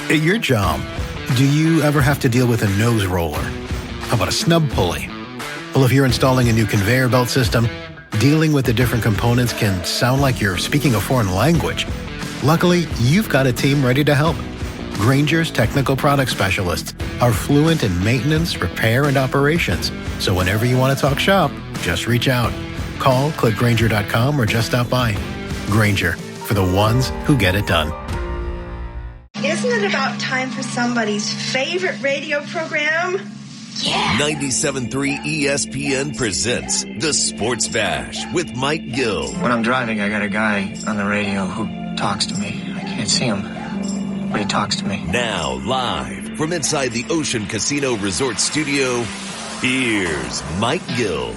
At your job, do you ever have to deal with a nose roller? How about a snub pulley? Well, if you're installing a new conveyor belt system, dealing with the different components can sound like you're speaking a foreign language. Luckily, you've got a team ready to help. Grainger's technical product specialists are fluent in maintenance, repair, and operations. So whenever you want to talk shop, just reach out. Call, click Grainger.com, or just stop by. Grainger, for the ones who get it done. Isn't it about time for somebody's favorite radio program? Yeah. 97.3 ESPN presents The Sports Bash with Mike Gill. When I'm driving, I got a guy on the radio who talks to me. I can't see him, but he talks to me. Now, live from inside the Ocean Casino Resort Studio, here's Mike Gill.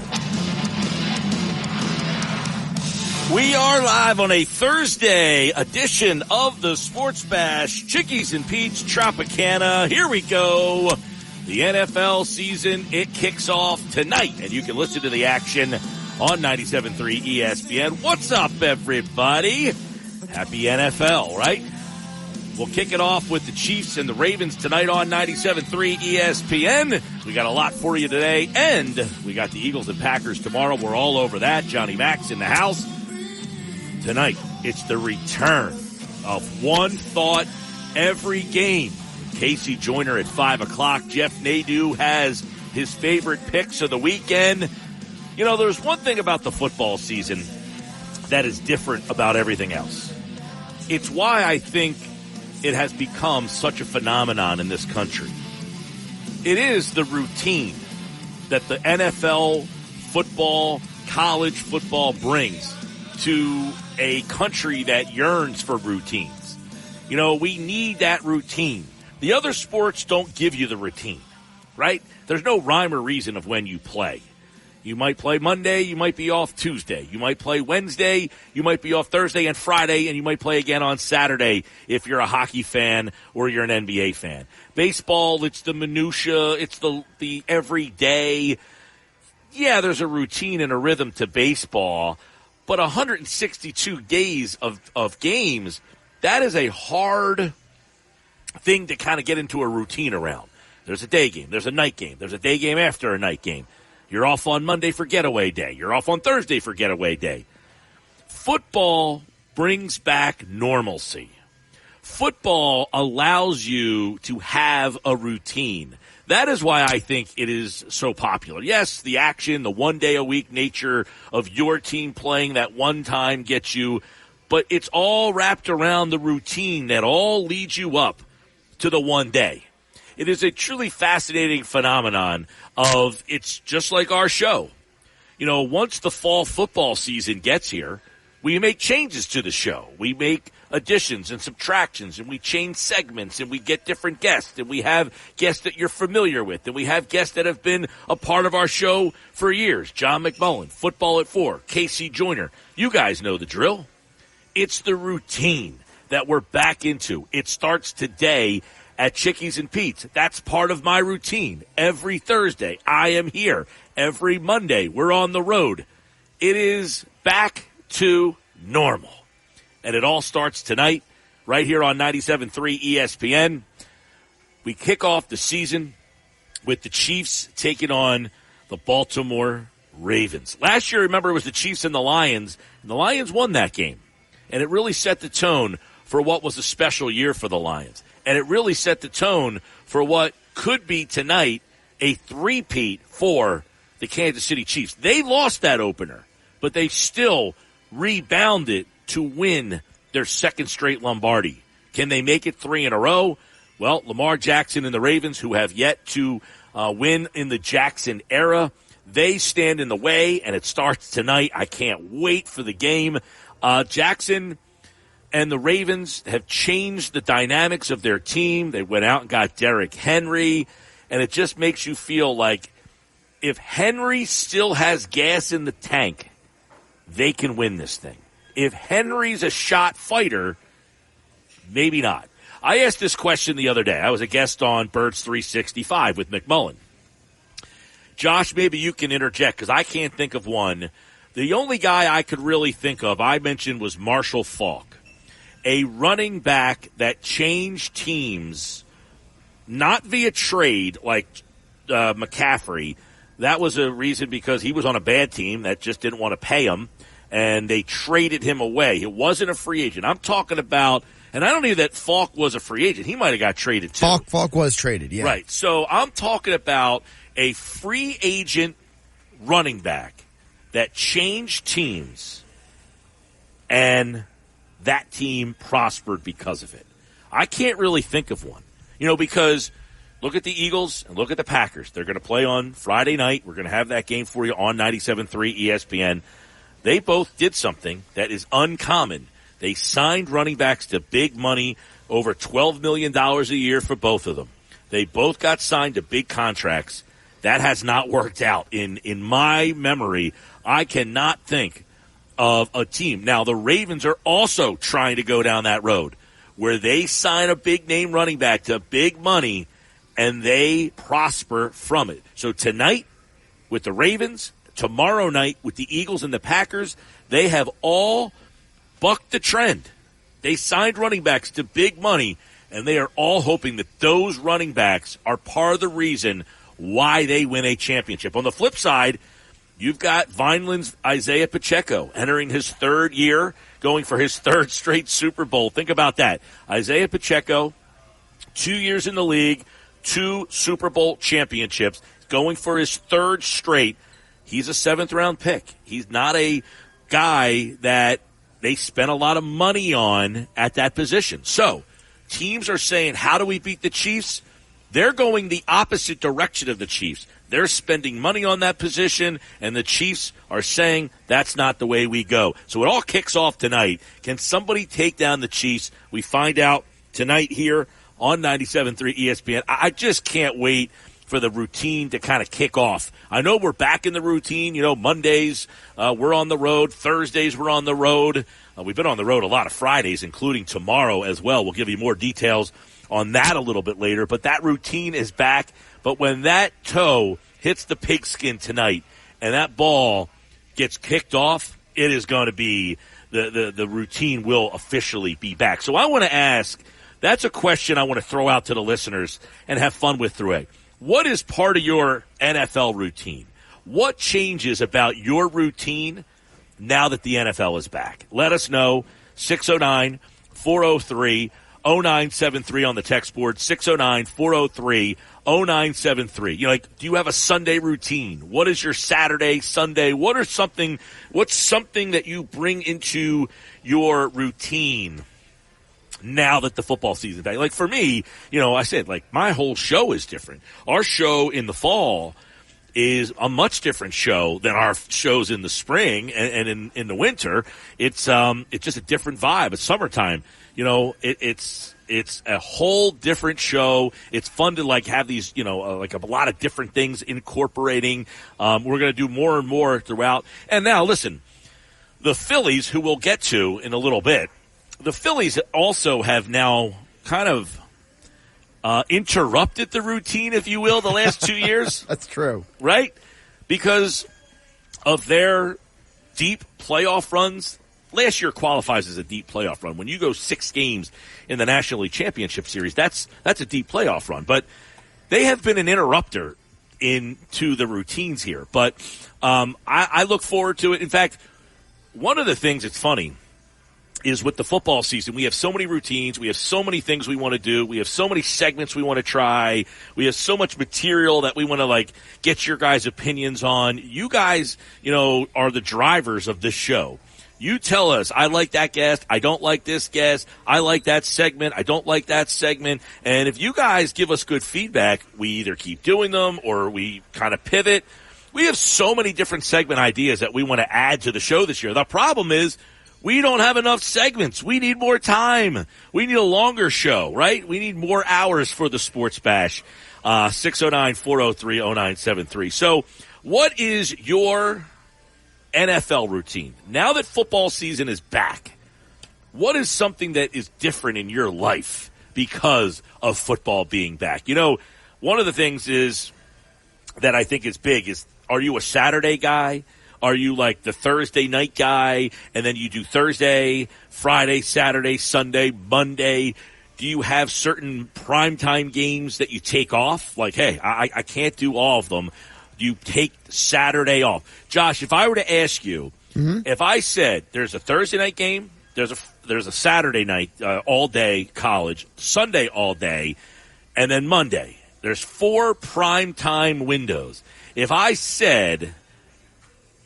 We are live on a Thursday edition of the Sports Bash. Chickies and Pete's Tropicana. Here we go. The NFL season, it kicks off tonight, and you can listen to the action on 97.3 ESPN. What's up, everybody? Happy NFL, right? We'll kick it off with the Chiefs and the Ravens tonight on 97.3 ESPN. We got a lot for you today, and we got the Eagles and Packers tomorrow. We're all over that. Johnny Mack's in the house. Tonight, it's the return of One Thought Every Game. Casey Joyner at 5 o'clock. Jeff Nadeau has his favorite picks of the weekend. You know, there's one thing about the football season that is different about everything else. It's why I think it has become such a phenomenon in this country. It is the routine that the NFL football, college football brings to a country that yearns for routines. You know, we need that routine. The other sports don't give you the routine, right? There's no rhyme or reason of when you play. You might play Monday, you might be off Tuesday. You might play Wednesday, you might be off Thursday and Friday, and you might play again on Saturday if you're a hockey fan or you're an NBA fan. Baseball, it's the minutia, it's the everyday. Yeah, there's a routine and a rhythm to baseball, but 162 days of games, that is a hard thing to kind of get into a routine around. There's a day game. There's a night game. There's a day game after a night game. You're off on Monday for getaway day. You're off on Thursday for getaway day. Football brings back normalcy. Football allows you to have a routine. That is why I think it is so popular. Yes, the action, the one-day-a-week nature of your team playing that one time gets you, but it's all wrapped around the routine that all leads you up to the one day. It is a truly fascinating phenomenon of, it's just like our show. You know, once the fall football season gets here, we make changes to the show. We make additions and subtractions, and we change segments, and we get different guests, and we have guests that you're familiar with, and we have guests that have been a part of our show for years. John McMullen, Football at 4, Casey Joyner. You guys know the drill. It's the routine that we're back into. It starts today at Chickies and Pete's. That's part of my routine. Every Thursday, I am here. Every Monday, we're on the road. It is back to normal. And it all starts tonight, right here on 97.3 ESPN. We kick off the season with the Chiefs taking on the Baltimore Ravens. Last year, remember, it was the Chiefs and the Lions won that game. And it really set the tone for what was a special year for the Lions. And it really set the tone for what could be tonight a three-peat for the Kansas City Chiefs. They lost that opener, but they still rebounded to win their second straight Lombardi. Can they make it 3 in a row? Well, Lamar Jackson and the Ravens, who have yet to win in the Jackson era, they stand in the way, and it starts tonight. I can't wait for the game. Jackson and the Ravens have changed the dynamics of their team. They went out and got Derrick Henry, and it just makes you feel like if Henry still has gas in the tank, they can win this thing. If Henry's a shot fighter, maybe not. I asked this question the other day. I was a guest on Birds 365 with McMullen. Josh, maybe you can interject because I can't think of one. The only guy I could really think of, I mentioned, was Marshall Faulk. a running back that changed teams, not via trade like McCaffrey. That was a reason because he was on a bad team that just didn't want to pay him, and they traded him away. It wasn't a free agent. I'm talking about, and I don't know that Falk was a free agent. He might have got traded too. Falk was traded, yeah. Right. So I'm talking about a free agent running back that changed teams, and that team prospered because of it. I can't really think of one. Because look at the Eagles and look at the Packers. They're going to play on Friday night. We're going to have that game for you on 97.3 ESPN. They both did something that is uncommon. They signed running backs to big money, over $12 million a year for both of them. They both got signed to big contracts. That has not worked out. In my memory, I cannot think of a team. Now, the Ravens are also trying to go down that road where they sign a big-name running back to big money, and they prosper from it. So tonight with the Ravens, tomorrow night with the Eagles and the Packers, they have all bucked the trend. They signed running backs to big money, and they are all hoping that those running backs are part of the reason why they win a championship. On the flip side, you've got Vineland's Isaiah Pacheco entering his third year, going for his third straight Super Bowl. Think about that. Isaiah Pacheco, 2 years in the league, 2 Super Bowl championships, going for his third straight. He's a 7th-round pick. He's not a guy that they spent a lot of money on at that position. So teams are saying, how do we beat the Chiefs? They're going the opposite direction of the Chiefs. They're spending money on that position, and the Chiefs are saying that's not the way we go. So it all kicks off tonight. Can somebody take down the Chiefs? We find out tonight here on 97.3 ESPN. I just can't wait for the routine to kind of kick off. I know we're back in the routine. Mondays we're on the road. Thursdays we're on the road. We've been on the road a lot of Fridays, including tomorrow as well. We'll give you more details on that a little bit later. But that routine is back. But when that toe hits the pigskin tonight and that ball gets kicked off, it is going to be the routine will officially be back. So I want to ask, that's a question I want to throw out to the listeners and have fun with through it. What is part of your NFL routine? What changes about your routine now that the NFL is back? Let us know. 609-403-0973 on the text board. 609-403-0973. Do you have a Sunday routine? What is your Saturday, Sunday? What's something that you bring into your routine now that the football season is back? Like for me, I said, my whole show is different. Our show in the fall is a much different show than our shows in the spring and in the winter. It's just a different vibe. It's summertime. It's a whole different show. It's fun to have these, a lot of different things incorporating. We're going to do more and more throughout. And now listen, the Phillies, who we'll get to in a little bit, the Phillies also have now kind of interrupted the routine, if you will, the last 2 years. That's true. Right? Because of their deep playoff runs. Last year qualifies as a deep playoff run. When you go 6 games in the National League Championship Series, that's a deep playoff run. But they have been an interrupter into the routines here. But I look forward to it. In fact, one of the things that's funny is with the football season, we have so many routines, we have so many things we want to do, we have so many segments we want to try, we have so much material that we want to get your guys' opinions on. You guys, are the drivers of this show. You tell us, I like that guest, I don't like this guest, I like that segment, I don't like that segment. And if you guys give us good feedback, we either keep doing them or we kind of pivot. We have so many different segment ideas that we want to add to the show this year. The problem is, we don't have enough segments. We need more time. We need a longer show, right? We need more hours for the Sports Bash. 609-403-0973. So what is your NFL routine? Now that football season is back, what is something that is different in your life because of football being back? One of the things is that I think is big is, are you a Saturday guy? Are you like the Thursday night guy, and then you do Thursday, Friday, Saturday, Sunday, Monday? Do you have certain primetime games that you take off? Like, hey, I can't do all of them. Do you take Saturday off? Josh, if I were to ask you, if I said there's a Thursday night game, there's a Saturday night all day college, Sunday all day, and then Monday, there's 4 primetime windows. If I said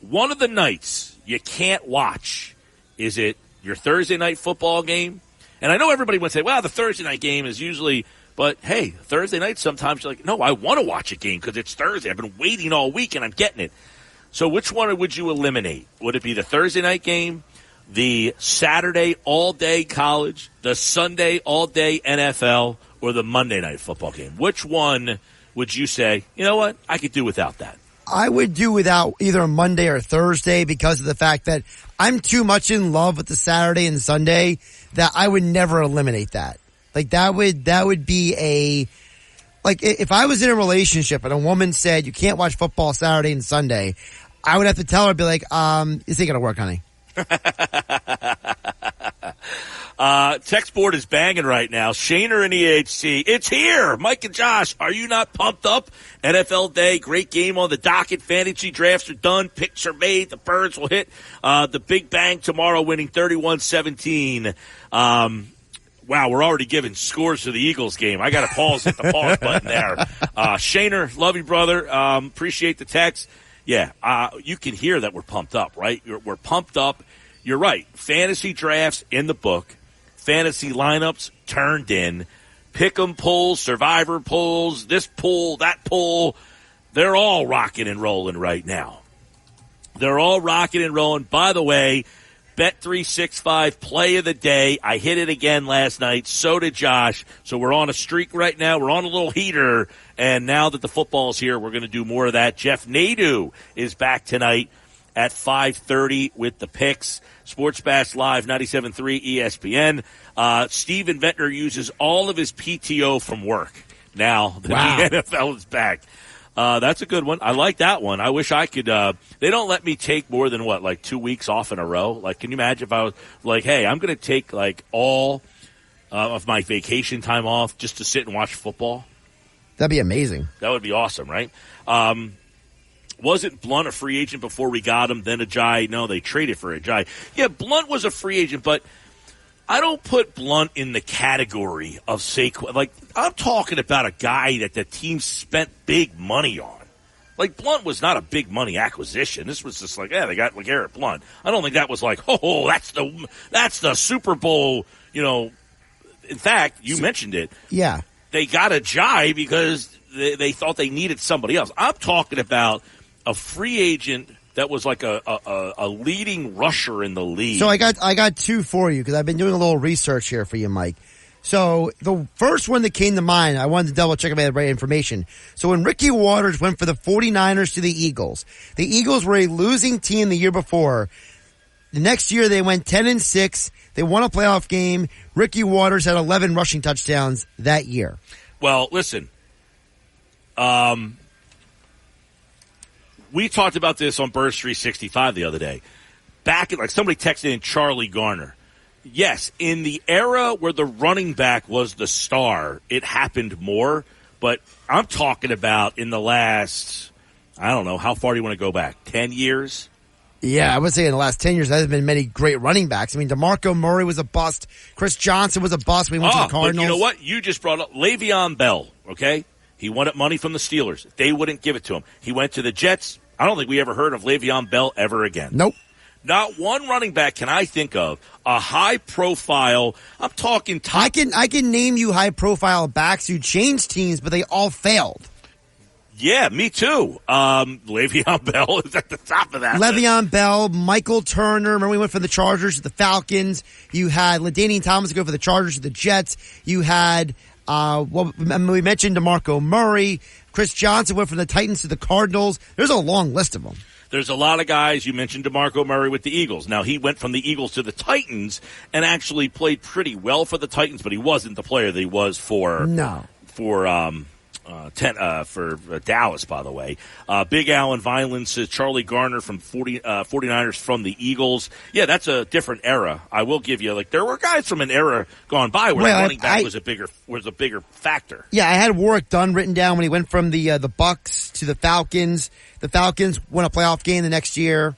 one of the nights you can't watch, is it your Thursday night football game? And I know everybody would say, well, the Thursday night game is usually, but hey, Thursday night sometimes you're like, no, I want to watch a game because it's Thursday. I've been waiting all week and I'm getting it. So which one would you eliminate? Would it be the Thursday night game, the Saturday all-day college, the Sunday all-day NFL, or the Monday night football game? Which one would you say, you know what, I could do without that? I would do without either Monday or Thursday because of the fact that I'm too much in love with the Saturday and Sunday that I would never eliminate that. Like that would be if I was in a relationship and a woman said you can't watch football Saturday and Sunday, I would have to tell her, be like, this ain't gonna work, honey. Text board is banging right now. Shaner and EHC. It's here. Mike and Josh, are you not pumped up? NFL Day, great game on the docket. Fantasy drafts are done. Picks are made. The Birds will hit the Big Bang tomorrow, winning 31-17. Wow, we're already giving scores to the Eagles game. I got to hit the pause button there. Shaner, love you, brother. Appreciate the text. Yeah, you can hear that we're pumped up, right? We're pumped up. You're right. Fantasy drafts in the book. Fantasy lineups turned in. Pick'em pulls, survivor pulls, this pull, that pull. They're all rocking and rolling right now. They're all rocking and rolling. By the way, Bet365 play of the day. I hit it again last night. So did Josh. So we're on a streak right now. We're on a little heater. And now that the football's here, we're going to do more of that. Jeff Nadeau is back tonight at 5:30 with the picks. Sports Bash Live, 97.3 ESPN. Steven Ventnor uses all of his PTO from work now that the NFL is back. That's a good one. I like that one. I wish I could. They don't let me take more than, 2 weeks off in a row? Like, can you imagine if I was like, hey, I'm going to take, all of my vacation time off just to sit and watch football? That'd be amazing. That would be awesome, right? Wasn't Blunt a free agent before we got him, then Ajayi? No, they traded for Ajayi. Yeah, Blunt was a free agent, but I don't put Blunt in the category of Saquon. Like, I'm talking about a guy that the team spent big money on. Like, Blunt was not a big money acquisition. This was just like, yeah, they got LeGarrette Blunt. I don't think that was like, oh, that's the Super Bowl, In fact, you mentioned it. Yeah. They got Ajayi because they thought they needed somebody else. I'm talking about a free agent that was like a leading rusher in the league. So I got two for you because I've been doing a little research here for you, Mike. So the first one that came to mind, I wanted to double check if I had the right information. So when Ricky Waters went for the 49ers to the Eagles were a losing team the year before. The next year they went 10-6. They won a playoff game. Ricky Waters had 11 rushing touchdowns that year. Well, listen. We talked about this on Birds 365 the other day. Back at, somebody texted in Charlie Garner. Yes, in the era where the running back was the star, it happened more. But I'm talking about in the last, I don't know, how far do you want to go back? 10 years? Yeah, I would say in the last 10 years, there hasn't been many great running backs. I mean, DeMarco Murray was a bust. Chris Johnson was a bust. We went to the Cardinals. But you know what? You just brought up Le'Veon Bell, okay? He wanted money from the Steelers. They wouldn't give it to him. He went to the Jets. I don't think we ever heard of Le'Veon Bell ever again. Nope. Not one running back can I think of a high profile. I'm talking top. I can name you high profile backs who changed teams, but they all failed. Yeah, me too. Le'Veon Bell is at the top of that. Le'Veon Bell, Michael Turner. Remember we went from the Chargers to the Falcons. You had LaDainian Thomas go for the Chargers to the Jets. You had we mentioned DeMarco Murray. Chris Johnson went from the Titans to the Cardinals. There's a long list of them. There's a lot of guys. You mentioned DeMarco Murray with the Eagles. Now, he went from the Eagles to the Titans and actually played pretty well for the Titans, but he wasn't the player that he was for for Dallas, by the way. Big Al and Violin says Charlie Garner from 49ers from the Eagles. Yeah, that's a different era. I will give you, there were guys from an era gone by where running back was a bigger factor. Yeah, I had Warwick Dunn written down when he went from the Bucs to the Falcons. The Falcons won a playoff game the next year.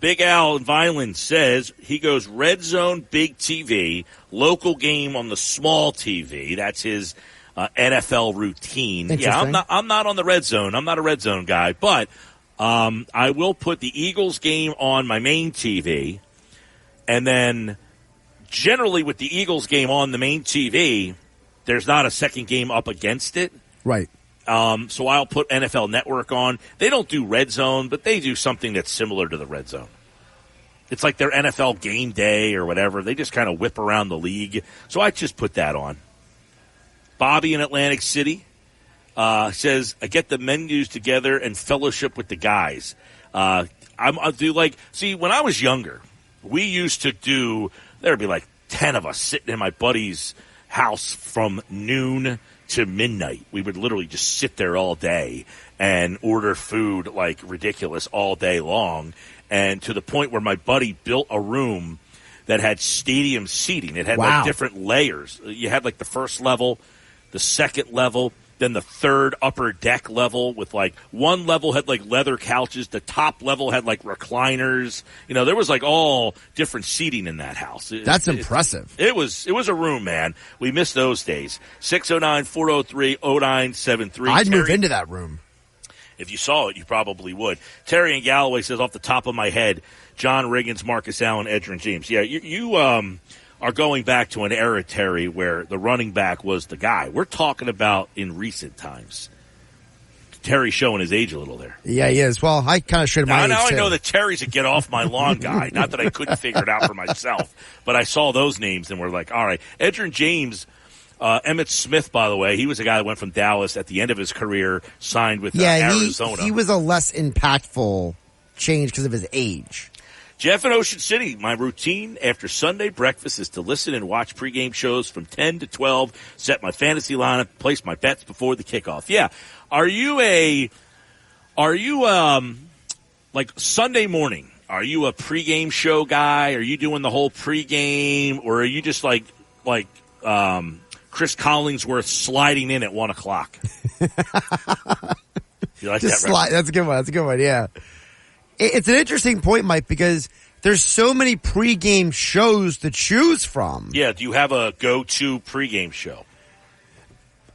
Big Al and Violin says he goes red zone, big TV, local game on the small TV. That's his NFL routine. Yeah, I'm not on the red zone. I'm not a red zone guy, but I will put the Eagles game on my main TV, and then generally with the Eagles game on the main TV, there's not a second game up against it. Right. So I'll put NFL Network on. They don't do red zone, but they do something that's similar to the red zone. It's like their NFL game day or whatever. They just kind of whip around the league. So I just put that on. Bobby in Atlantic City says, I get the menus together and fellowship with the guys. When I was younger, we used to do, there'd be 10 of us sitting in my buddy's house from noon to midnight. We would literally just sit there all day and order food like ridiculous all day long. And to the point where my buddy built a room that had stadium seating. It had different layers. You had the first level, the second level, then the third upper deck level with one level had leather couches. The top level had recliners. There was all different seating in that house. That's impressive. It was a room, man. We miss those days. 609-403-0973. I'd move into that room. If you saw it, you probably would. Terry in Galloway says off the top of my head, John Riggins, Marcus Allen, Edgerrin James. Yeah, you are going back to an era, Terry, where the running back was the guy. We're talking about in recent times. Terry's showing his age a little there. Yeah, he is. Well, I kind of showed my age, Now I too. know that Terry's a get off my lawn guy. Not that I couldn't figure it out for myself, but I saw those names and we're like, all right. Edgerrin James, Emmitt Smith, by the way, he was a guy that went from Dallas at the end of his career, signed with Arizona. He was a less impactful change because of his age. Jeff in Ocean City, my routine after Sunday breakfast is to listen and watch pregame shows from 10 to 12, set my fantasy lineup, place my bets before the kickoff. Yeah. Are you Sunday morning, are you a pregame show guy? Are you doing the whole pregame, or are you just like Chris Collingsworth sliding in at 1 o'clock? You like just that? Right? That's a good one. That's a good one. Yeah. It's an interesting point, Mike, because there's so many pregame shows to choose from. Yeah. Do you have a go-to pregame show?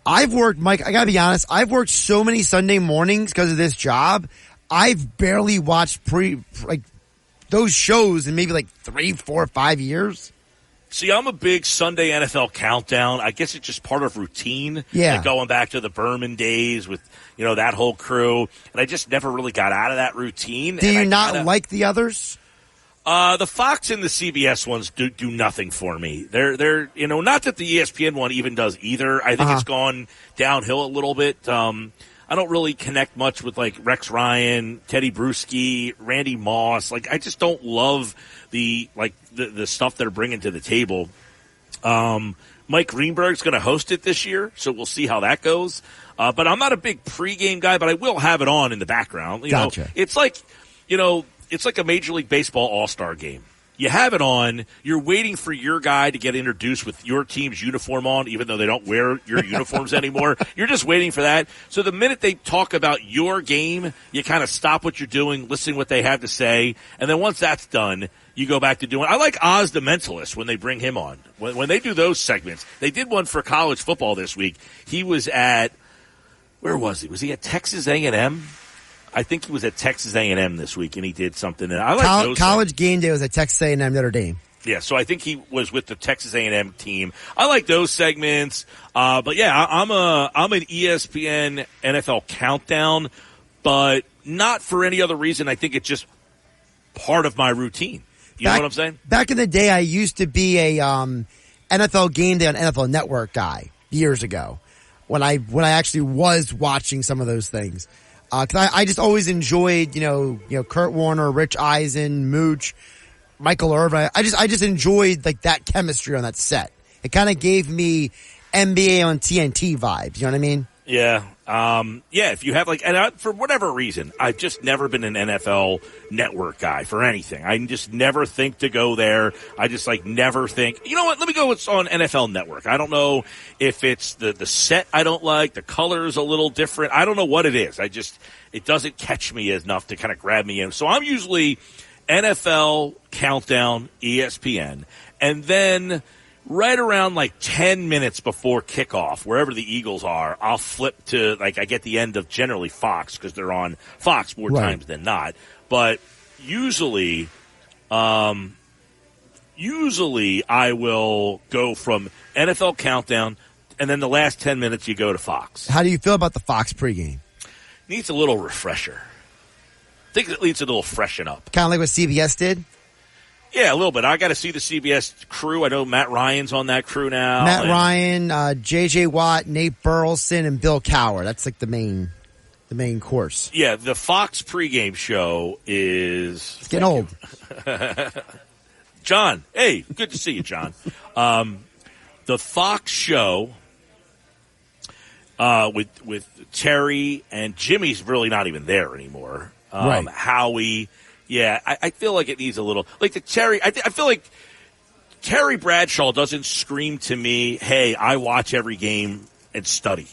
Mike, I gotta be honest, I've worked so many Sunday mornings because of this job. I've barely watched those shows in maybe 3, 4, 5 years. See, I'm a big Sunday NFL countdown. I guess it's just part of routine. Yeah. Going back to the Berman days with, that whole crew. And I just never really got out of that routine. Do you not like the others? The Fox and the CBS ones do nothing for me. They're not that the ESPN one even does either. I think it's gone downhill a little bit. I don't really connect much with Rex Ryan, Teddy Bruschi, Randy Moss. I just don't love the stuff they're bringing to the table. Mike Greenberg's going to host it this year, so we'll see how that goes. But I'm not a big pregame guy, but I will have it on in the background. Gotcha. It's like a Major League Baseball All-Star game. You have it on. You're waiting for your guy to get introduced with your team's uniform on, even though they don't wear your uniforms anymore. You're just waiting for that. So the minute they talk about your game, you kind of stop what you're doing, listen to what they have to say, and then once that's done, you go back to doing. I like Oz the Mentalist when they bring him on. When they do those segments, they did one for college football this week. He was at, where was he? Was he at Texas A&M? I think he was at Texas A&M this week, and he did something. And I like those College Game Day was at Texas A&M Notre Dame. Yeah, so I think he was with the Texas A&M team. I like those segments. But yeah, I'm an ESPN NFL countdown, but not for any other reason. I think it's just part of my routine. You know what I'm saying? Back in the day, I used to be a NFL Game Day on NFL Network guy years ago when I actually was watching some of those things. Cause I just always enjoyed, Kurt Warner, Rich Eisen, Mooch, Michael Irvin. I just enjoyed that chemistry on that set. It kind of gave me NBA on TNT vibes. You know what I mean? Yeah. If you have for whatever reason, I've just never been an NFL network guy for anything. I just never think to go there. I just never think, you know what, let me go what's on NFL Network. I don't know if it's the set I don't like, the color's a little different. I don't know what it is. It doesn't catch me enough to kind of grab me in. So I'm usually NFL Countdown, ESPN, and then right around 10 minutes before kickoff, wherever the Eagles are, I'll flip to, I get the end of generally Fox because they're on Fox more times than not. But usually I will go from NFL Countdown, and then the last 10 minutes you go to Fox. How do you feel about the Fox pregame? Needs a little refresher. I think it needs a little freshen up. Kind of like what CBS did? Yeah, a little bit. I got to see the CBS crew. I know Matt Ryan's on that crew now. Matt Ryan, J.J. Watt, Nate Burleson, and Bill Cowher. That's the main course. Yeah, the Fox pregame show is... It's getting old. John, hey, good to see you, John. The Fox show with Terry and Jimmy's really not even there anymore. Right. Howie... Yeah, I feel like it needs a little the Terry. I feel like Terry Bradshaw doesn't scream to me, "Hey, I watch every game and study."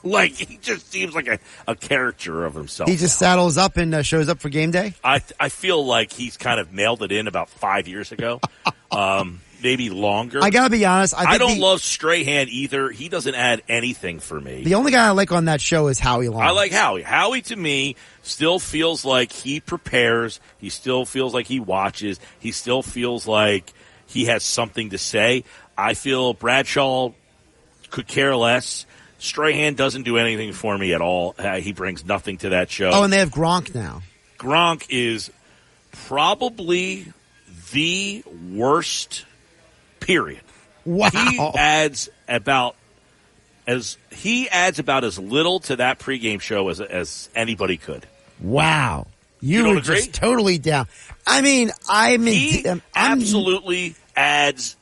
He just seems like a character of himself. He just saddles up and shows up for game day. I feel like he's kind of mailed it in about 5 years ago, maybe longer. I gotta be honest. I don't love Strahan either. He doesn't add anything for me. The only guy I like on that show is Howie Long. I like Howie. Howie to me still feels like he prepares. He still feels like he watches. He still feels like he has something to say. I feel Bradshaw could care less. Strahan doesn't do anything for me at all. He brings nothing to that show. Oh, and they have Gronk now. Gronk is probably the worst, period. Wow. He adds about as little to that pregame show as anybody could. Wow. You don't were agree? just totally down. I mean, he absolutely adds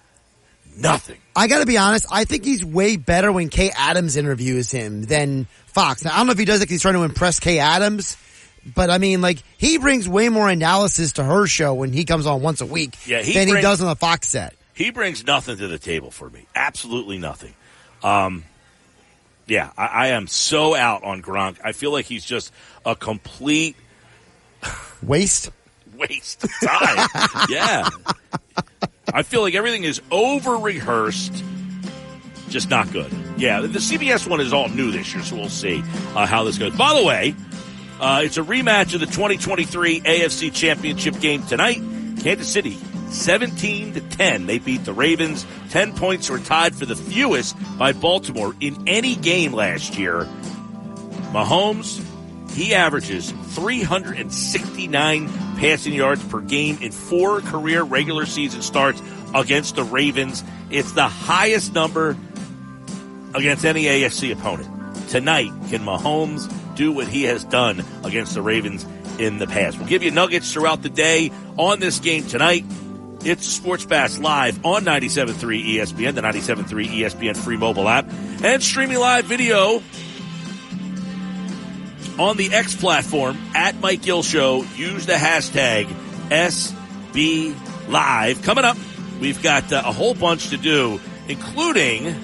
nothing. I got to be honest. I think he's way better when Kay Adams interviews him than Fox. Now, I don't know if he does it because he's trying to impress Kay Adams, but I mean, he brings way more analysis to her show when he comes on once a week than he does on the Fox set. He brings nothing to the table for me. Absolutely nothing. Yeah, I am so out on Gronk. I feel like he's just a complete waste of time. Yeah. I feel like everything is over-rehearsed, just not good. Yeah, the CBS one is all new this year, so we'll see how this goes. By the way, it's a rematch of the 2023 AFC Championship game tonight. Kansas City, 17-10. They beat the Ravens. 10 points were tied for the fewest by Baltimore in any game last year. Mahomes, he averages 369 passing yards per game in 4 career regular season starts against the Ravens. It's the highest number against any AFC opponent. Tonight, can Mahomes do what he has done against the Ravens in the past? We'll give you nuggets throughout the day on this game tonight. It's Sports Bash live on 97.3 ESPN, the 97.3 ESPN free mobile app, and streaming live video on the X platform at Mike Gill Show. Use the hashtag SBLive. Coming up, we've got a whole bunch to do, including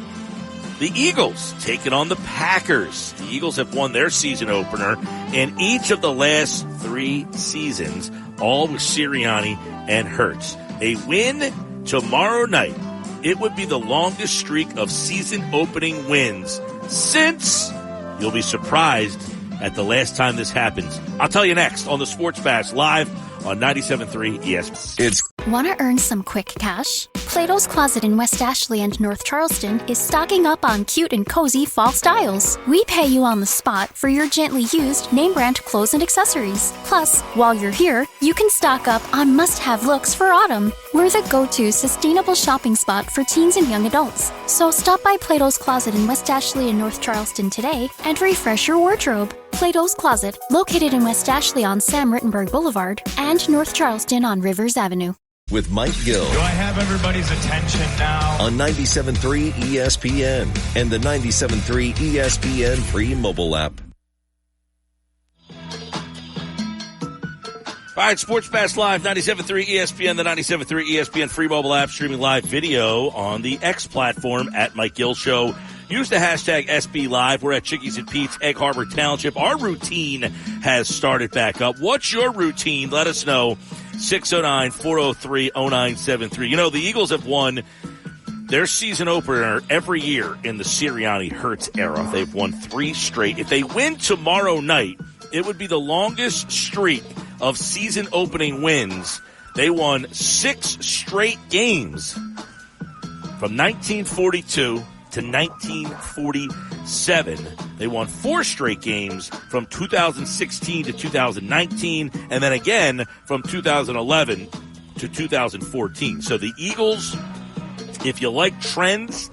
the Eagles taking on the Packers. The Eagles have won their season opener in each of the last 3 seasons, all with Sirianni and Hurts. A win tomorrow night. It would be the longest streak of season opening wins since, you'll be surprised at the last time this happens. I'll tell you next on the Sports Bash live on 97.3 ESPN. Want to earn some quick cash? Plato's Closet in West Ashley and North Charleston is stocking up on cute and cozy fall styles. We pay you on the spot for your gently used name brand clothes and accessories. Plus, while you're here, you can stock up on must-have looks for autumn. We're the go-to sustainable shopping spot for teens and young adults. So stop by Plato's Closet in West Ashley and North Charleston today and refresh your wardrobe. Plato's Closet, located in West Ashley on Sam Rittenberg Boulevard and North Charleston on Rivers Avenue. with Mike Gill. Do I have everybody's attention now? On 97.3 ESPN and the 97.3 ESPN free mobile app. All right, Sports Bash Live, 97.3 ESPN, the 97.3 ESPN free mobile app, streaming live video on the X platform at Mike Gill Show. Use the hashtag SB Live. We're at Chickies and Pete's, Egg Harbor Township. Our routine has started back up. What's your routine? Let us know. 609-403-0973. You know, the Eagles have won their season opener every year in the Sirianni Hurts era. They've won 3 straight. If they win tomorrow night, it would be the longest streak of season opening wins. They won 6 straight games from 1942 to 1947. They won 4 straight games from 2016 to 2019, and then again from 2011 to 2014. So the Eagles, if you like trends,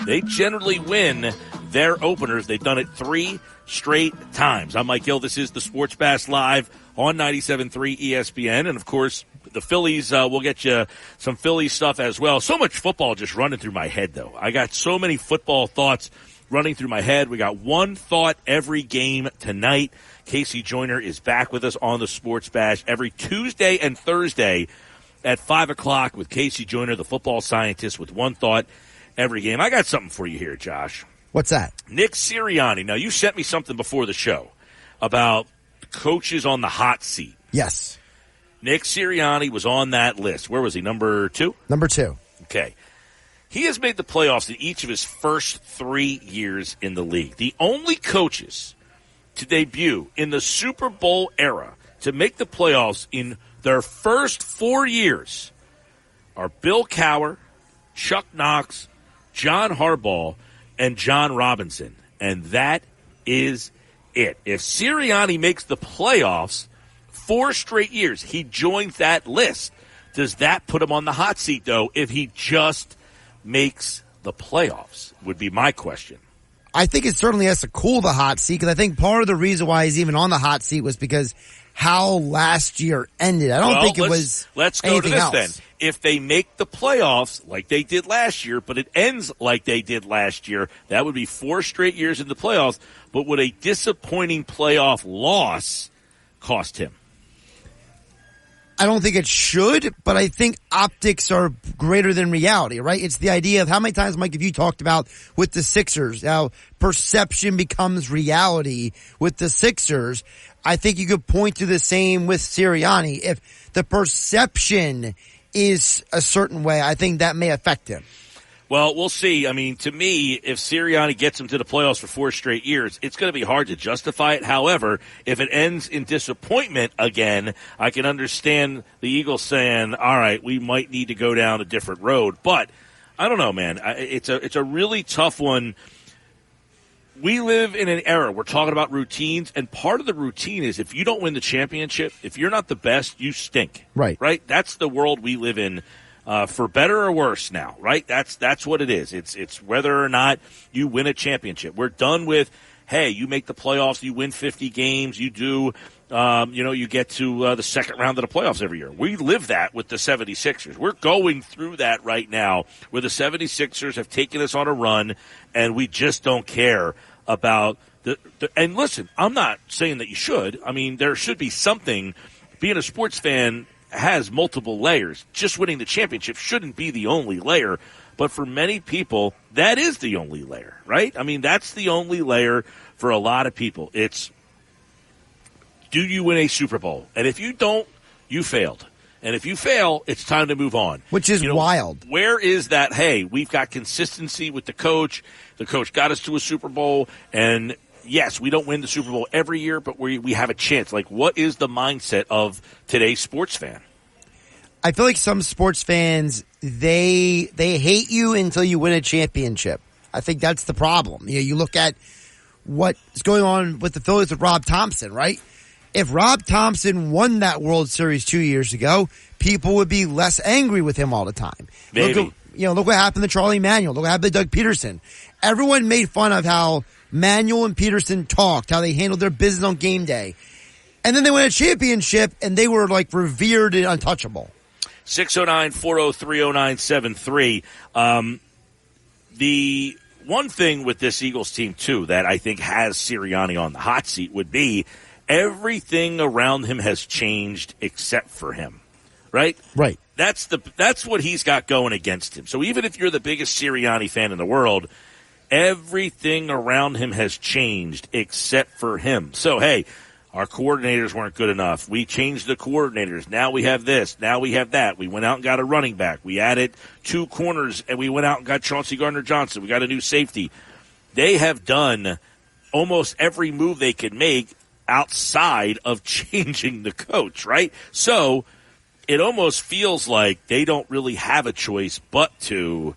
they generally win their openers. They've done it 3 straight times. I'm Mike Gill. This is the Sports Bash Live on 97.3 ESPN. And, of course, the Phillies, we'll get you some Phillies stuff as well. So much football just running through my head, though. I got so many football thoughts running through my head. We got one thought every game tonight. Casey Joyner is back with us on the Sports Bash every Tuesday and Thursday at 5 o'clock with Casey Joyner, the football scientist, with one thought every game. I got something for you here, Josh. What's that? Nick Sirianni. Now, you sent me something before the show about coaches on the hot seat. Yes. Nick Sirianni was on that list. Where was he, number 2? Number 2. Okay. He has made the playoffs in each of his first 3 years in the league. The only coaches to debut in the Super Bowl era to make the playoffs in their first 4 years are Bill Cowher, Chuck Knox, John Harbaugh, and John Robinson. And that is it. If Sirianni makes the playoffs 4 straight years, he joins that list. Does that put him on the hot seat, though, if he just makes the playoffs, would be my question. I think it certainly has to cool the hot seat, because I think part of the reason why he's even on the hot seat was because how last year ended. I don't think it was Let's go to this else. then. If they make the playoffs like they did last year, but it ends like they did last year, that would be 4 straight years in the playoffs. But would a disappointing playoff loss cost him? I don't think it should, but I think optics are greater than reality, right? It's the idea of how many times, Mike, have you talked about with the Sixers, how perception becomes reality with the Sixers. I think you could point to the same with Sirianni. If the perception is a certain way, I think that may affect him. Well, we'll see. I mean, to me, if Sirianni gets him to the playoffs for 4 straight years, it's going to be hard to justify it. However, if it ends in disappointment again, I can understand the Eagles saying, all right, we might need to go down a different road. But I don't know, man. It's a really tough one. We live in an era, we're talking about routines, and part of the routine is if you don't win the championship, if you're not the best, you stink. Right. Right? That's the world we live in. For better or worse now, right? That's what it is. It's whether or not you win a championship. We're done with, hey, you make the playoffs, you win 50 games, you do, you get to the second round of the playoffs every year. We live that with the 76ers. We're going through that right now where the 76ers have taken us on a run, and we just don't care about and listen, I'm not saying that you should. I mean, there should be something. Being a sports fan has multiple layers. Just winning the championship shouldn't be the only layer, but for many people, that is the only layer, right? I mean, that's the only layer for a lot of people. It's, do you win a Super Bowl? And if you don't, you failed. And if you fail, it's time to move on. Which is wild. Where is that, hey, we've got consistency with the coach. The coach got us to a Super Bowl, and yes, we don't win the Super Bowl every year, but we have a chance. Like, what is the mindset of today's sports fan? I feel like some sports fans, they hate you until you win a championship. I think that's the problem. You look at what's going on with the Phillies with Rob Thompson, right? If Rob Thompson won that World Series 2 years ago, people would be less angry with him all the time. Maybe. Look what happened to Charlie Manuel. Look what happened to Doug Peterson. Everyone made fun of how Manuel and Peterson talked, how they handled their business on game day. And then they won a championship, and they were, like, revered and untouchable. 609-403-0973. The one thing with this Eagles team, too, that I think has Sirianni on the hot seat would be everything around him has changed except for him, right? Right. That's what he's got going against him. So even if you're the biggest Sirianni fan in the world, everything around him has changed except for him. So, hey, our coordinators weren't good enough. We changed the coordinators. Now we have this. Now we have that. We went out and got a running back. We added 2 corners, and we went out and got Chauncey Gardner-Johnson. We got a new safety. They have done almost every move they could make outside of changing the coach, right? So it almost feels like they don't really have a choice but to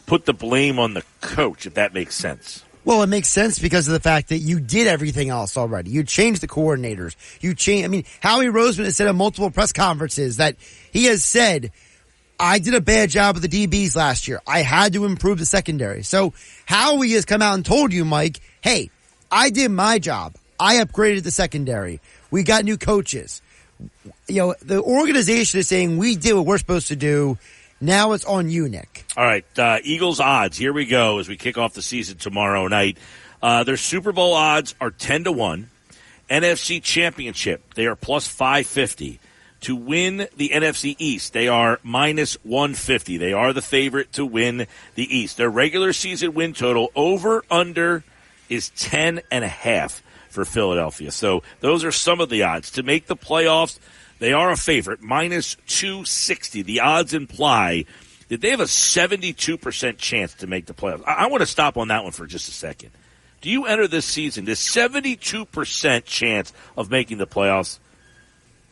put the blame on the coach, if that makes sense. Well, it makes sense because of the fact that you did everything else already. You changed the coordinators. Howie Roseman has said at multiple press conferences that he has said, I did a bad job with the DBs last year. I had to improve the secondary. So Howie has come out and told you, Mike, hey, I did my job. I upgraded the secondary. We got new coaches. The organization is saying we did what we're supposed to do. Now it's on you, Nick. All right, Eagles odds. Here we go as we kick off the season tomorrow night. Their Super Bowl odds are 10-1. NFC Championship, they are plus 550. To win the NFC East, they are minus 150. They are the favorite to win the East. Their regular season win total over-under is 10.5 for Philadelphia. So those are some of the odds. To make the playoffs, they are a favorite, minus 260. The odds imply that they have a 72% chance to make the playoffs. I want to stop on that one for just a second. Do you enter this season, this 72% chance of making the playoffs,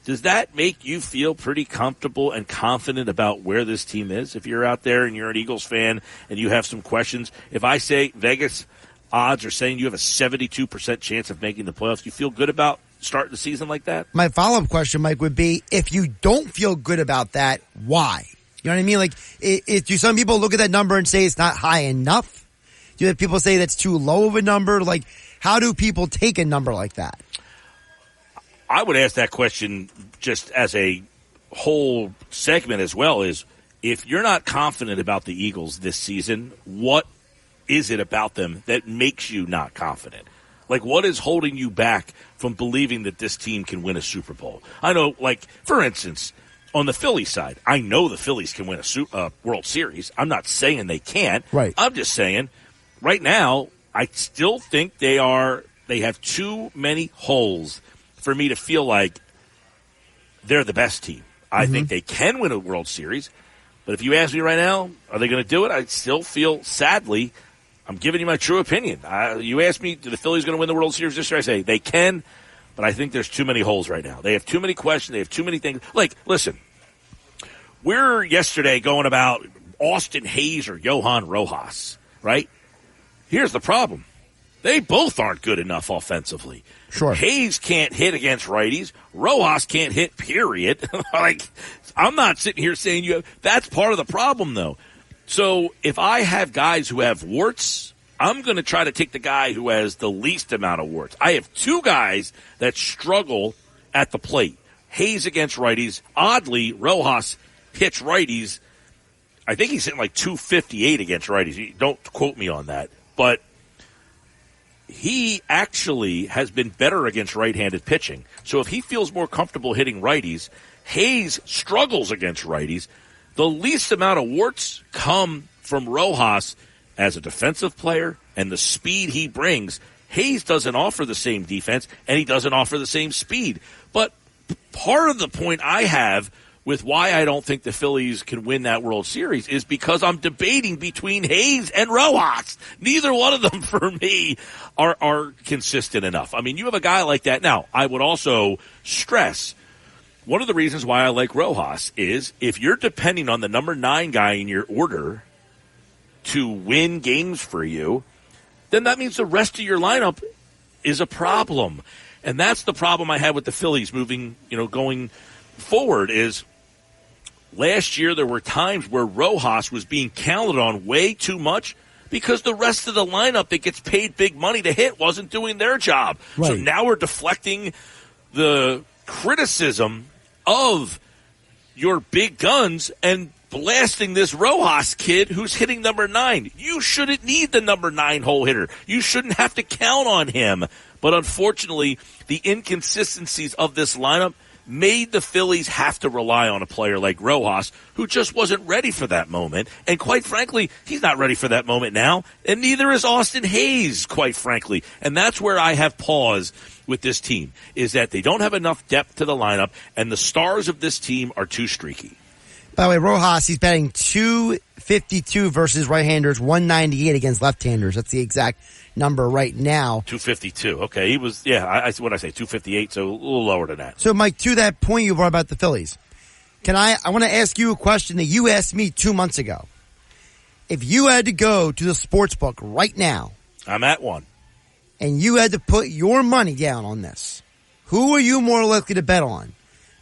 does that make you feel pretty comfortable and confident about where this team is? If you're out there and you're an Eagles fan and you have some questions, if I say Vegas odds are saying you have a 72% chance of making the playoffs, you feel good about starting the season like that? My follow-up question, Mike, would be, if you don't feel good about that, why? You know what I mean? Like, do some people look at that number and say it's not high enough? Do you have people say that's too low of a number? Like, how do people take a number like that? I would ask that question just as a whole segment as well, is if you're not confident about the Eagles this season, what is it about them that makes you not confident? Like, what is holding you back from believing that this team can win a Super Bowl? I know, like, for instance, on the Phillies side, I know the Phillies can win a World Series. I'm not saying they can't. Right. I'm just saying right now I still think they have too many holes for me to feel like they're the best team. I think they can win a World Series, but if you ask me right now, are they going to do it? I still feel, sadly, I'm giving you my true opinion. You ask me, do the Phillies going to win the World Series this year? I say they can, but I think there's too many holes right now. They have too many questions. They have too many things. Like, listen, we're yesterday going about Austin Hayes or Johan Rojas, right? Here's the problem. They both aren't good enough offensively. Sure. Hayes can't hit against righties. Rojas can't hit, period. Like, I'm not sitting here saying that's part of the problem, though. So if I have guys who have warts, I'm going to try to take the guy who has the least amount of warts. I have 2 guys that struggle at the plate. Hayes against righties. Oddly, Rojas hits righties. I think he's hitting like 258 against righties. Don't quote me on that. But he actually has been better against right-handed pitching. So if he feels more comfortable hitting righties, Hayes struggles against righties. The least amount of warts come from Rojas as a defensive player and the speed he brings. Hayes doesn't offer the same defense, and he doesn't offer the same speed. But part of the point I have with why I don't think the Phillies can win that World Series is because I'm debating between Hayes and Rojas. Neither one of them, for me, are consistent enough. I mean, you have a guy like that. Now, I would also stress, one of the reasons why I like Rojas is if you're depending on the number 9 guy in your order to win games for you, then that means the rest of your lineup is a problem. And that's the problem I had with the Phillies going forward is last year there were times where Rojas was being counted on way too much because the rest of the lineup that gets paid big money to hit wasn't doing their job. Right. So now we're deflecting the criticism of your big guns and blasting this Rojas kid who's hitting number 9. You shouldn't need the number 9 hole hitter. You shouldn't have to count on him. But unfortunately, the inconsistencies of this lineup made the Phillies have to rely on a player like Rojas, who just wasn't ready for that moment. And quite frankly, he's not ready for that moment now. And neither is Austin Hayes, quite frankly. And that's where I have pause with this team, is that they don't have enough depth to the lineup, and the stars of this team are too streaky. By the way, Rojas, he's batting .252 versus right-handers, 198 against left-handers. That's the exact number right now. 252. Okay, he was, what did I say, 258, so a little lower than that. So, Mike, to that point you brought about the Phillies, I want to ask you a question that you asked me 2 months ago. If you had to go to the sports book right now. I'm at one. And you had to put your money down on this, who are you more likely to bet on?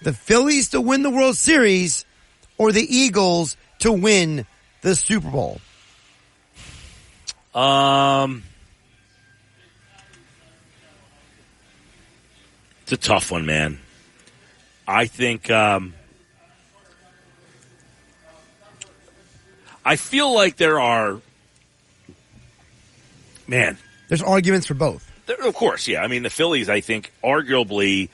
The Phillies to win the World Series or the Eagles to win the Super Bowl? It's a tough one, man. I think, I feel like there are, there's arguments for both. Of course, yeah. I mean, the Phillies, I think, arguably,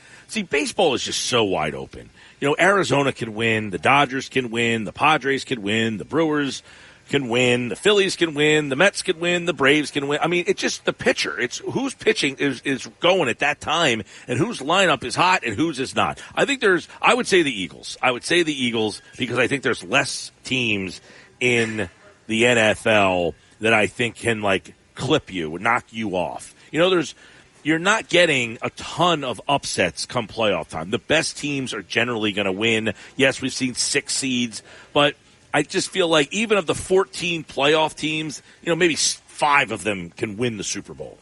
baseball is just so wide open. You know, Arizona can win, the Dodgers can win, the Padres can win, the Brewers can win, the Phillies can win, the Mets can win, the Braves can win. I mean, it's just the pitcher. It's who's pitching is going at that time and whose lineup is hot and whose is not. I would say the Eagles. I would say the Eagles because I think there's less teams in the NFL that I think can, clip you, knock you off. You know, you're not getting a ton of upsets come playoff time. The best teams are generally going to win. Yes, we've seen 6 seeds, but I just feel like even of the 14 playoff teams, maybe 5 of them can win the Super Bowl.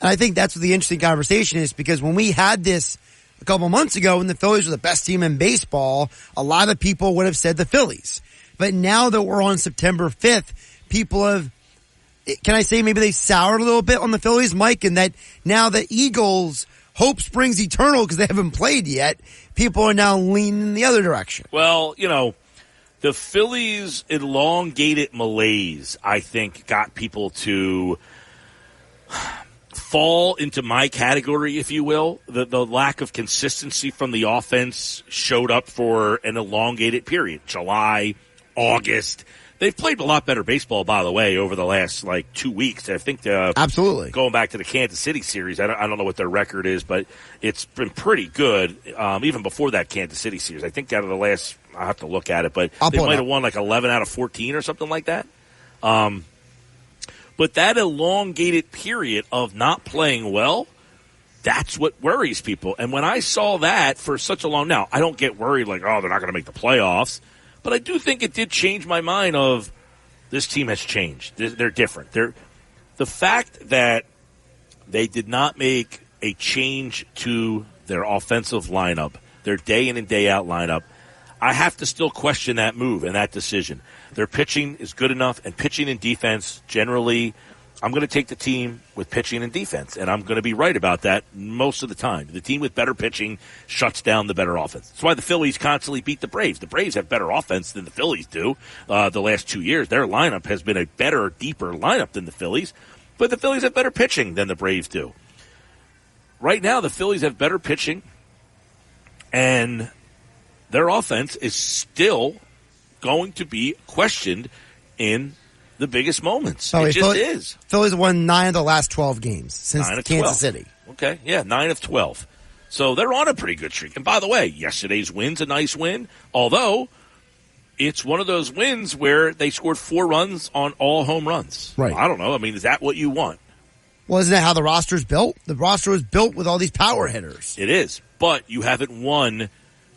And I think that's what the interesting conversation is, because when we had this a couple months ago when the Phillies were the best team in baseball, a lot of people would have said the Phillies. But now that we're on September 5th, people have, can I say maybe they soured a little bit on the Phillies, Mike, and that now the Eagles, hope springs eternal because they haven't played yet, people are now leaning in the other direction. Well, the Phillies' elongated malaise, I think, got people to fall into my category, if you will. The lack of consistency from the offense showed up for an elongated period. July, August. They've played a lot better baseball, by the way, over the last 2 weeks. I think absolutely going back to the Kansas City series. I don't know what their record is, but it's been pretty good. Even before that Kansas City series, I think out of the last, I'll have to look at it, but they might have won 11 out of 14 or something like that. But that elongated period of not playing well, that's what worries people. And when I saw that for such a long, now I don't get worried they're not going to make the playoffs. But I do think it did change my mind of this team has changed. They're different. The fact that they did not make a change to their offensive lineup, their day in and day out lineup, I have to still question that move and that decision. Their pitching is good enough, and pitching and defense generally, I'm going to take the team with pitching and defense, and I'm going to be right about that most of the time. The team with better pitching shuts down the better offense. That's why the Phillies constantly beat the Braves. The Braves have better offense than the Phillies do the last 2 years. Their lineup has been a better, deeper lineup than the Phillies, but the Phillies have better pitching than the Braves do. Right now, the Phillies have better pitching, and their offense is still going to be questioned in the biggest moments. It just is. Phillies won 9 of the last 12 games since Kansas City. Okay, yeah, 9 of 12. So they're on a pretty good streak. And by the way, yesterday's win's a nice win, although it's one of those wins where they scored 4 runs on all home runs. Right. I don't know. I mean, is that what you want? Well, isn't that how the roster's built? The roster was built with all these power hitters. It is, but you haven't won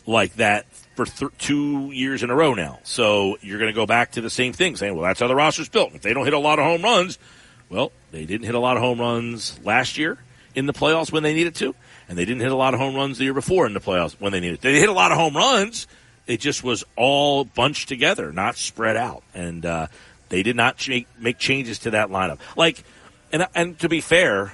like that for 2 years in a row now. So you're going to go back to the same thing, saying, well, that's how the roster's built. If they don't hit a lot of home runs, well, they didn't hit a lot of home runs last year in the playoffs when they needed to, and they didn't hit a lot of home runs the year before in the playoffs when they needed to. They hit a lot of home runs. It just was all bunched together, not spread out. And they did not make changes to that lineup. And to be fair,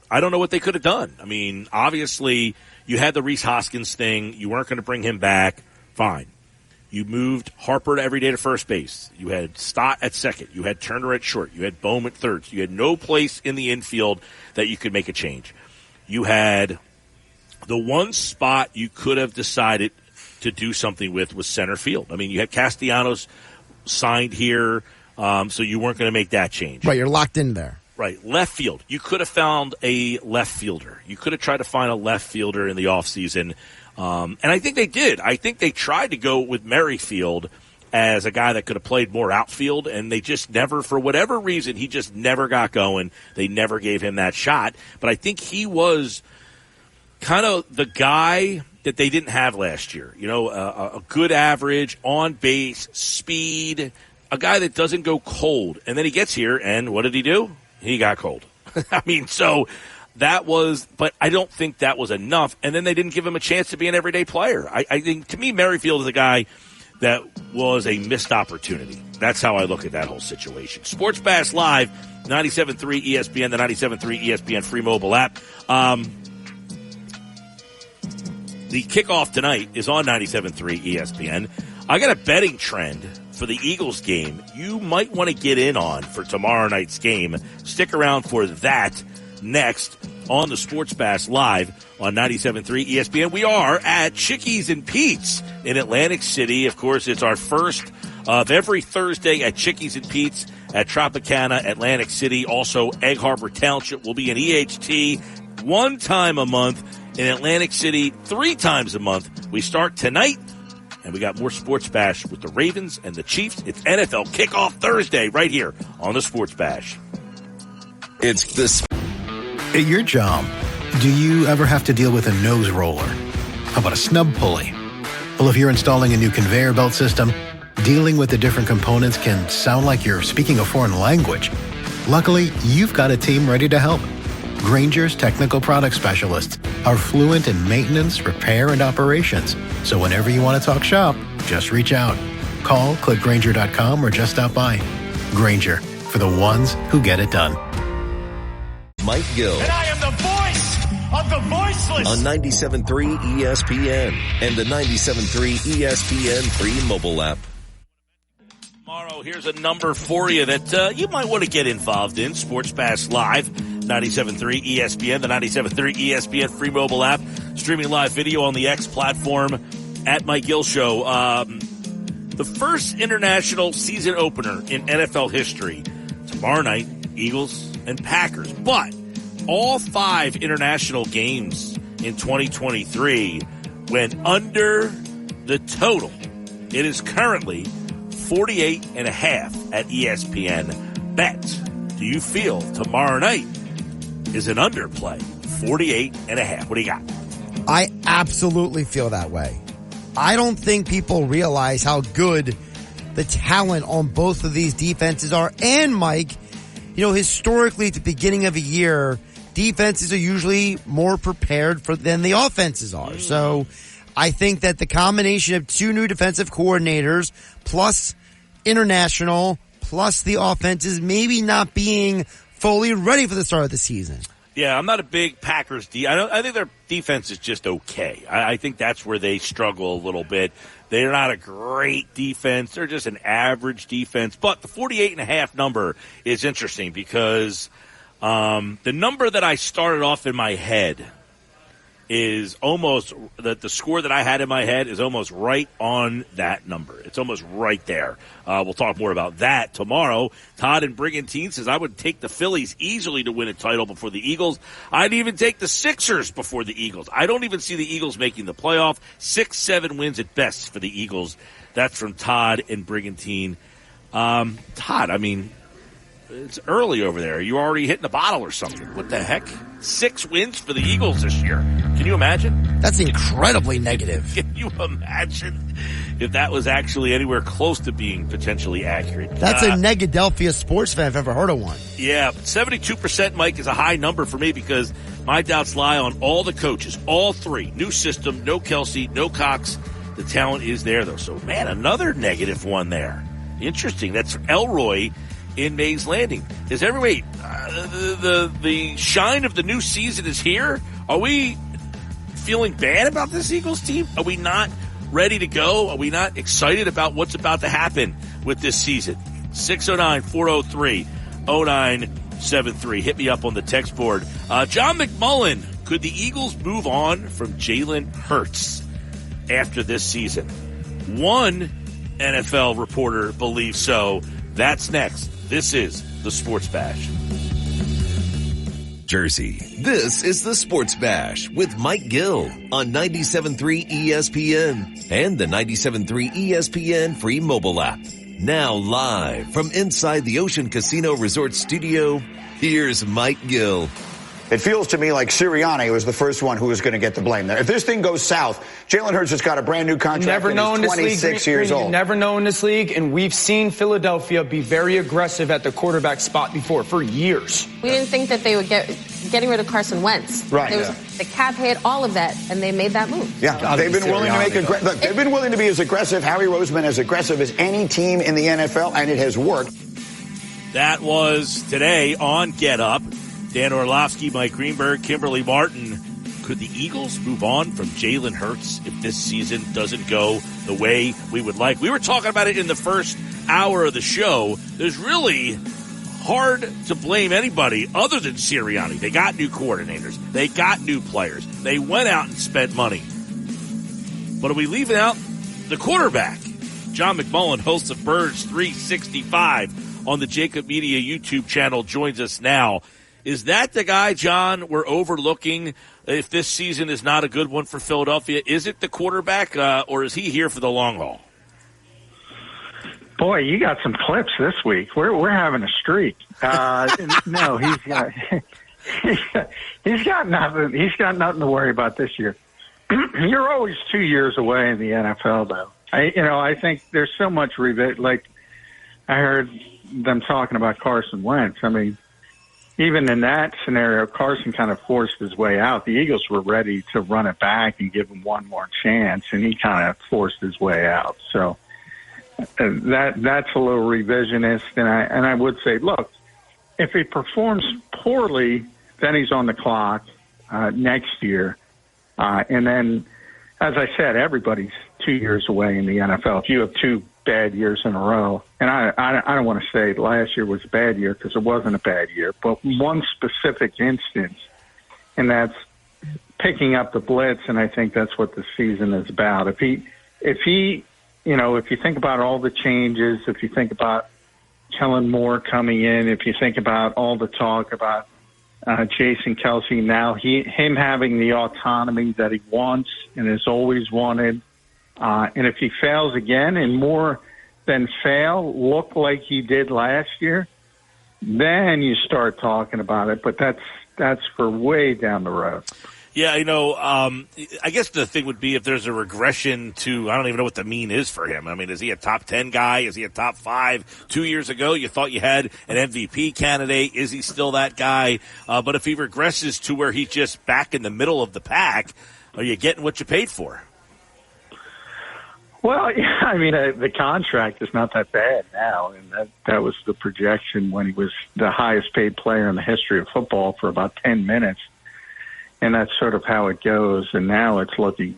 I don't know what they could have done. I mean, obviously, you had the Rhys Hoskins thing. You weren't going to bring him back. Fine. You moved Harper every day to first base. You had Stott at second. You had Turner at short. You had Bohm at third. You had no place in the infield that you could make a change. You had the one spot you could have decided to do something with was center field. I mean, you had Castellanos signed here, so you weren't going to make that change. Right, you're locked in there. Right, left field. You could have found a left fielder. You could have tried to find a left fielder in the offseason. And I think they did. I think they tried to go with Merrifield as a guy that could have played more outfield, and they just never, for whatever reason, he just never got going. They never gave him that shot. But I think he was kind of the guy that they didn't have last year. You know, a good average, on base, speed, a guy that doesn't go cold. And then he gets here, and what did he do? He got cold. I mean, so that was, but I don't think that was enough. And then they didn't give him a chance to be an everyday player. I think, to me, Merrifield is a guy that was a missed opportunity. That's how I look at that whole situation. Sports Bash Live, 97.3 ESPN, the 97.3 ESPN free mobile app. The kickoff tonight is on 97.3 ESPN. I got a betting trend for the Eagles game you might want to get in on for tomorrow night's game. Stick around for that next on the Sports Bash Live on 97.3 ESPN. We are at Chickies and Pete's in Atlantic City. Of course, it's our first of every Thursday at Chickies and Pete's at Tropicana, Atlantic City. Also, Egg Harbor Township will be in EHT one time a month. In Atlantic City, 3 times a month. We start tonight, and we got more Sports Bash with the Ravens and the Chiefs. It's NFL Kickoff Thursday right here on the Sports Bash. It's this. At your job, do you ever have to deal with a nose roller? How about a snub pulley? Well, if you're installing a new conveyor belt system, dealing with the different components can sound like you're speaking a foreign language. Luckily, you've got a team ready to help. Grainger's technical product specialists are fluent in maintenance, repair, and operations. So whenever you want to talk shop, just reach out. Call, click Grainger.com, or just stop by. Grainger, for the ones who get it done. Mike Gill. And I am the voice of the voiceless. On 97.3 ESPN and the 97.3 ESPN free mobile app. Tomorrow, here's a number for you that you might want to get involved in. Sports Bash Live, 97.3 ESPN, the 97.3 ESPN free mobile app, streaming live video on the X platform at Mike Gill Show. The first international season opener in NFL history. Tomorrow night, Eagles and Packers. But all 5 international games in 2023 went under the total. It is currently 48.5 at ESPN Bet. Do you feel tomorrow night is an underplay? 48.5. What do you got? I absolutely feel that way. I don't think people realize how good the talent on both of these defenses are. And Mike, you know, historically at the beginning of a year, defenses are usually more prepared than the offenses are. So I think that the combination of 2 new defensive coordinators plus international plus the offenses maybe not being fully ready for the start of the season. Yeah, I'm not a big Packers I think their defense is just okay. I think that's where they struggle a little bit. They're not a great defense. They're just an average defense. But the 48.5 number is interesting because the number that I started off in my head is almost the score that I had in my head is almost right on that number. It's almost right there. We'll talk more about that tomorrow. Todd in Brigantine says, I would take the Phillies easily to win a title before the Eagles. I'd even take the Sixers before the Eagles. I don't even see the Eagles making the playoff. 6-7 wins at best for the Eagles. That's from Todd in Brigantine. Todd, I mean, it's early over there. Are you already hitting the bottle or something? What the heck? 6 wins for the Eagles this year. Can you imagine? That's incredibly negative. Can you imagine if that was actually anywhere close to being potentially accurate? That's a Negadelphia sports fan if I've ever heard of one. Yeah, 72%, Mike, is a high number for me because my doubts lie on all the coaches, all 3. New system, no Kelsey, no Cox. The talent is there, though. So, man, another negative one there. Interesting. That's Elroy in Mays Landing. Is everybody the shine of the new season is here? Are we feeling bad about this Eagles team? Are we not ready to go? Are we not excited about what's about to happen with this season? 609-403-0973. Hit me up on the text board. John McMullen, could the Eagles move on from Jalen Hurts after this season? One NFL reporter believes so. That's next. This is the Sports Bash. Jersey, this is the Sports Bash with Mike Gill on 97.3 ESPN and the 97.3 ESPN free mobile app. Now live from inside the Ocean Casino Resort Studio, here's Mike Gill. It feels to me like Sirianni was the first one who was going to get the blame there. If this thing goes south, Jalen Hurts has got a brand new contract and he's 26 years old. You never know in this league, and we've seen Philadelphia be very aggressive at the quarterback spot before for years. We didn't think that they would getting rid of Carson Wentz. Right. There was the cap hit, all of that, and they made that move. Yeah, they've been willing to they've been willing to be as aggressive. Howie Roseman as aggressive as any team in the NFL, and it has worked. That was today on Get Up. Dan Orlovsky, Mike Greenberg, Kimberly Martin. Could the Eagles move on from Jalen Hurts if this season doesn't go the way we would like? We were talking about it in the first hour of the show. There's really hard to blame anybody other than Sirianni. They got new coordinators. They got new players. They went out and spent money. But are we leaving out the quarterback? John McMullen, host of Birds 365 on the Jacob Media YouTube channel, joins us now. Is that the guy, John, we're overlooking if this season is not a good one for Philadelphia? Is it the quarterback, or is he here for the long haul? Boy, you got some clips this week. We're having a streak. No, he's got nothing. He's got nothing to worry about this year. You're always 2 years away in the NFL, though. I think there's so much like I heard them talking about Carson Wentz. I mean, even in that scenario, Carson kind of forced his way out. The Eagles were ready to run it back and give him one more chance, and he kind of forced his way out. So that's a little revisionist. And I would say, look, if he performs poorly, then he's on the clock next year. And then, as I said, everybody's 2 years away in the NFL. If you have two bad years in a row, and I don't want to say last year was a bad year because it wasn't a bad year, but one specific instance, and that's picking up the blitz, and I think that's what the season is about. If he, if you think about all the changes, if you think about Kellen Moore coming in, if you think about all the talk about Jason Kelce now, him having the autonomy that he wants and has always wanted, and if he fails again and more than fail, look like he did last year, then you start talking about it. But that's for way down the road. Yeah, I guess the thing would be if there's a regression to, I don't even know what the mean is for him. I mean, is he a top 10 guy? Is he a top 5? 2 years ago, you thought you had an MVP candidate. Is he still that guy? But if he regresses to where he's just back in the middle of the pack, are you getting what you paid for? Well, yeah, I mean, the contract is not that bad now, and that was the projection when he was the highest paid player in the history of football for about 10 minutes. And that's sort of how it goes. And now it's looking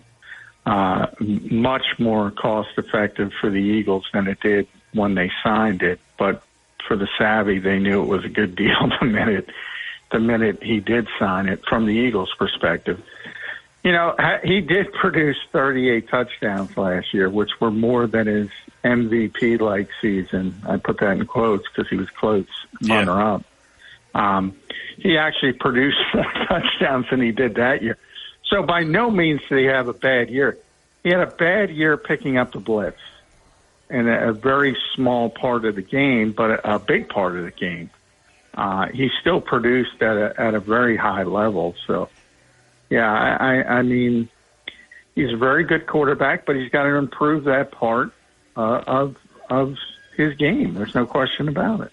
much more cost-effective for the Eagles than it did when they signed it. But for the savvy, they knew it was a good deal the minute he did sign it from the Eagles' perspective. He did produce 38 touchdowns last year, which were more than his MVP-like season. I put that in quotes because he was close runner-up. He actually produced more touchdowns than he did that year. So by no means did he have a bad year. He had a bad year picking up the blitz in a very small part of the game, but a big part of the game. He still produced at a very high level. So, yeah, I mean, he's a very good quarterback, but he's got to improve that part of his game. There's no question about it.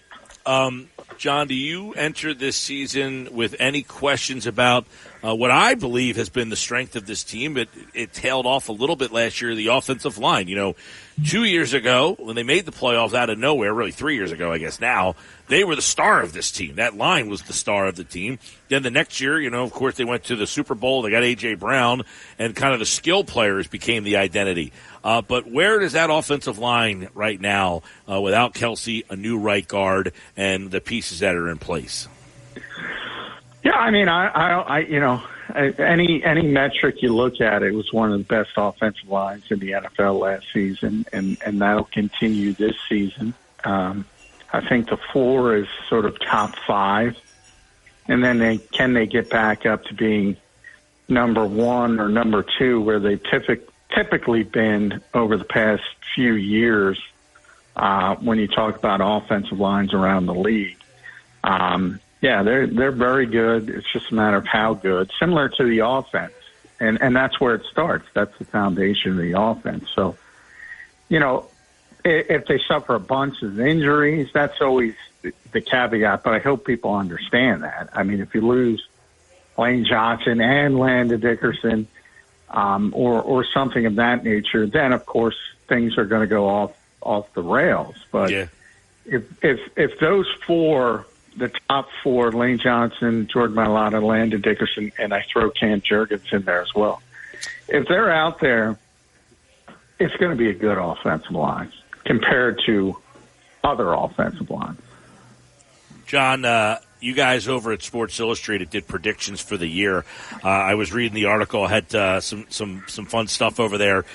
John, do you enter this season with any questions about what I believe has been the strength of this team? It tailed off a little bit last year, the offensive line. 2 years ago, when they made the playoffs out of nowhere, really 3 years ago, I guess now, they were the star of this team. That line was the star of the team. Then the next year, of course, they went to the Super Bowl. They got A.J. Brown, and kind of the skill players became the identity. But where does that offensive line right now, without Kelsey, a new right guard, and the pieces that are in place? Yeah, I mean, any metric you look at, it was one of the best offensive lines in the NFL last season, and that'll continue this season. I think the floor is sort of top 5, and then can they get back up to being number 1 or number 2, where they've typically been over the past few years when you talk about offensive lines around the league. Yeah, they're very good. It's just a matter of how good, similar to the offense. And that's where it starts. That's the foundation of the offense. So, if they suffer a bunch of injuries, that's always the caveat, but I hope people understand that. I mean, if you lose Lane Johnson and Landon Dickerson, or something of that nature, then of course things are going to go off the rails. But if those 4, the top 4, Lane Johnson, Jordan Mailata, Landon Dickerson, and I throw Cam Jurgens in there as well, if they're out there, it's going to be a good offensive line compared to other offensive lines. John, you guys over at Sports Illustrated did predictions for the year. I was reading the article. I had some fun stuff over there.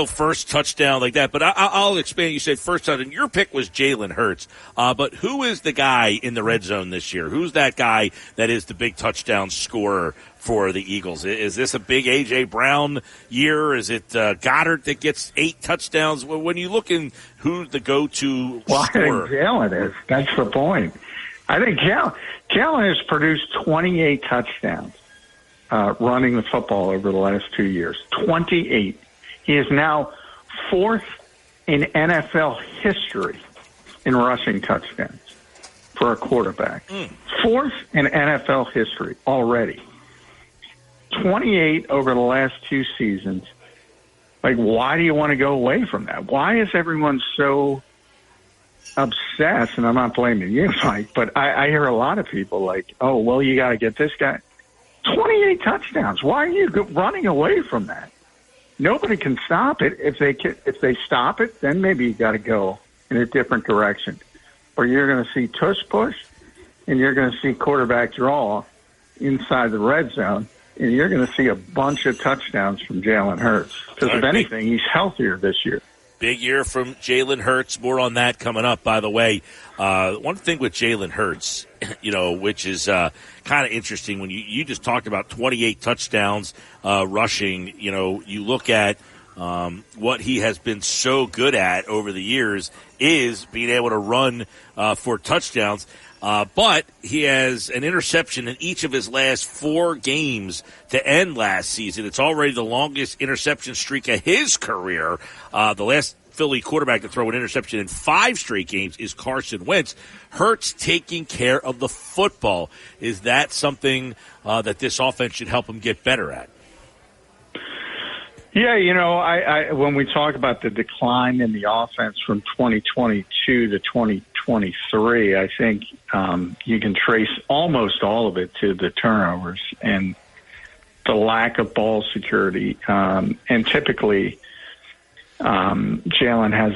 First touchdown like that. But I'll expand. You said first touchdown. Your pick was Jalen Hurts. But who is the guy in the red zone this year? Who's that guy that is the big touchdown scorer for the Eagles? Is this a big A.J. Brown year? Is it Goddard that gets 8 touchdowns? When you look in who's the go-to scorer? I think Jalen is. That's the point. I think Jalen has produced 28 touchdowns running the football over the last 2 years. 28. He is now 4th in NFL history in rushing touchdowns for a quarterback. 4th in NFL history already. 28 over the last 2 seasons. Like, why do you want to go away from that? Why is everyone so obsessed? And I'm not blaming you, Mike, but I hear a lot of people like, oh, well, you got to get this guy. 28 touchdowns. Why are you running away from that? Nobody can stop it. If they stop it, then maybe you got to go in a different direction. Or you're going to see tush push, and you're going to see quarterback draw inside the red zone, and you're going to see a bunch of touchdowns from Jalen Hurts. Because if anything, he's healthier this year. Big year from Jalen Hurts. More on that coming up, by the way. One thing with Jalen Hurts, which is kind of interesting when you just talked about 28 touchdowns rushing. You look at what he has been so good at over the years is being able to run for touchdowns. But he has an interception in each of his last 4 games to end last season. It's already the longest interception streak of his career. The last Philly quarterback to throw an interception in 5 straight games is Carson Wentz. Hurts taking care of the football. Is that something that this offense should help him get better at? Yeah, I when we talk about the decline in the offense from 2022 to 2023, I think you can trace almost all of it to the turnovers and the lack of ball security. And typically, Jalen has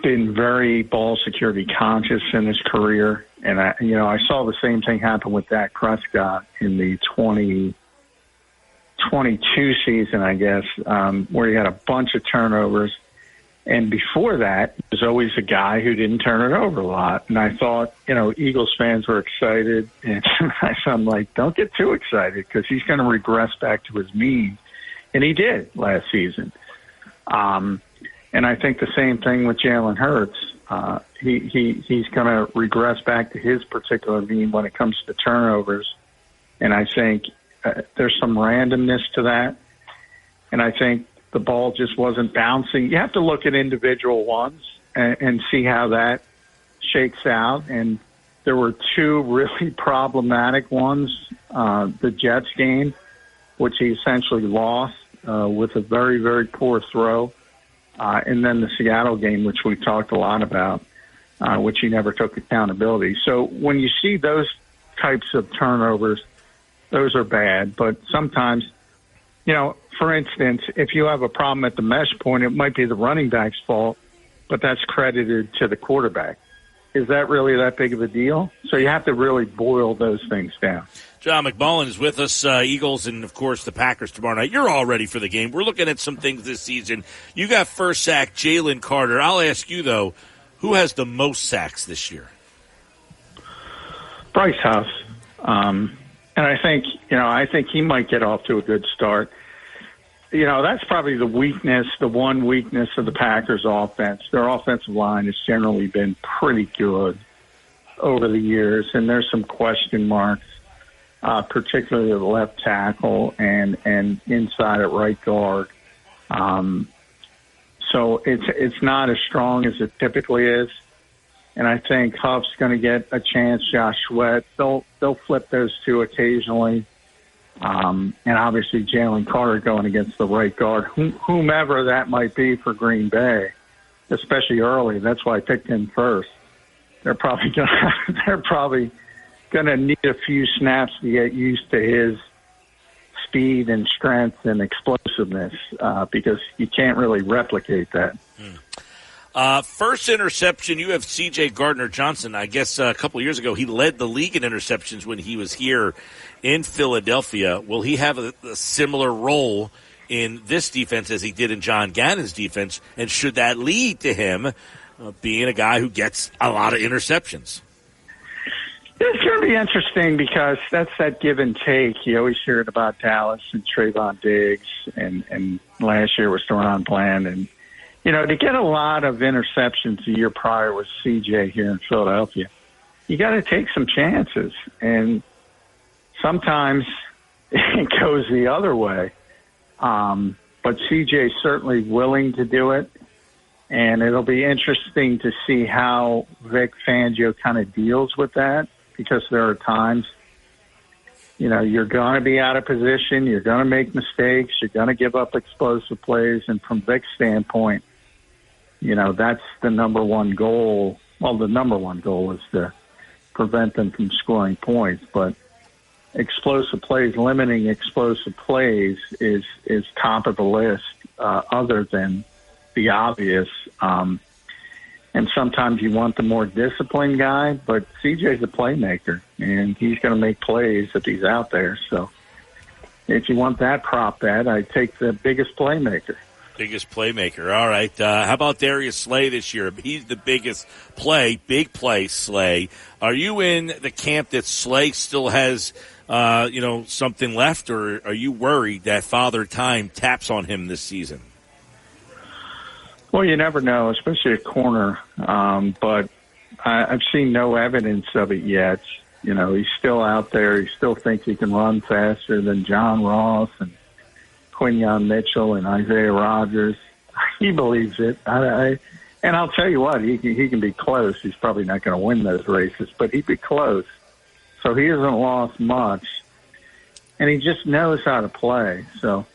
been very ball security conscious in his career. And, I saw the same thing happen with Dak Prescott in the 2022 season, I guess, where he had a bunch of turnovers. And before that, there's always a guy who didn't turn it over a lot. And I thought, Eagles fans were excited. And I'm like, don't get too excited because he's going to regress back to his mean. And he did last season. And I think the same thing with Jalen Hurts. He's going to regress back to his particular mean when it comes to turnovers. And I think there's some randomness to that. And I think the ball just wasn't bouncing. You have to look at individual ones and see how that shakes out. And there were 2 really problematic ones. The Jets game, which he essentially lost with a very, very poor throw. And then the Seattle game, which we talked a lot about. which he never took accountability. So when you see those types of turnovers, those are bad. But sometimes, for instance, if you have a problem at the mesh point, it might be the running back's fault, but that's credited to the quarterback. Is that really that big of a deal? So you have to really boil those things down. John McMullen is with us, Eagles and, of course, the Packers tomorrow night. You're all ready for the game. We're looking at some things this season. You got first sack, Jalen Carter. I'll ask you, though, who has the most sacks this year? Bryce Huff. And I think he might get off to a good start. That's probably the one weakness of the Packers offense. Their offensive line has generally been pretty good over the years, and there's some question marks, particularly at the left tackle and inside at right guard. So it's not as strong as it typically is. And I think Huff's going to get a chance. Josh Sweat, they'll flip those two occasionally. And obviously Jalen Carter going against the right guard, whomever that might be for Green Bay, especially early. That's why I picked him first. They're probably going to need a few snaps to get used to his speed and strength and explosiveness, because you can't really replicate that. First interception, you have C.J. Gardner-Johnson. I guess a couple of years ago he led the league in interceptions when he was here in Philadelphia. Will he have a similar role in this defense as he did in John Gannon's defense? And should that lead to him being a guy who gets a lot of interceptions? It's going to be interesting because that's that give and take. You always hear it about Dallas and Trayvon Diggs, and last year was Deron Bland. And, to get a lot of interceptions the year prior with CJ here in Philadelphia, you got to take some chances. And sometimes it goes the other way. But CJ's certainly willing to do it. And it'll be interesting to see how Vic Fangio kind of deals with that, because there are times, you're going to be out of position, you're going to make mistakes, you're going to give up explosive plays. And from Vic's standpoint, that's the number one goal. Well, the number one goal is to prevent them from scoring points. But explosive plays, limiting explosive plays is top of the list, other than the obvious. And sometimes you want the more disciplined guy, but CJ's a playmaker, and he's going to make plays if he's out there. So if you want that prop bet, I'd take the biggest playmaker. Biggest playmaker. All right. How about Darius Slay this year? He's the biggest big play Slay. Are you in the camp that Slay still has, something left, or are you worried that Father Time taps on him this season? Well, you never know, especially at corner. But I've seen no evidence of it yet. He's still out there. He still thinks he can run faster than John Ross and Quinyon Mitchell and Isaiah Rodgers. He believes it. And I'll tell you what, he can be close. He's probably not going to win those races, but he'd be close. So he hasn't lost much. And he just knows how to play. So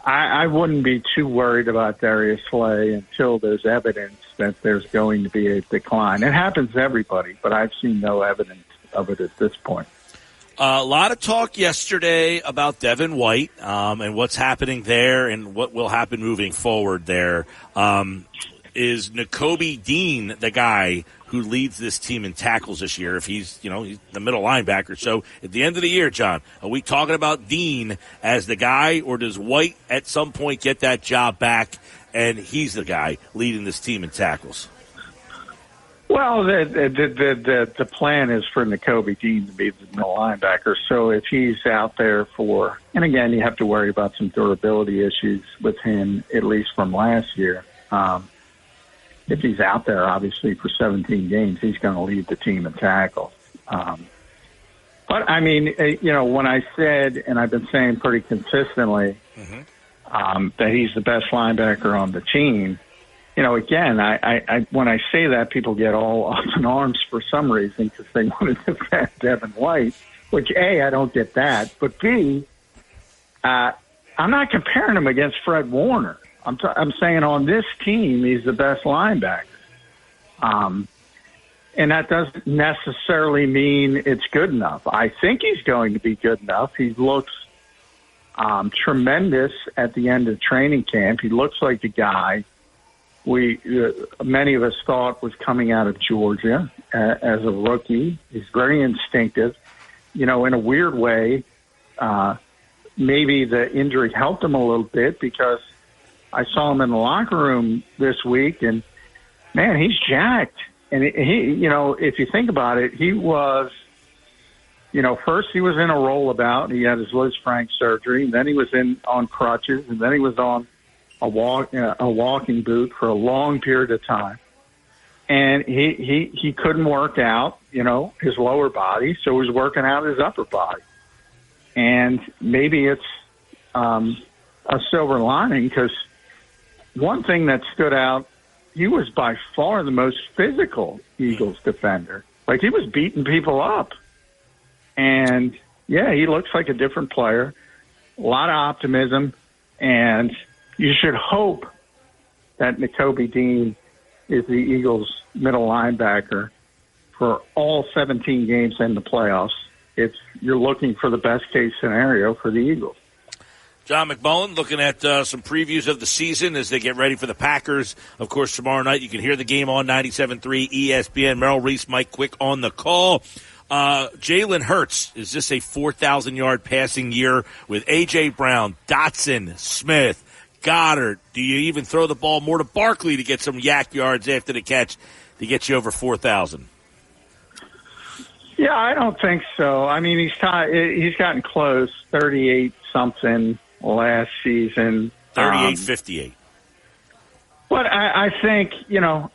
I wouldn't be too worried about Darius Slay until there's evidence that there's going to be a decline. It happens to everybody, but I've seen no evidence of it at this point. A lot of talk yesterday about Devin White and what's happening there and what will happen moving forward there. Is Nakobe Dean the guy who leads this team in tackles this year? If he's the middle linebacker. So at the end of the year, John, are we talking about Dean as the guy, or does White at some point get that job back and he's the guy leading this team in tackles? Well, the plan is for Nakobe Dean to be the middle linebacker. So if he's out there and again, you have to worry about some durability issues with him, at least from last year. If he's out there, obviously, for 17 games, he's going to lead the team in tackles. But, I mean, when I said, and I've been saying pretty consistently, that he's the best linebacker on the team, again, I when I say that, people get all up in arms for some reason because they want to defend Devin White, which, A, I don't get that. But, B, I'm not comparing him against Fred Warner. I'm saying on this team, he's the best linebacker. And that doesn't necessarily mean it's good enough. I think he's going to be good enough. He looks tremendous at the end of training camp. He looks like the guy many of us thought was coming out of Georgia as a rookie. He's very instinctive. In a weird way, maybe the injury helped him a little bit because I saw him in the locker room this week, and, man, he's jacked. And he, if you think about it, he was, first he was in a rollabout. He had his Liz Frank surgery, and then he was on crutches, and then he was on a walking boot for a long period of time. And he couldn't work out, his lower body, so he was working out his upper body. And maybe it's a silver lining, because one thing that stood out, he was by far the most physical Eagles defender. Like, he was beating people up. And, yeah, he looks like a different player. A lot of optimism. And you should hope that Nakobe Dean is the Eagles' middle linebacker for all 17 games in the playoffs if you're looking for the best-case scenario for the Eagles. John McMullen looking at some previews of the season as they get ready for the Packers. Of course, tomorrow night you can hear the game on 97.3 ESPN. Merrill Reese, Mike Quick on the call. Jalen Hurts, is this a 4,000-yard passing year with A.J. Brown, Dotson, Smith, Goddard? Do you even throw the ball more to Barkley to get some yak yards after the catch to get you over 4,000? Yeah, I don't think so. I mean, he's gotten close, 38-something last season. 38-58. But I think,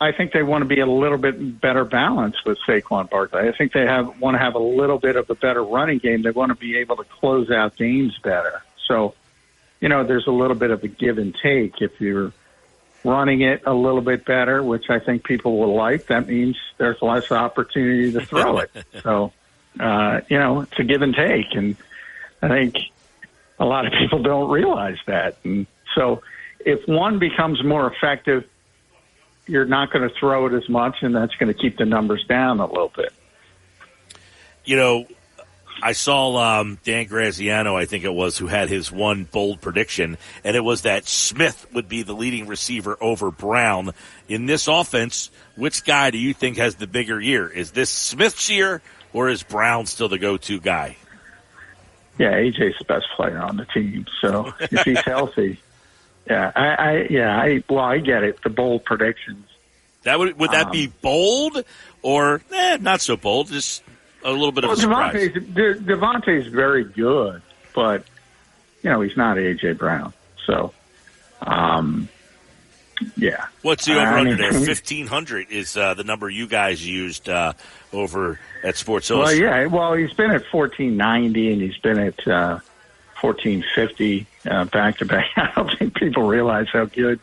I think they want to be a little bit better balanced with Saquon Barkley. I think they want to have a little bit of a better running game. They want to be able to close out games better. So, there's a little bit of a give and take. If you're running it a little bit better, which I think people will like, that means there's less opportunity to throw it. So, it's a give and take. And I think a lot of people don't realize that. And so if one becomes more effective, you're not going to throw it as much, and that's going to keep the numbers down a little bit. I saw Dan Graziano, I think it was, who had his one bold prediction, and it was that Smith would be the leading receiver over Brown. In this offense, which guy do you think has the bigger year? Is this Smith's year, or is Brown still the go-to guy? Yeah, AJ's the best player on the team, so if he's healthy, I get it, the bold predictions. Would that be bold, or not so bold, just a little bit of a surprise? Devontae's very good, but, he's not A.J. Brown. So, yeah. What's the over-under there? 1,500 is the number you guys used over at Sports Illustrated. Well, he's been at 1,490, and he's been at 1,450 back-to-back. I don't think people realize how good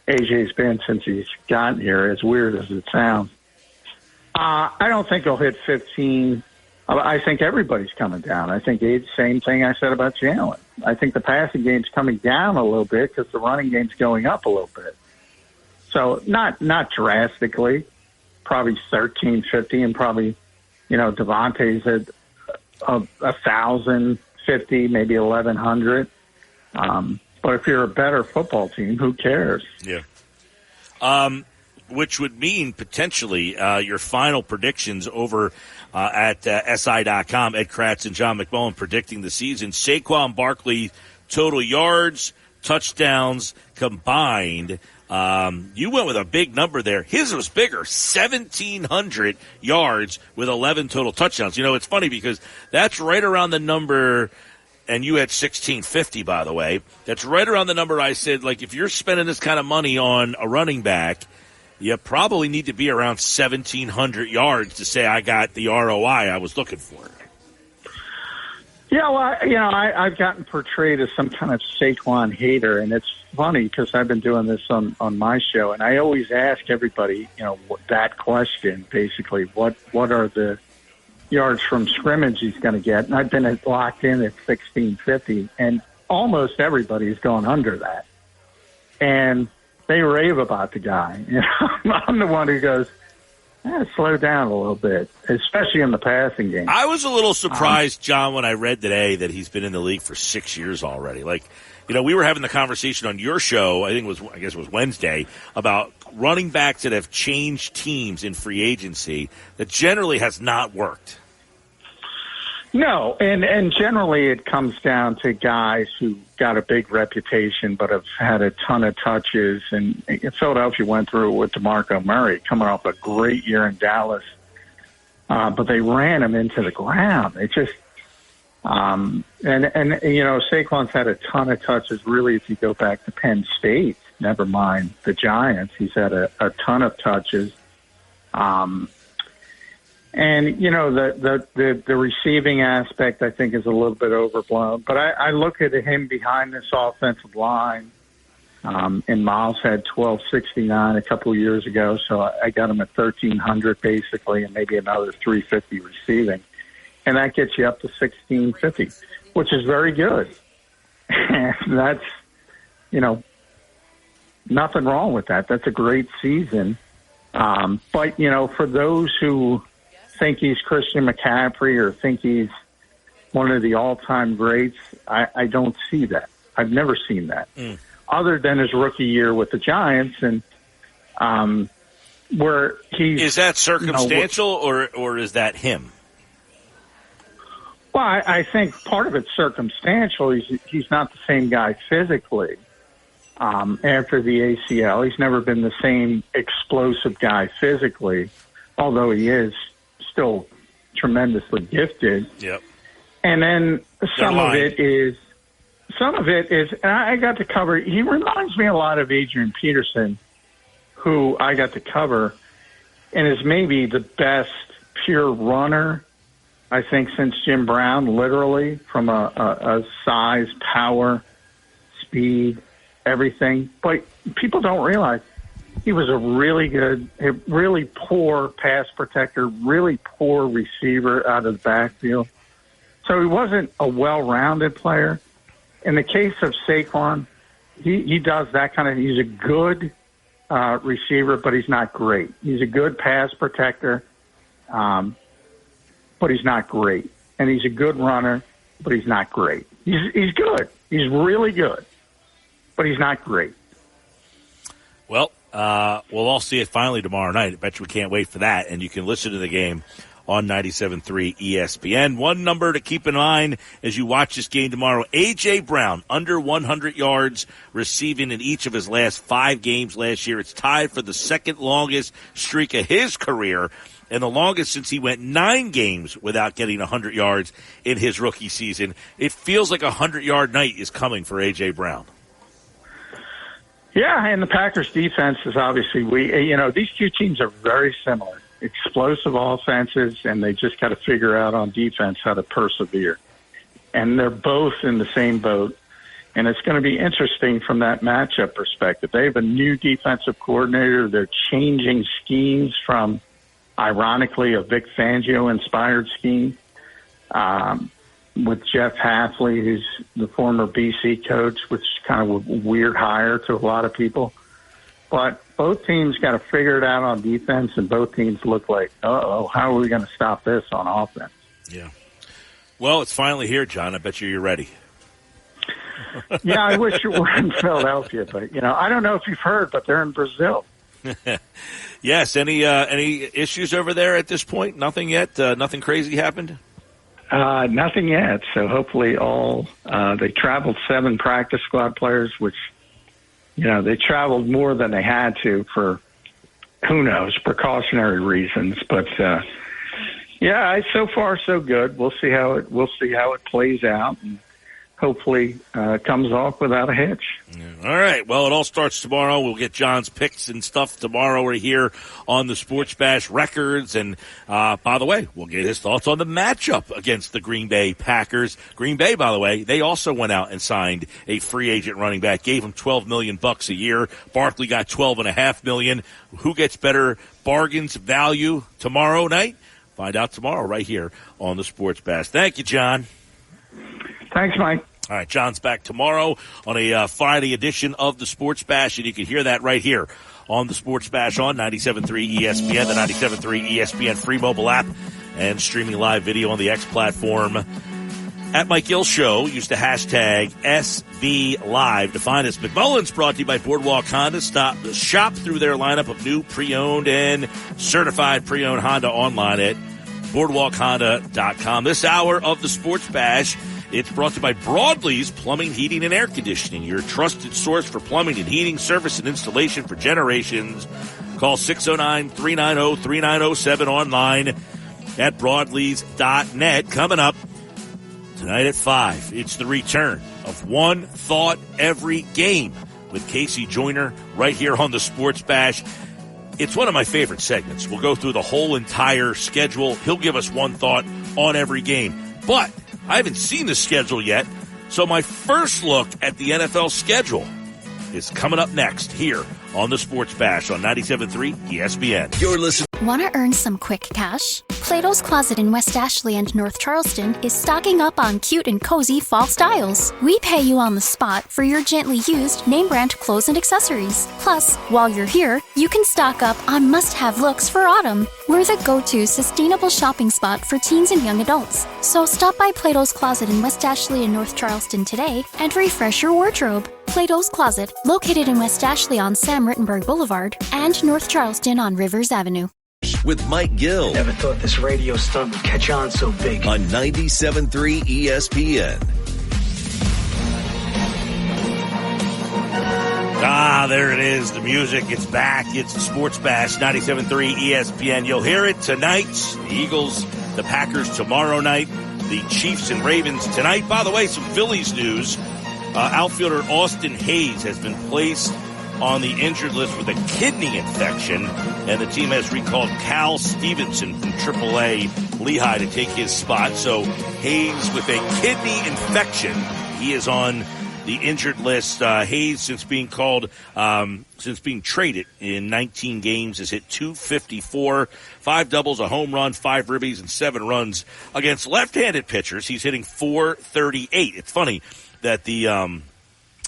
A.J.'s been since he's gotten here, as weird as it sounds. I don't think he'll hit 15. I think everybody's coming down. I think same thing I said about Jalen. I think the passing game's coming down a little bit because the running game's going up a little bit. So not drastically, probably 1,350, and probably, Devontae's at 1,050, maybe 1,100. But if you're a better football team, who cares? Yeah. Which would mean potentially your final predictions over at SI.com. Ed Kratz and John McMullen predicting the season. Saquon Barkley, total yards, touchdowns combined. You went with a big number there. His was bigger, 1,700 yards with 11 total touchdowns. It's funny because that's right around the number, and you had 1,650, by the way. That's right around the number I said, like, if you're spending this kind of money on a running back, you probably need to be around 1,700 yards to say I got the ROI I was looking for. Yeah, well, I've gotten portrayed as some kind of Saquon hater, and it's funny because I've been doing this on my show, and I always ask everybody, that question, basically, what are the yards from scrimmage he's going to get? And I've been locked in at 1,650, and almost everybody's gone under that. And they rave about the guy. I'm the one who goes, slow down a little bit, especially in the passing game. I was a little surprised, John, when I read today that he's been in the league for 6 years already. Like, we were having the conversation on your show, I guess it was Wednesday, about running backs that have changed teams in free agency that generally has not worked. No, and generally it comes down to guys who got a big reputation but have had a ton of touches. And Philadelphia went through it with DeMarco Murray coming off a great year in Dallas, but they ran him into the ground. It just Saquon's had a ton of touches. Really, if you go back to Penn State, never mind the Giants, he's had a ton of touches. And, the receiving aspect, I think, is a little bit overblown. But I look at him behind this offensive line, and Miles had 1269 a couple of years ago, so I got him at 1,300 basically, and maybe another 350 receiving. And that gets you up to 1,650, which is very good. And that's, nothing wrong with that. That's a great season. But, for those who think he's Christian McCaffrey or think he's one of the all-time greats, I don't see that. I've never seen that, other than his rookie year with the Giants, and where he's... Is that circumstantial, or is that him? Well, I think part of it's circumstantial. He's not the same guy physically after the ACL. He's never been the same explosive guy physically, although he is still tremendously gifted. Yep. And then some of it is, and I got to cover, he reminds me a lot of Adrian Peterson, who I got to cover, and is maybe the best pure runner, I think, since Jim Brown, literally, from a size, power, speed, everything. But people don't realize he was a really poor pass protector, really poor receiver out of the backfield. So he wasn't a well-rounded player. In the case of Saquon, he does that kind of, he's a good receiver, but he's not great. He's a good pass protector, but he's not great. And he's a good runner, but he's not great. He's good. He's really good, but he's not great. Well, we'll all see it finally tomorrow night. I bet you we can't wait for that. And you can listen to the game on 97.3 ESPN. One number to keep in mind as you watch this game tomorrow, A.J. Brown, under 100 yards receiving in each of his last 5 games last year. It's tied for the second longest streak of his career and the longest since he went 9 games without getting 100 yards in his rookie season. It feels like a 100-yard night is coming for A.J. Brown. Yeah, and the Packers' defense is obviously these two teams are very similar. Explosive offenses, and they just got to figure out on defense how to persevere. And they're both in the same boat, and it's going to be interesting from that matchup perspective. They have a new defensive coordinator. They're changing schemes from, ironically, a Vic Fangio-inspired scheme with Jeff Hafley, who's the former BC coach, which is kind of a weird hire to a lot of people. But both teams got to figure it out on defense, and both teams look like, how are we going to stop this on offense? Yeah. Well, it's finally here, John. I bet you're ready. Yeah, I wish you were in Philadelphia, but, I don't know if you've heard, but they're in Brazil. Yes. Any issues over there at this point? Nothing yet? Nothing crazy happened? Nothing yet. So hopefully they traveled 7 practice squad players, which, they traveled more than they had to for, who knows, precautionary reasons. But, so far so good. We'll see how it plays out, and hopefully comes off without a hitch. All right. Well, it all starts tomorrow. We'll get John's picks and stuff tomorrow right here on the Sports Bash Records. And, by the way, we'll get his thoughts on the matchup against the Green Bay Packers. Green Bay, by the way, they also went out and signed a free agent running back, gave him $12 million a year. Barkley got $12.5 million. Who gets better bargains, value tomorrow night? Find out tomorrow right here on the Sports Bash. Thank you, John. Thanks, Mike. All right, John's back tomorrow on a Friday edition of the Sports Bash, and you can hear that right here on the Sports Bash on 97.3 ESPN, the 97.3 ESPN free mobile app, and streaming live video on the X platform. At Mike Gill Show, use the hashtag SBLive to find us. McMullen's brought to you by Boardwalk Honda. Shop through their lineup of new pre-owned and certified pre-owned Honda online at BoardwalkHonda.com. This hour of the Sports Bash, it's brought to you by Broadley's Plumbing, Heating, and Air Conditioning, your trusted source for plumbing and heating service and installation for generations. Call 609-390-3907 online at Broadleys.net. Coming up tonight at 5, it's the return of One Thought Every Game with Casey Joyner right here on the Sports Bash. It's one of my favorite segments. We'll go through the whole entire schedule. He'll give us one thought on every game. But I haven't seen the schedule yet, so my first look at the NFL schedule is coming up next here on the Sports Bash on 97.3 ESPN. You're listening. Want to earn some quick cash? Plato's Closet in West Ashley and North Charleston is stocking up on cute and cozy fall styles. We pay you on the spot for your gently used name brand clothes and accessories. Plus, while you're here, you can stock up on must-have looks for autumn. We're the go-to sustainable shopping spot for teens and young adults. So stop by Plato's Closet in West Ashley and North Charleston today and refresh your wardrobe. Plato's Closet, located in West Ashley on Sam Rittenberg Boulevard and North Charleston on Rivers Avenue. With Mike Gill. Never thought this radio stunt would catch on so big. On 97.3 ESPN. There it is. The music. It's back. It's the Sports Bash, 97.3 ESPN. You'll hear it tonight. The Eagles, the Packers tomorrow night. The Chiefs and Ravens tonight. By the way, some Phillies news. Outfielder Austin Hayes has been placed on the injured list with a kidney infection, and the team has recalled Cal Stevenson from AAA Lehigh to take his spot. So Hayes with a kidney infection, he is on the injured list. Hayes, since being traded in 19 games, has hit .254, 5 doubles, a home run, 5 ribbies, and 7 runs against left-handed pitchers. He's hitting .438. It's funny that the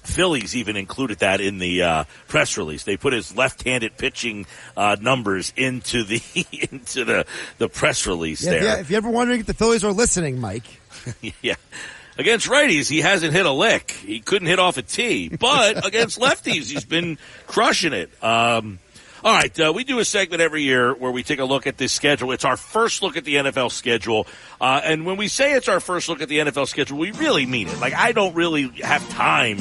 Phillies even included that in the press release. They put his left-handed pitching numbers into the press release there. Yeah, if you're ever wondering if the Phillies are listening, Mike. Yeah. Against righties, he hasn't hit a lick. He couldn't hit off a tee. But against lefties, he's been crushing it. All right, we do a segment every year where we take a look at this schedule. It's our first look at the NFL schedule. And when we say it's our first look at the NFL schedule, we really mean it. Like, I don't really have time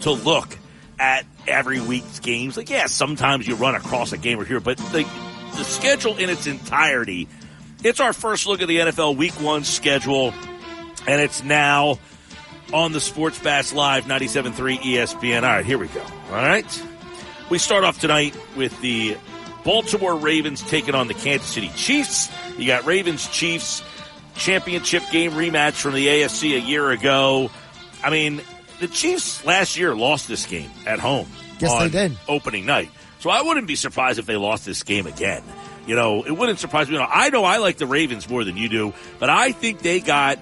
to look at every week's games. Like, yeah, sometimes you run across a game or here, but the schedule in its entirety, it's our first look at the NFL Week 1 schedule, and it's now on the Sports Bash Live, 97.3 ESPN. All right, here we go. All right. We start off tonight with the Baltimore Ravens taking on the Kansas City Chiefs. You got Ravens-Chiefs championship game rematch from the AFC a year ago. I mean, the Chiefs last year lost this game at home. Yes, on they did. Opening night. So I wouldn't be surprised if they lost this game again. You know, it wouldn't surprise me. I know I like the Ravens more than you do, but I think they got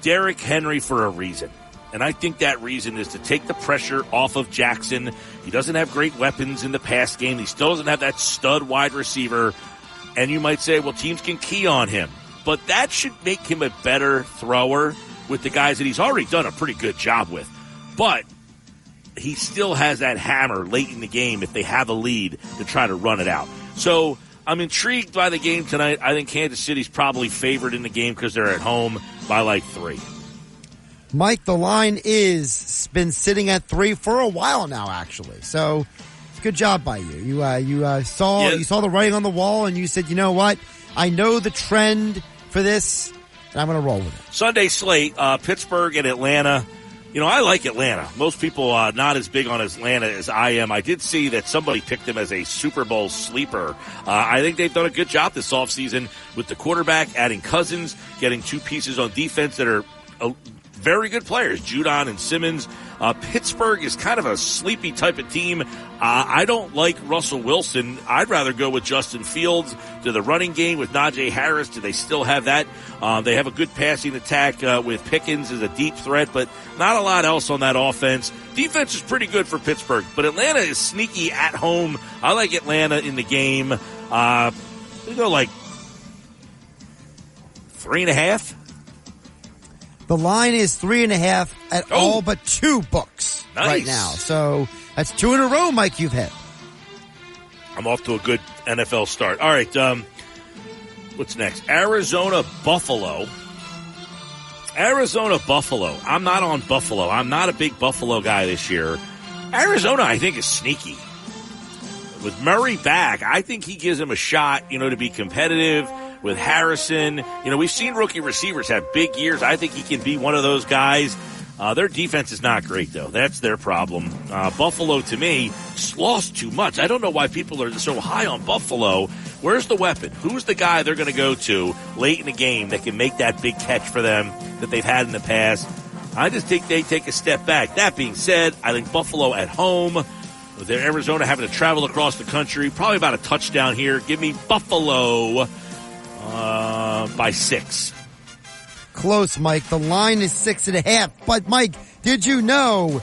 Derrick Henry for a reason. And I think that reason is to take the pressure off of Jackson. He doesn't have great weapons in the pass game. He still doesn't have that stud wide receiver. And you might say, well, teams can key on him. But that should make him a better thrower with the guys that he's already done a pretty good job with. But he still has that hammer late in the game if they have a lead to try to run it out. So I'm intrigued by the game tonight. I think Kansas City's probably favored in the game because they're at home by like 3. Mike, the line is been sitting at 3 for a while now, actually. So, good job by you. You saw the writing on the wall, and you said, you know what? I know the trend for this, and I'm going to roll with it. Sunday slate: Pittsburgh and Atlanta. You know, I like Atlanta. Most people not as big on Atlanta as I am. I did see that somebody picked them as a Super Bowl sleeper. I think they've done a good job this offseason with the quarterback, adding Cousins, getting 2 pieces on defense that are very good players, Judon and Simmons. Pittsburgh is kind of a sleepy type of team. I don't like Russell Wilson. I'd rather go with Justin Fields. To the running game with Najee Harris, do they still have that? They have a good passing attack with Pickens as a deep threat, but not a lot else on that offense. Defense is pretty good for Pittsburgh, but Atlanta is sneaky at home. I like Atlanta in the game. We go like 3.5. The line is 3.5 at all but 2 books right now. So that's 2 in a row, Mike, you've hit. I'm off to a good NFL start. All right, what's next? Arizona, Buffalo. I'm not on Buffalo. I'm not a big Buffalo guy this year. Arizona, I think, is sneaky. With Murray back, I think he gives him a shot, to be competitive. With Harrison, we've seen rookie receivers have big years. I think he can be one of those guys. Their defense is not great, though. That's their problem. Buffalo, to me, lost too much. I don't know why people are so high on Buffalo. Where's the weapon? Who's the guy they're going to go to late in the game that can make that big catch for them that they've had in the past? I just think they take a step back. That being said, I think Buffalo at home, with Arizona having to travel across the country, probably about a touchdown here. Give me Buffalo by 6. Close, Mike. The line is 6.5. But, Mike, did you know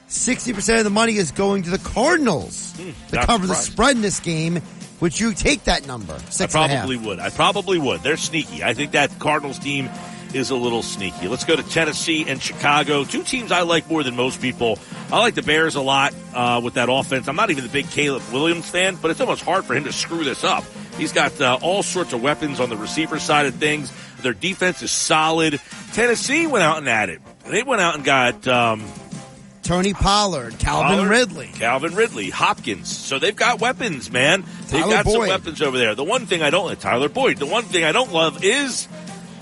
60% of the money is going to the Cardinals to cover the spread in this game? Would you take that number? 6.5. I probably would. They're sneaky. I think that Cardinals team is a little sneaky. Let's go to Tennessee and Chicago. 2 teams I like more than most people. I like the Bears a lot with that offense. I'm not even the big Caleb Williams fan, but it's almost hard for him to screw this up. He's got all sorts of weapons on the receiver side of things. Their defense is solid. Tennessee went out and at it. They went out and got Tony Pollard, Calvin Ridley, Hopkins. So they've got weapons, man. They've got some weapons over there. The one thing I don't like, Tyler Boyd. The one thing I don't love is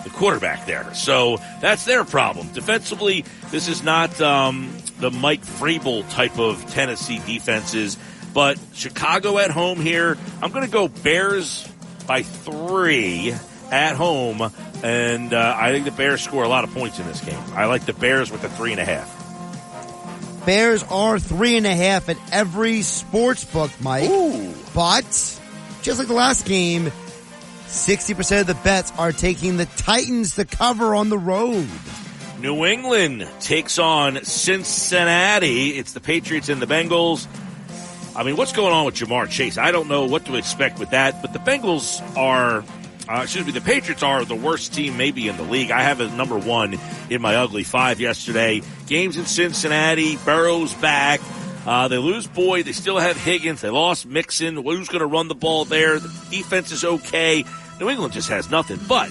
the quarterback there. So that's their problem. Defensively, this is not the Mike Vrabel type of Tennessee defenses. But Chicago at home here, I'm going to go Bears by 3 at home. And I think the Bears score a lot of points in this game. I like the Bears with the 3.5. Bears are 3.5 at every sports book, Mike. Ooh. But, just like the last game, 60% of the bets are taking the Titans to cover on the road. New England takes on Cincinnati. It's the Patriots and the Bengals. I mean, what's going on with Jamar Chase? I don't know what to expect with that, but the Bengals are, the Patriots are the worst team maybe in the league. I have it number 1 in my ugly 5 yesterday. Games in Cincinnati, Burrow's back. They lose Boyd. They still have Higgins. They lost Mixon. Who's going to run the ball there? The defense is okay. New England just has nothing. But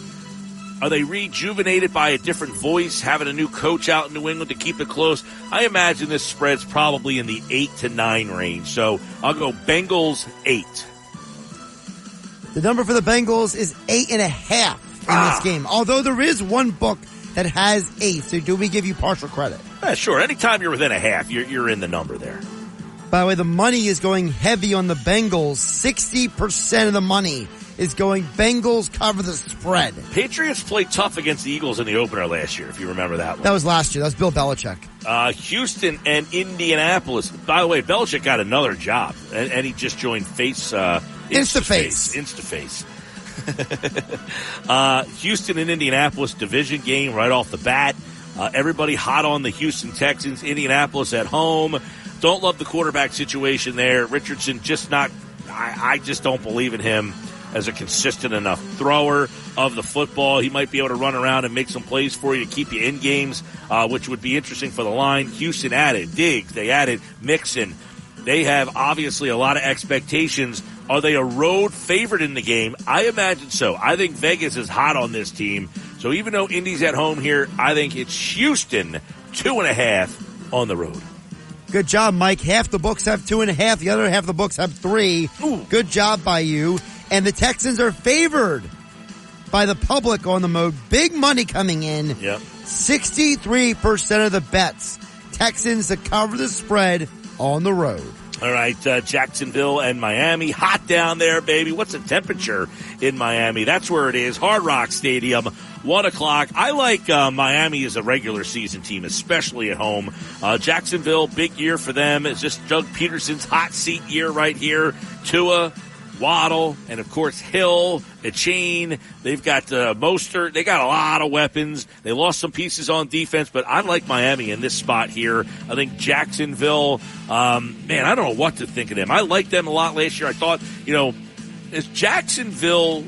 are they rejuvenated by a different voice, having a new coach out in New England to keep it close? I imagine this spread's probably in the 8 to 9 range. So I'll go Bengals 8. The number for the Bengals is 8.5 in this game. Although there is one book that has 8. So do we give you partial credit? Yeah, sure. Anytime you're within a half, you're in the number there. By the way, the money is going heavy on the Bengals. 60% of the money is going Bengals cover the spread. Patriots played tough against the Eagles in the opener last year, if you remember that one. That was last year. That was Bill Belichick. Houston and Indianapolis. By the way, Belichick got another job, and he just joined InstaFace. Houston and Indianapolis division game right off the bat. Everybody hot on the Houston Texans. Indianapolis at home. Don't love the quarterback situation there. Richardson just not, I just don't believe in him as a consistent enough thrower of the football. He might be able to run around and make some plays for you to keep you in games, which would be interesting for the line. Houston added Diggs. They added Mixon. They have obviously a lot of expectations. Are they a road favorite in the game? I imagine so. I think Vegas is hot on this team. So even though Indy's at home here, I think it's Houston 2.5 on the road. Good job, Mike. Half the books have 2.5. The other half of the books have 3. Ooh. Good job by you. And the Texans are favored by the public on the mode. Big money coming in. Yep. 63% of the bets. Texans to cover the spread on the road. All right, Jacksonville and Miami. Hot down there, baby. What's the temperature in Miami? That's where it is. Hard Rock Stadium, 1 o'clock. I like Miami as a regular season team, especially at home. Jacksonville, big year for them. It's just Doug Peterson's hot seat year right here. Tua, Waddle, and of course Hill, Etienne. They've got Mostert. They got a lot of weapons. They lost some pieces on defense, but I like Miami in this spot here. I think Jacksonville, man, I don't know what to think of them. I liked them a lot last year. I thought, it's Jacksonville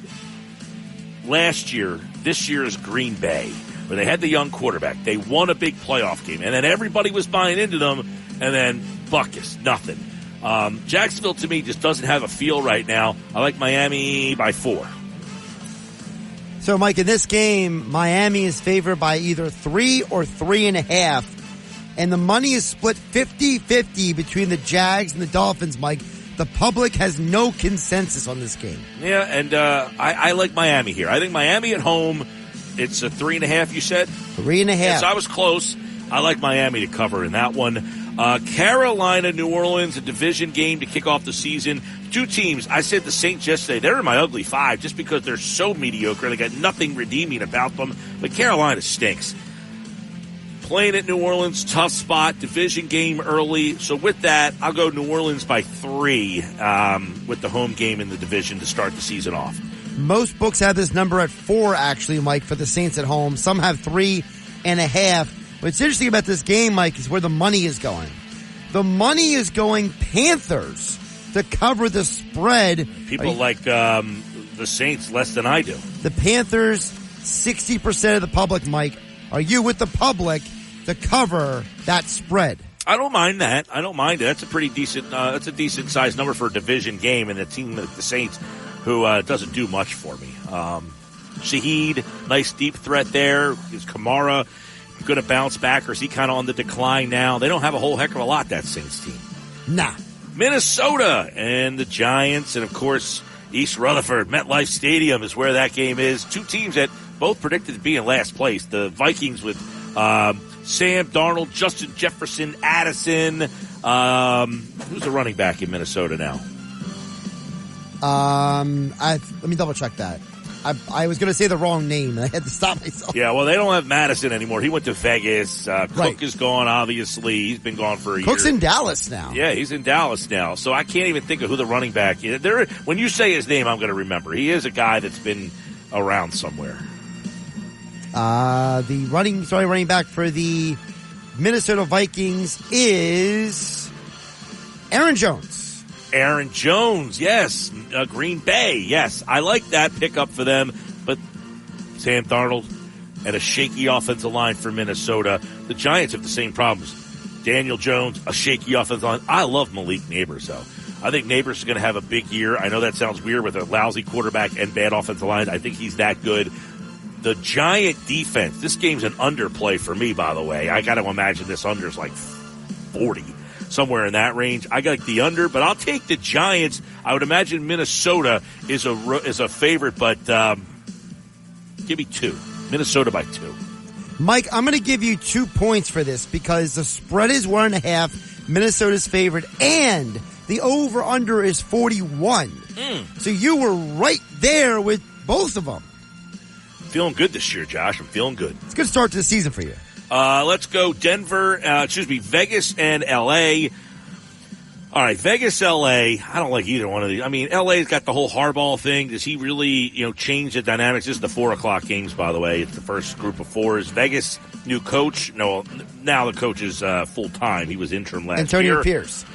last year. This year is Green Bay, where they had the young quarterback. They won a big playoff game, and then everybody was buying into them, and then Buckus, nothing. Jacksonville, to me, just doesn't have a feel right now. I like Miami by 4. So, Mike, in this game, Miami is favored by either 3 or 3.5. And the money is split 50-50 between the Jags and the Dolphins, Mike. The public has no consensus on this game. Yeah, and I like Miami here. I think Miami at home, it's a 3.5, you said? 3.5. Yes, I was close. I like Miami to cover in that one. Carolina, New Orleans, a division game to kick off the season. Two teams, I said the Saints yesterday, they're in my ugly 5 just because they're so mediocre. They got nothing redeeming about them. But Carolina stinks. Playing at New Orleans, tough spot, division game early. So with that, I'll go New Orleans by 3 with the home game in the division to start the season off. Most books have this number at 4, actually, Mike, for the Saints at home. Some have 3.5. What's interesting about this game, Mike, is where the money is going. The money is going Panthers to cover the spread. People like the Saints less than I do. The Panthers, 60% of the public, Mike. Are you with the public to cover that spread? I don't mind that. I don't mind it. That's a pretty decent, that's a decent sized number for a division game and a team like the Saints who doesn't do much for me. Shaheed, nice deep threat there. Is Kamara going to bounce back, or is he kind of on the decline now? They don't have a whole heck of a lot, that Saints team. Nah. Minnesota and the Giants, and of course, East Rutherford, MetLife Stadium is where that game is. Two teams that both predicted to be in last place. The Vikings with Sam Darnold, Justin Jefferson, Addison. Who's the running back in Minnesota now? Let me double check that. I was going to say the wrong name. I had to stop myself. Yeah, well, they don't have Madison anymore. He went to Vegas. Cook Right. is gone, obviously. He's been gone for a year. Cook's in Dallas now. Yeah, he's in Dallas now. So I can't even think of who the running back is. When you say his name, I'm going to remember. He is a guy that's been around somewhere. The running back for the Minnesota Vikings is Aaron Jones. Aaron Jones, yes. Green Bay, yes. I like that pickup for them, but Sam Darnold and a shaky offensive line for Minnesota. The Giants have the same problems. Daniel Jones, a shaky offensive line. I love Malik Neighbors, though. I think Neighbors is going to have a big year. I know that sounds weird with a lousy quarterback and bad offensive line. I think he's that good. The Giant defense, this game's an underplay for me, by the way. I got to imagine this under is like 40. Somewhere in that range. I got the under, but I'll take the Giants. I would imagine Minnesota is a favorite, but give me 2. Minnesota by 2. Mike, I'm going to give you 2 points for this because the spread is 1.5. Minnesota's favored, and the over-under is 41. So you were right there with both of them. Feeling good this year, Josh. I'm feeling good. It's a good start to the season for you. Let's go Vegas and L.A. All right, Vegas, L.A. I don't like either one of these. I mean, L.A.'s got the whole Harbaugh thing. Does he really, change the dynamics? This is the 4 o'clock games, by the way. It's the first group of 4s. Vegas, new coach. No, now the coach is full-time. He was interim last year. Antonio Pierce.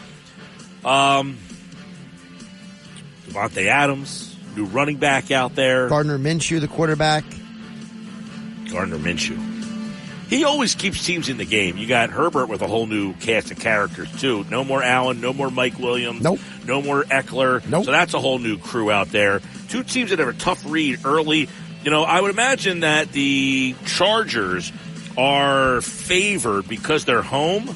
Devontae Adams, new running back out there. Gardner Minshew, the quarterback. Gardner Minshew. He always keeps teams in the game. You got Herbert with a whole new cast of characters, too. No more Allen, no more Mike Williams. Nope. No more Eckler. Nope. So that's a whole new crew out there. Two teams that have a tough read early. I would imagine that the Chargers are favored because they're home.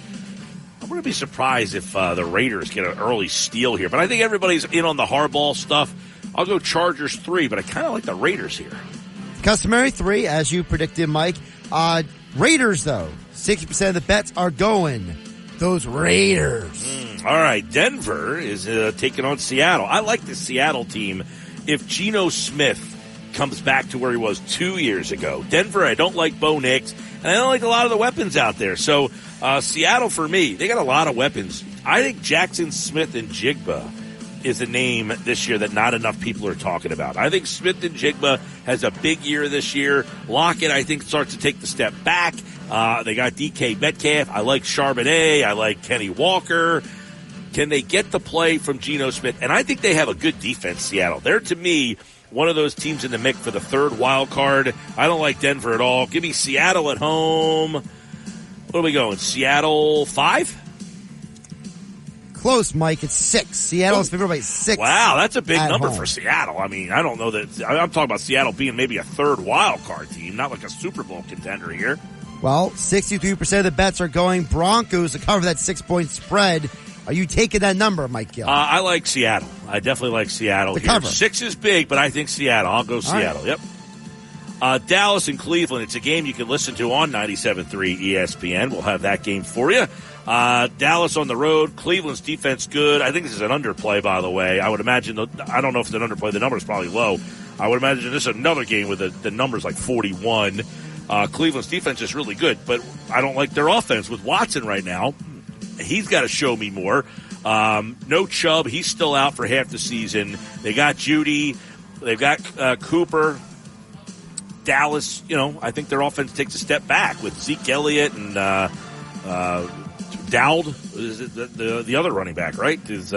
I wouldn't be surprised if the Raiders get an early steal here. But I think everybody's in on the Harbaugh stuff. I'll go Chargers 3, but I kind of like the Raiders here. Customary 3, as you predicted, Mike. Raiders, though, 60% of the bets are going those Raiders. All right, Denver is taking on Seattle. I like the Seattle team if Geno Smith comes back to where he was 2 years ago. Denver, I don't like Bo Nix, and I don't like a lot of the weapons out there. So Seattle, for me, they got a lot of weapons. I think Jackson Smith and Jigba is a name this year that not enough people are talking about. I think Smith and Jigba has a big year this year. Lockett, I think, starts to take the step back. They got DK Metcalf. I like Charbonnet. I like Kenny Walker. Can they get the play from Geno Smith? And I think they have a good defense, Seattle. They're, to me, one of those teams in the mix for the third wild card. I don't like Denver at all. Give me Seattle at home. What are we going? Seattle 5? Close, Mike. It's 6. Seattle's favored by 6. Wow, that's a big number home for Seattle. I mean, I don't know that. I'm talking about Seattle being maybe a third wild card team, not like a Super Bowl contender here. Well, 63% of the bets are going Broncos to cover that 6-point spread. Are you taking that number, Mike Gill? I like Seattle. I definitely like Seattle. The cover. 6 is big, but I think Seattle. I'll go Seattle. Right. Yep. Dallas and Cleveland. It's a game you can listen to on 97.3 ESPN. We'll have that game for you. Dallas on the road. Cleveland's defense good. I think this is an underplay, by the way. I would imagine, I don't know if it's an underplay. The number is probably low. I would imagine this is another game with the number's like 41. Cleveland's defense is really good, but I don't like their offense with Watson right now. He's got to show me more. No Chubb. He's still out for half the season. They got Judy. They've got Cooper. Dallas, I think their offense takes a step back with Zeke Elliott and Dowd. Is it the other running back, right? Is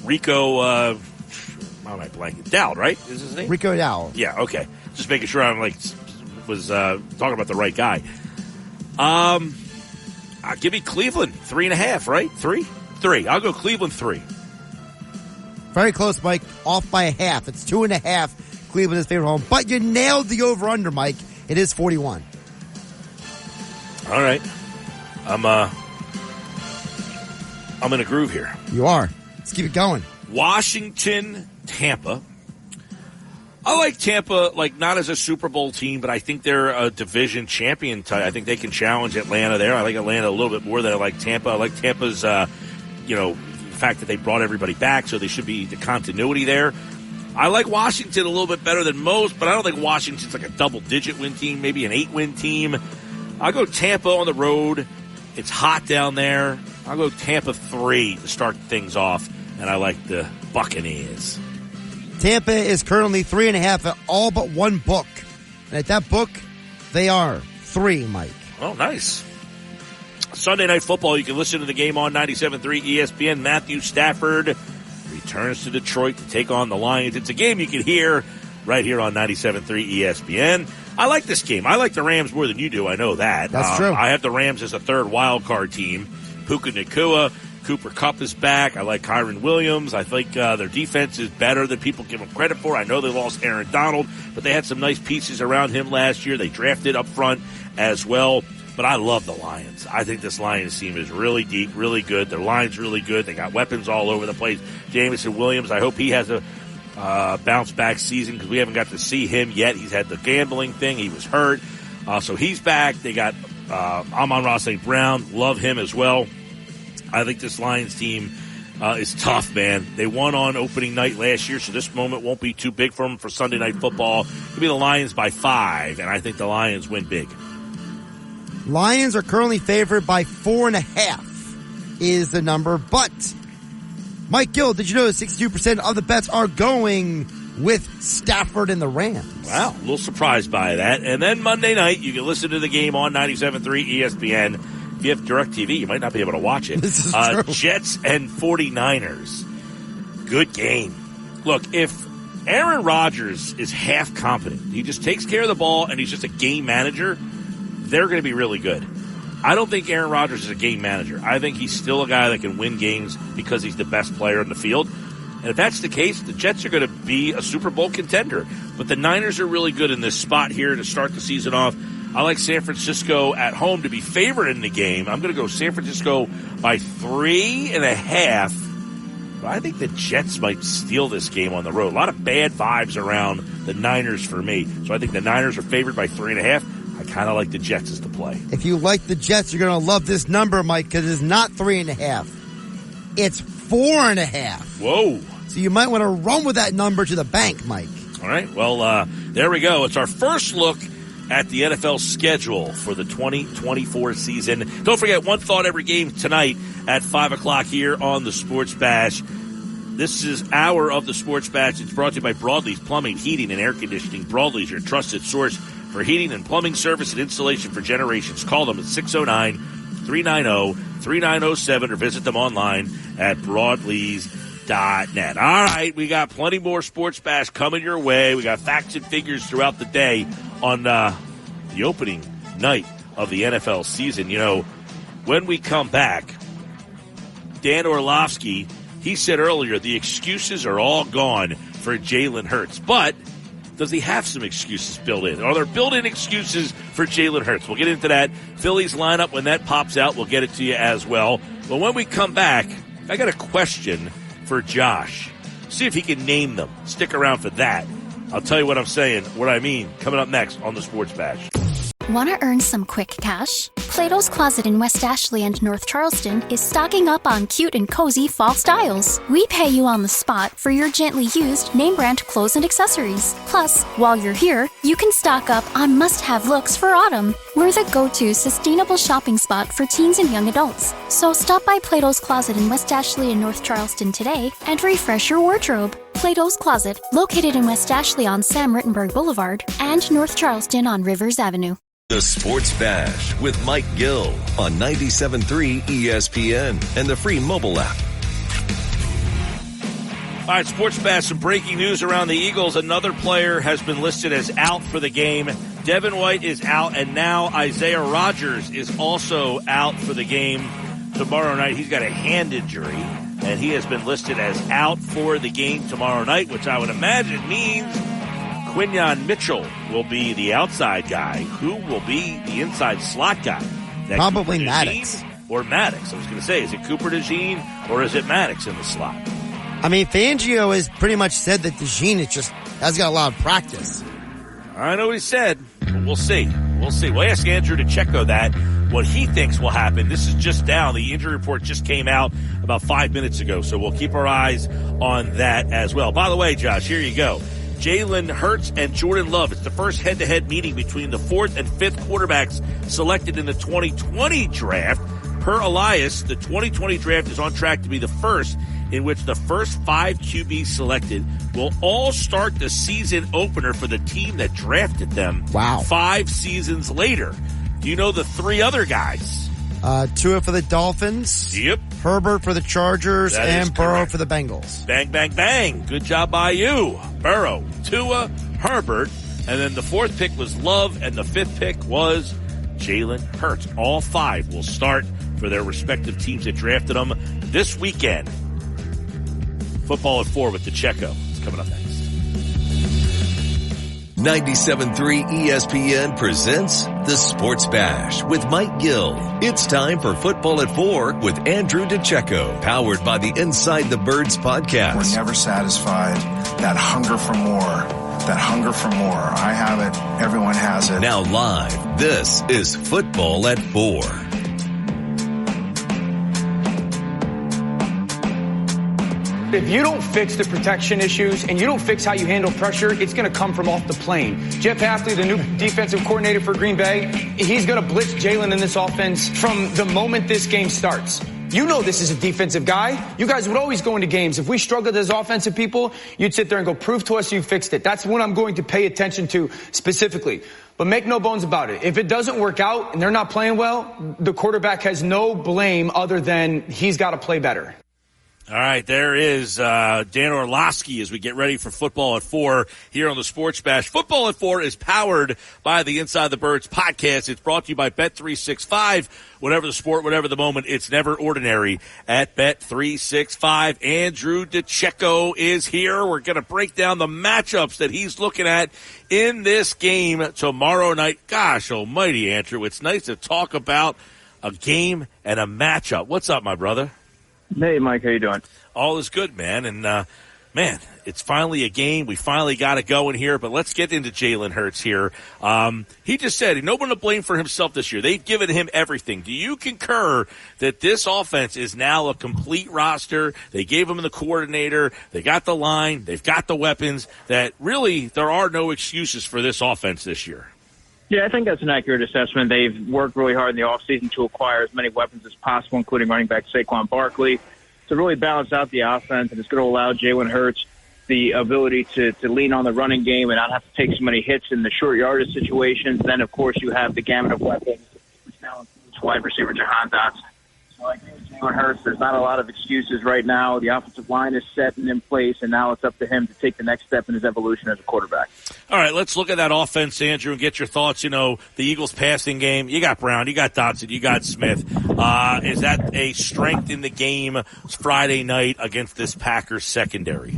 Rico, how am I blanking? Dowd, right? Is his name? Rico Dowd. Yeah, okay. Just making sure I'm was talking about the right guy. Give me Cleveland 3.5, right? 3. I'll go Cleveland 3. Very close, Mike. Off by a half. It's 2.5. Cleveland is favorite home, but you nailed the over/under, Mike. It is 41. All right, I'm in a groove here. You are. Let's keep it going. Washington, Tampa. I like Tampa, not as a Super Bowl team, but I think they're a division champion. I think they can challenge Atlanta there. I like Atlanta a little bit more than I like Tampa. I like Tampa's, the fact that they brought everybody back, so they should be the continuity there. I like Washington a little bit better than most, but I don't think Washington's like a double-digit win team, maybe an 8-win team. I'll go Tampa on the road. It's hot down there. I'll go Tampa 3 to start things off, and I like the Buccaneers. Tampa is currently 3.5 at all but one book. And at that book, they are 3, Mike. Oh, nice. Sunday Night Football, you can listen to the game on 97.3 ESPN. Matthew Stafford returns to Detroit to take on the Lions. It's a game you can hear right here on 97.3 ESPN. I like this game. I like the Rams more than you do. I know that. That's true. I have the Rams as a third wild card team. Puka Nacua, Cooper Kupp is back. I like Kyron Williams. I think their defense is better than people give them credit for. I know they lost Aaron Donald, but they had some nice pieces around him last year. They drafted up front as well. But I love the Lions. I think this Lions team is really deep, really good. Their line's really good. They got weapons all over the place. Jameson Williams, I hope he has a bounce-back season because we haven't got to see him yet. He's had the gambling thing. He was hurt. So he's back. They got Amon-Ra St. Brown. Love him as well. I think this Lions team is tough, man. They won on opening night last year, so this moment won't be too big for them for Sunday Night Football. It'll be the Lions by 5, and I think the Lions win big. Lions are currently favored by 4.5 is the number, but Mike Gill, did you know that 62% of the bets are going with Stafford and the Rams? Wow, a little surprised by that. And then Monday night, you can listen to the game on 97.3 ESPN. If you have DirecTV, you might not be able to watch it. This is true. Jets and 49ers. Good game. Look, if Aaron Rodgers is half competent, he just takes care of the ball and he's just a game manager, they're going to be really good. I don't think Aaron Rodgers is a game manager. I think he's still a guy that can win games because he's the best player in the field. And if that's the case, the Jets are going to be a Super Bowl contender. But the Niners are really good in this spot here to start the season off. I like San Francisco at home to be favored in the game. I'm going to go San Francisco by 3.5. But I think the Jets might steal this game on the road. A lot of bad vibes around the Niners for me. So I think the Niners are favored by 3.5. I kind of like the Jets as the play. If you like the Jets, you're going to love this number, Mike, because it's not 3.5. It's 4.5. Whoa. So you might want to run with that number to the bank, Mike. All right. Well, there we go. It's our first look at the NFL schedule for the 2024 season. Don't forget, One Thought Every Game tonight at 5 o'clock here on the Sports Bash. This is hour of the Sports Bash. It's brought to you by Broadleaf Plumbing, Heating, and Air Conditioning. Broadleaf, your trusted source for heating and plumbing service and installation for generations. Call them at 609-390-3907 or visit them online at broadleaf.net. All right, we got plenty more Sports Bash coming your way. We got facts and figures throughout the day on the opening night of the NFL season. You know, when we come back, Dan Orlovsky, he said earlier the excuses are all gone for Jalen Hurts. But does he have some excuses built in? Are there built-in excuses for Jalen Hurts? We'll get into that. Phillies lineup, when that pops out, we'll get it to you as well. But when we come back, I got a question for Josh. See if he can name them. Stick around for that. I'll tell you what I'm saying, what I mean, coming up next on the Sports Bash. Want to earn some quick cash? Plato's Closet in West Ashley and North Charleston is stocking up on cute and cozy fall styles. We pay you on the spot for your gently used name brand clothes and accessories. Plus, while you're here, you can stock up on must-have looks for autumn. We're the go-to sustainable shopping spot for teens and young adults. So stop by Plato's Closet in West Ashley and North Charleston today and refresh your wardrobe. Plato's Closet, located in West Ashley on Sam Rittenberg Boulevard and North Charleston on Rivers Avenue. The Sports Bash with Mike Gill on 97.3 ESPN and the free mobile app. All right, Sports Bash, some breaking news around the Eagles. Another player has been listed as out for the game. Devin White is out, and now Isaiah Rodgers is also out for the game tomorrow night. He's got a hand injury, and he has been listed as out for the game tomorrow night, which I would imagine means Quinyon Mitchell will be the outside guy. Who will be the inside slot guy? Probably Maddox. Or Maddox. I was going to say, is it Cooper DeJean or is it Maddox in the slot? I mean, Fangio has pretty much said that DeJean has got a lot of practice. I know what he said, but we'll see. We'll ask Andrew DeCecco that, what he thinks will happen. This is just down. The injury report just came out about 5 minutes ago, so we'll keep our eyes on that as well. By the way, Josh, here you go. Jalen Hurts and Jordan Love. It's the first head-to-head meeting between the 4th and 5th quarterbacks selected in the 2020 draft. Per Elias, the 2020 draft is on track to be the first in which the first 5 QBs selected will all start the season opener for the team that drafted them. Wow. 5 seasons later. Do you know the 3 other guys? Tua for the Dolphins. Yep. Herbert for the Chargers, That and is Burrow correct. for the Bengals. Bang, bang, bang. Good job by you. Burrow, Tua, Herbert, and then the 4th pick was Love, and the 5th pick was Jalen Hurts. All 5 will start for their respective teams that drafted them this weekend. Football at 4 with DeCecco. It's coming up next. 97.3 ESPN presents the Sports Bash with Mike Gill. It's time for Football at 4 with Andrew DeCecco, powered by the Inside the Birds podcast. We're never satisfied. That hunger for more. I have it. Everyone has it. Now live, this is Football at 4. If you don't fix the protection issues and you don't fix how you handle pressure, it's going to come from off the plane. Jeff Hafley, the new defensive coordinator for Green Bay, he's going to blitz Jalen in this offense from the moment this game starts. You know this is a defensive guy. You guys would always go into games. If we struggled as offensive people, you'd sit there and go, prove to us you fixed it. That's what I'm going to pay attention to specifically. But make no bones about it. If it doesn't work out and they're not playing well, the quarterback has no blame other than he's got to play better. All right, there is Dan Orlovsky as we get ready for Football at 4 here on the Sports Bash. Football at 4 is powered by the Inside the Birds podcast. It's brought to you by Bet365. Whatever the sport, whatever the moment, it's never ordinary at Bet365. Andrew DeCecco is here. We're going to break down the matchups that he's looking at in this game tomorrow night. Gosh almighty, Andrew, it's nice to talk about a game and a matchup. What's up, my brother? Hey, Mike, how you doing? All is good, man. And man, it's finally a game. We finally got it going here, but let's get into Jalen Hurts here. He just said no one to blame for himself this year. They've given him everything. Do you concur that this offense is now a complete roster? They gave him the coordinator. They got the line. They've got the weapons, that really there are no excuses for this offense this year. Yeah, I think that's an accurate assessment. They've worked really hard in the offseason to acquire as many weapons as possible, including running back Saquon Barkley, to really balance out the offense, and it's going to allow Jalen Hurts the ability to lean on the running game and not have to take so many hits in the short yardage situations. Then, of course, you have the gamut of weapons, which now includes wide receiver Jahan Dotson. So I think Jalen Hurts, there's not a lot of excuses right now. The offensive line is set and in place, and now it's up to him to take the next step in his evolution as a quarterback. All right, let's look at that offense, Andrew, and get your thoughts. You know, the Eagles' passing game. You got Brown, you got Dotson, you got Smith. Is that a strength in the game Friday night against this Packers secondary?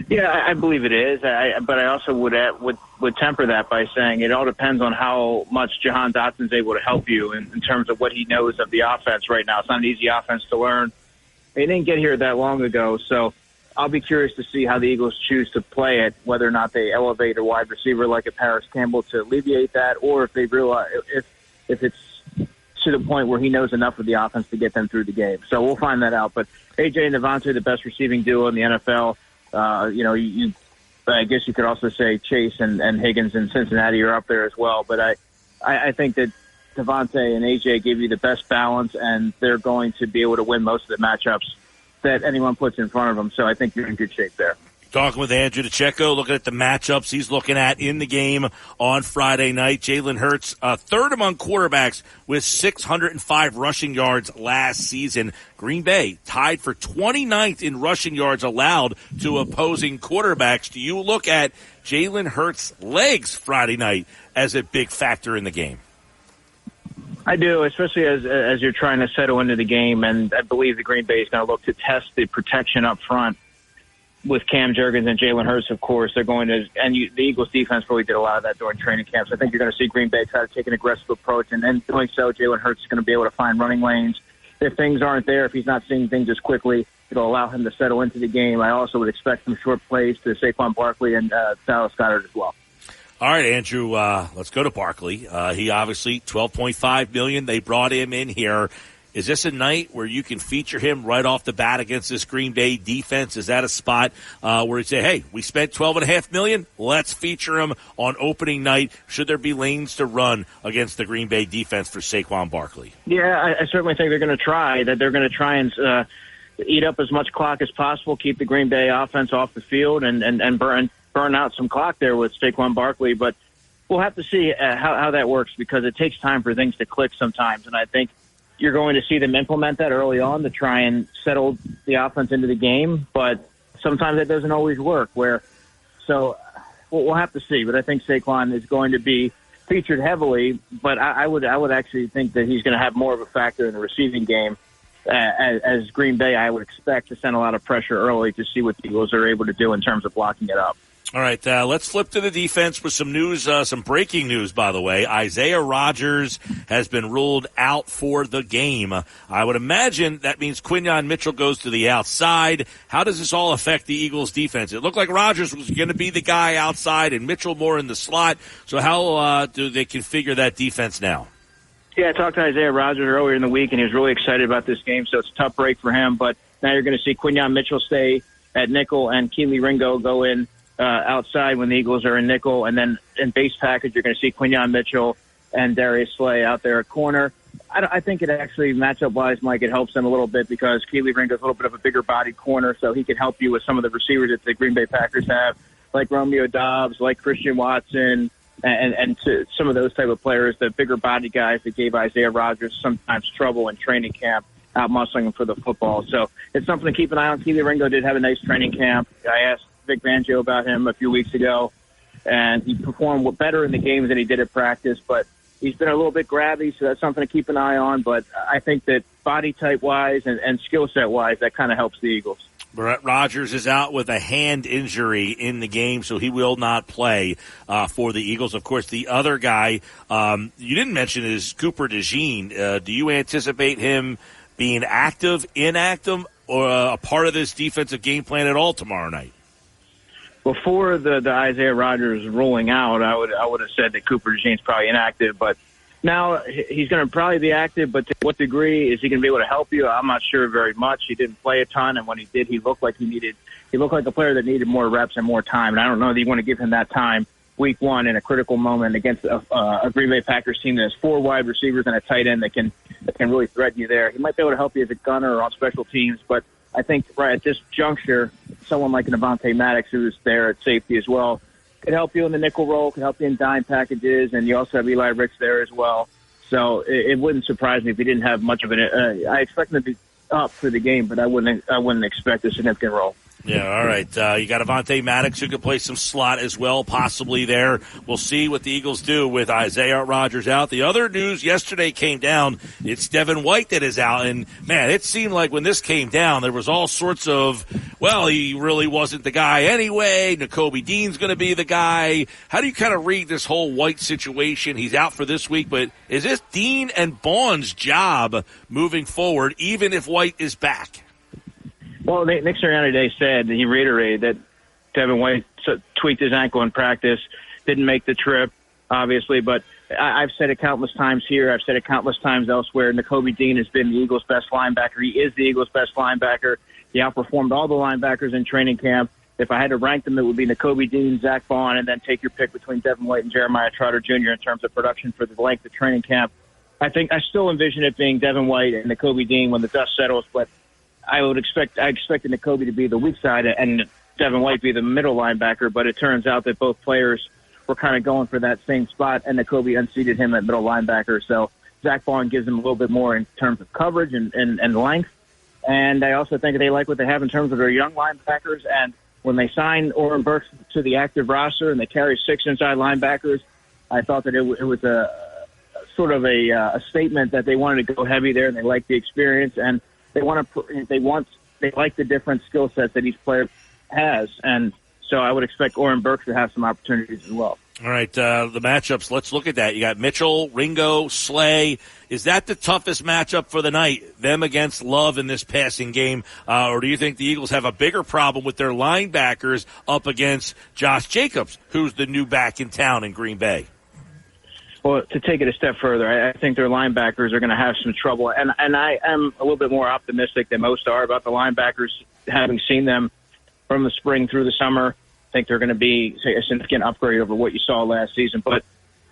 Yeah, I believe it is. But I also would temper that by saying it all depends on how much Jahan Dotson's able to help you in terms of what he knows of the offense right now. It's not an easy offense to learn. They didn't get here that long ago, so I'll be curious to see how the Eagles choose to play it, whether or not they elevate a wide receiver like a Paris Campbell to alleviate that, or if they realize if it's to the point where he knows enough of the offense to get them through the game. So we'll find that out. But A.J. and Devontae, the best receiving duo in the NFL. I guess you could also say Chase and Higgins in Cincinnati are up there as well. But I think that Devontae and AJ give you the best balance, and they're going to be able to win most of the matchups that anyone puts in front of them. So I think you're in good shape there. Talking with Andrew DeCecco, looking at the matchups he's looking at in the game on Friday night. Jalen Hurts, third among quarterbacks with 605 rushing yards last season. Green Bay tied for 29th in rushing yards allowed to opposing quarterbacks. Do you look at Jalen Hurts' legs Friday night as a big factor in the game? I do, especially as you're trying to settle into the game, and I believe the Green Bay is going to look to test the protection up front. With Cam Jurgens and Jalen Hurts, of course, they're going to, and the Eagles defense really did a lot of that during training camp. So I think you're going to see Green Bay try to take an aggressive approach, and in doing so, Jalen Hurts is going to be able to find running lanes. If things aren't there, if he's not seeing things as quickly, it'll allow him to settle into the game. I also would expect some short plays to Saquon Barkley and Dallas Goedert as well. All right, Andrew, let's go to Barkley. He obviously $12.5 million. They brought him in here. Is this a night where you can feature him right off the bat against this Green Bay defense? Is that a spot where you say, hey, we spent $12.5 million, let's feature him on opening night? Should there be lanes to run against the Green Bay defense for Saquon Barkley? Yeah, I certainly think they're going to try. That they're going to try and eat up as much clock as possible, keep the Green Bay offense off the field, and burn out some clock there with Saquon Barkley. But we'll have to see how that works, because it takes time for things to click sometimes, and I think you're going to see them implement that early on to try and settle the offense into the game, but sometimes that doesn't always work. So we'll have to see. But I think Saquon is going to be featured heavily. But I would actually think that he's going to have more of a factor in the receiving game. As Green Bay, I would expect to send a lot of pressure early to see what the Eagles are able to do in terms of blocking it up. All right, let's flip to the defense with some news, some breaking news, by the way. Isaiah Rodgers has been ruled out for the game. I would imagine that means Quinyon Mitchell goes to the outside. How does this all affect the Eagles' defense? It looked like Rodgers was going to be the guy outside and Mitchell more in the slot. So how do they configure that defense now? Yeah, I talked to Isaiah Rodgers earlier in the week, and he was really excited about this game, so it's a tough break for him. But now you're going to see Quinyon Mitchell stay at nickel and Kelee Ringo go in outside when the Eagles are in nickel, and then in base package, you're going to see Quinyon Mitchell and Darius Slay out there at corner. I think it actually, matchup-wise, Mike, it helps them a little bit because Kelee Ringo's a little bit of a bigger-bodied corner, so he can help you with some of the receivers that the Green Bay Packers have, like Romeo Doubs, like Christian Watson, and to some of those type of players, the bigger-bodied guys that gave Isaiah Rodgers sometimes trouble in training camp, out-muscling him for the football. So it's something to keep an eye on. Kelee Ringo did have a nice training camp. I asked Vic Fangio about him a few weeks ago, and he performed better in the games than he did at practice, but he's been a little bit grabby, so that's something to keep an eye on. But I think that body type-wise and skill set-wise, that kind of helps the Eagles. Brett Rodgers is out with a hand injury in the game, so he will not play for the Eagles. Of course, the other guy you didn't mention is Cooper DeJean. Do you anticipate him being active, inactive, a part of this defensive game plan at all tomorrow night? Before the Isaiah Rodgers rolling out, I would have said that Cooper DeJean's probably inactive, but now he's going to probably be active, but to what degree is he going to be able to help you? I'm not sure very much. He didn't play a ton, and when he did, he looked like a player that needed more reps and more time, and I don't know that you want to give him that time week one in a critical moment against a Green Bay Packers team that has 4 wide receivers and a tight end that can really threaten you there. He might be able to help you as a gunner or on special teams, but I think right at this juncture, someone like Avonte Maddox, who's there at safety as well, could help you in the nickel role, could help you in dime packages, and you also have Eli Ricks there as well. So it wouldn't surprise me if he didn't have much of an. I expect him to be up for the game, but I wouldn't expect a significant role. Yeah, all right. You got Avonte Maddox who could play some slot as well, possibly there. We'll see what the Eagles do with Isaiah Rodgers out. The other news yesterday came down. It's Devin White that is out. And, man, it seemed like when this came down, there was all sorts of, well, he really wasn't the guy anyway. Nakobe Dean's going to be the guy. How do you kind of read this whole White situation? He's out for this week, but is this Dean and Bond's job moving forward, even if White is back? Well, Nick Sirianni today said, he reiterated that Devin White tweaked his ankle in practice, didn't make the trip, obviously, but I've said it countless times here. I've said it countless times elsewhere. Nakobe Dean has been the Eagles' best linebacker. He is the Eagles' best linebacker. He outperformed all the linebackers in training camp. If I had to rank them, it would be Nakobe Dean, Zach Bond, and then take your pick between Devin White and Jeremiah Trotter Jr. in terms of production for the length of training camp. I still envision it being Devin White and Nakobe Dean when the dust settles, but I expected Nakobe to be the weak side and Devin White be the middle linebacker, but it turns out that both players were kind of going for that same spot, and Nakobe unseated him at middle linebacker. So Zach Bond gives him a little bit more in terms of coverage and length. And I also think they like what they have in terms of their young linebackers. And when they signed Oren Burks to the active roster and they carry 6 inside linebackers, I thought that it was a sort of a statement that they wanted to go heavy there, and they like the experience, and they like the different skill sets that each player has, and so I would expect Oren Burks to have some opportunities as well. All right, the matchups, let's look at that. You got Mitchell, Ringo, Slay. Is that the toughest matchup for the night, them against Love in this passing game, or do you think the Eagles have a bigger problem with their linebackers up against Josh Jacobs, who's the new back in town in Green Bay? Well, to take it a step further, I think their linebackers are going to have some trouble, and I am a little bit more optimistic than most are about the linebackers, having seen them from the spring through the summer. I think they're going to be a significant upgrade over what you saw last season, but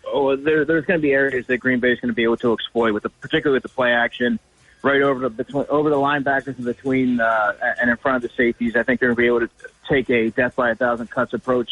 there's going to be areas that Green Bay is going to be able to exploit, particularly with the play action, right over the linebackers and between and in front of the safeties. I think they're going to be able to take a death by 1,000 cuts approach